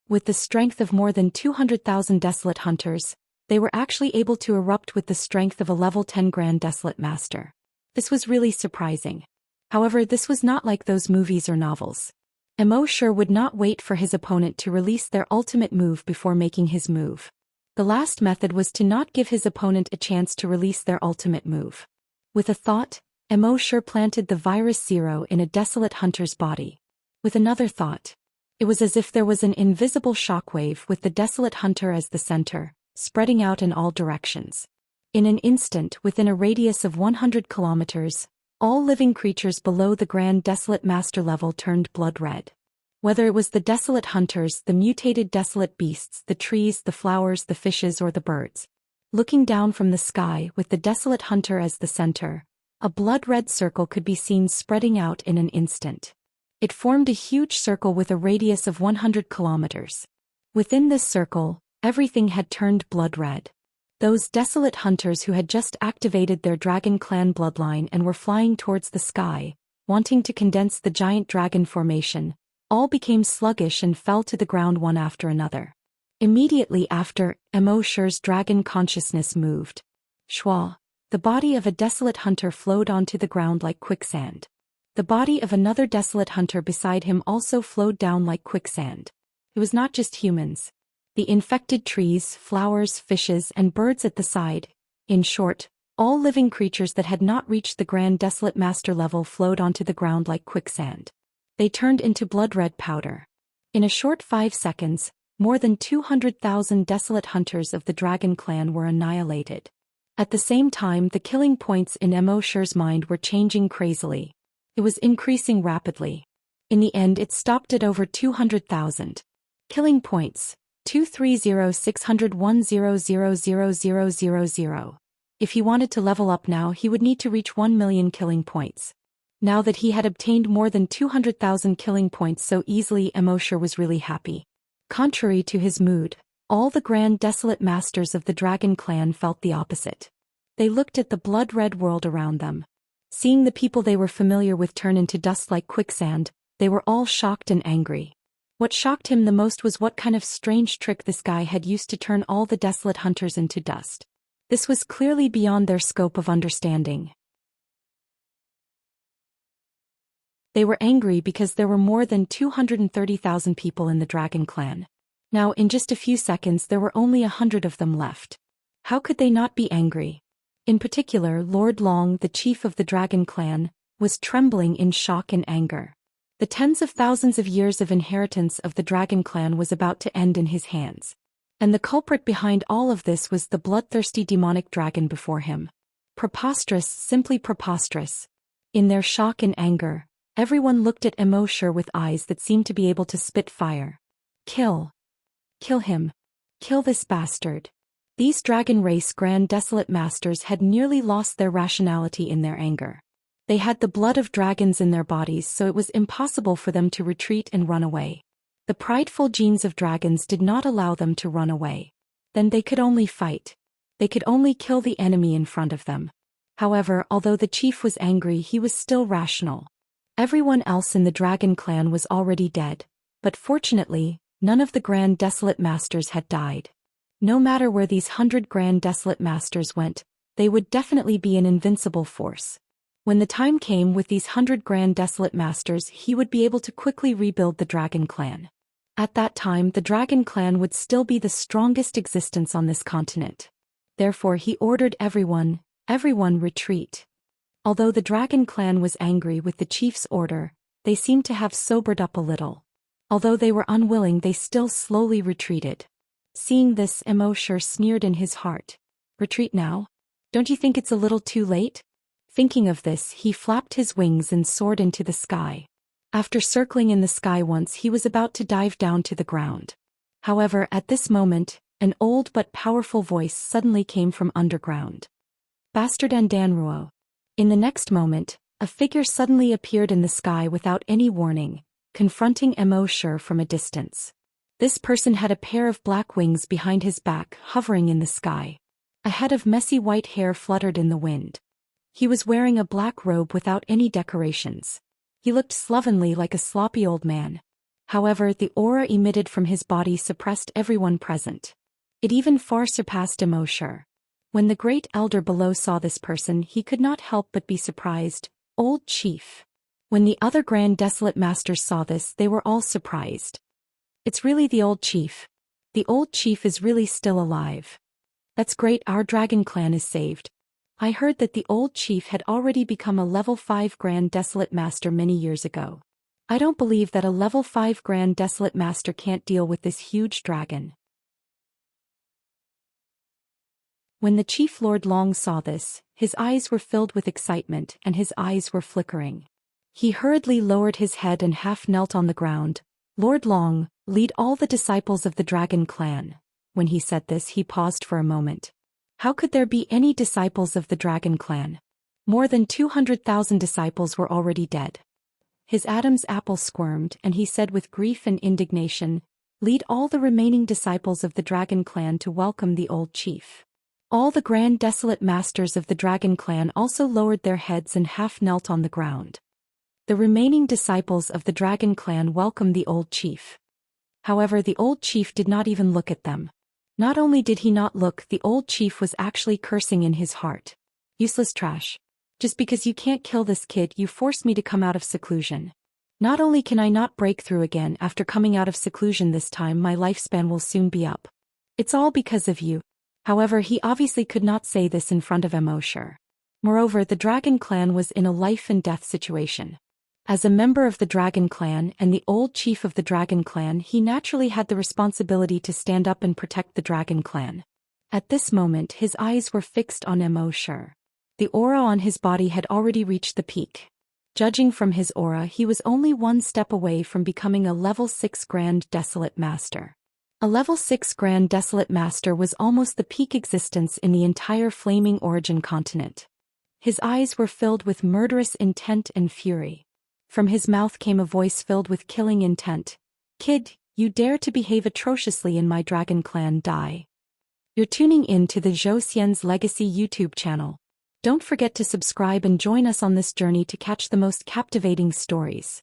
With the strength of more than 200,000 Desolate Hunters, they were actually able to erupt with the strength of a level 10 Grand Desolate Master. This was really surprising. However, this was not like those movies or novels. Immorse would not wait for his opponent to release their ultimate move before making his move. The last method was to not give his opponent a chance to release their ultimate move. With a thought, Immorse planted the virus zero in a Desolate Hunter's body. With another thought, it was as if there was an invisible shockwave with the Desolate Hunter as the center, spreading out in all directions. In an instant, within a radius of 100 kilometers, all living creatures below the Grand Desolate Master level turned blood red. Whether it was the Desolate Hunters, the mutated Desolate Beasts, the trees, the flowers, the fishes, or the birds. Looking down from the sky with the Desolate Hunter as the center, a blood-red circle could be seen spreading out in an instant. It formed a huge circle with a radius of 100 kilometers. Within this circle, everything had turned blood red. Those Desolate Hunters who had just activated their Dragon Clan bloodline and were flying towards the sky, wanting to condense the Giant Dragon formation, all became sluggish and fell to the ground one after another. Immediately after, Immorse's dragon consciousness moved. Schwa, the body of a Desolate Hunter flowed onto the ground like quicksand. The body of another Desolate Hunter beside him also flowed down like quicksand. It was not just humans. The infected trees, flowers, fishes, and birds at the side, in short, all living creatures that had not reached the Grand Desolate Master level flowed onto the ground like quicksand. They turned into blood-red powder. In a short 5 seconds, more than 200,000 Desolate Hunters of the Dragon Clan were annihilated. At the same time, the killing points in Immorse's mind were changing crazily. It was increasing rapidly. In the end, it stopped at over 200,000. Killing points. 230,601,000,000. If he wanted to level up now, he would need to reach 1 million killing points. Now that he had obtained more than 200,000 killing points so easily, Immorse was really happy. Contrary to his mood, all the Grand Desolate Masters of the Dragon Clan felt the opposite. They looked at the blood-red world around them. Seeing the people they were familiar with turn into dust like quicksand, they were all shocked and angry. What shocked him the most was what kind of strange trick this guy had used to turn all the desolate hunters into dust. This was clearly beyond their scope of understanding. They were angry because there were more than 230,000 people in the dragon clan. Now in just a few seconds there were only 100 of them left. How could they not be angry? In particular, Lord Long, the chief of the dragon clan, was trembling in shock and anger. The tens of thousands of years of inheritance of the dragon clan was about to end in his hands. And the culprit behind all of this was the bloodthirsty demonic dragon before him. Preposterous, simply preposterous. In their shock and anger, everyone looked at Immorse with eyes that seemed to be able to spit fire. Kill. Kill him. Kill this bastard. These dragon race grand desolate masters had nearly lost their rationality in their anger. They had the blood of dragons in their bodies, so it was impossible for them to retreat and run away. The prideful genes of dragons did not allow them to run away. Then they could only fight. They could only kill the enemy in front of them. However, although the chief was angry, he was still rational. Everyone else in the dragon clan was already dead, but fortunately, none of the grand desolate masters had died. No matter where these 100 grand desolate masters went, they would definitely be an invincible force. When the time came with these 100 grand desolate masters, he would be able to quickly rebuild the dragon clan. At that time, the dragon clan would still be the strongest existence on this continent. Therefore he ordered everyone retreat. Although the dragon clan was angry with the chief's order, they seemed to have sobered up a little. Although they were unwilling, they still slowly retreated. Seeing this, Immorse sneered in his heart. Retreat now? Don't you think it's a little too late? Thinking of this, he flapped his wings and soared into the sky. After circling in the sky once, he was about to dive down to the ground. However, at this moment, an old but powerful voice suddenly came from underground. Bastard and Danruo. In the next moment, a figure suddenly appeared in the sky without any warning, confronting Immorse from a distance. This person had a pair of black wings behind his back, hovering in the sky. A head of messy white hair fluttered in the wind. He was wearing a black robe without any decorations. He looked slovenly like a sloppy old man. However, the aura emitted from his body suppressed everyone present. It even far surpassed Immorse. When the great elder below saw this person, he could not help but be surprised. Old chief. When the other grand desolate masters saw this, they were all surprised. It's really the old chief. The old chief is really still alive. That's great, our dragon clan is saved. I heard that the old chief had already become a level 5 grand desolate master many years ago. I don't believe that a level 5 grand desolate master can't deal with this huge dragon. When the chief Lord Long saw this, his eyes were filled with excitement and his eyes were flickering. He hurriedly lowered his head and half knelt on the ground. Lord Long, lead all the disciples of the dragon clan. When he said this, he paused for a moment. How could there be any disciples of the dragon clan? More than 200,000 disciples were already dead. His Adam's apple squirmed and he said with grief and indignation, lead all the remaining disciples of the dragon clan to welcome the old chief. All the grand desolate masters of the dragon clan also lowered their heads and half knelt on the ground. The remaining disciples of the dragon clan welcomed the old chief. However, the old chief did not even look at them. Not only did he not look, the old chief was actually cursing in his heart. Useless trash. Just because you can't kill this kid, you forced me to come out of seclusion. Not only can I not break through again after coming out of seclusion this time, my lifespan will soon be up. It's all because of you. However, he obviously could not say this in front of Immorse. Moreover, the dragon clan was in a life and death situation. As a member of the dragon clan and the old chief of the dragon clan, he naturally had the responsibility to stand up and protect the dragon clan. At this moment, his eyes were fixed on Immorse. The aura on his body had already reached the peak. Judging from his aura, he was only one step away from becoming a level 6 grand desolate master. A level 6 grand desolate master was almost the peak existence in the entire flaming origin continent. His eyes were filled with murderous intent and fury. From his mouth came a voice filled with killing intent. Kid, you dare to behave atrociously in my dragon clan, die. You're tuning in to the Zhou Xian's Legacy YouTube channel. Don't forget to subscribe and join us on this journey to catch the most captivating stories.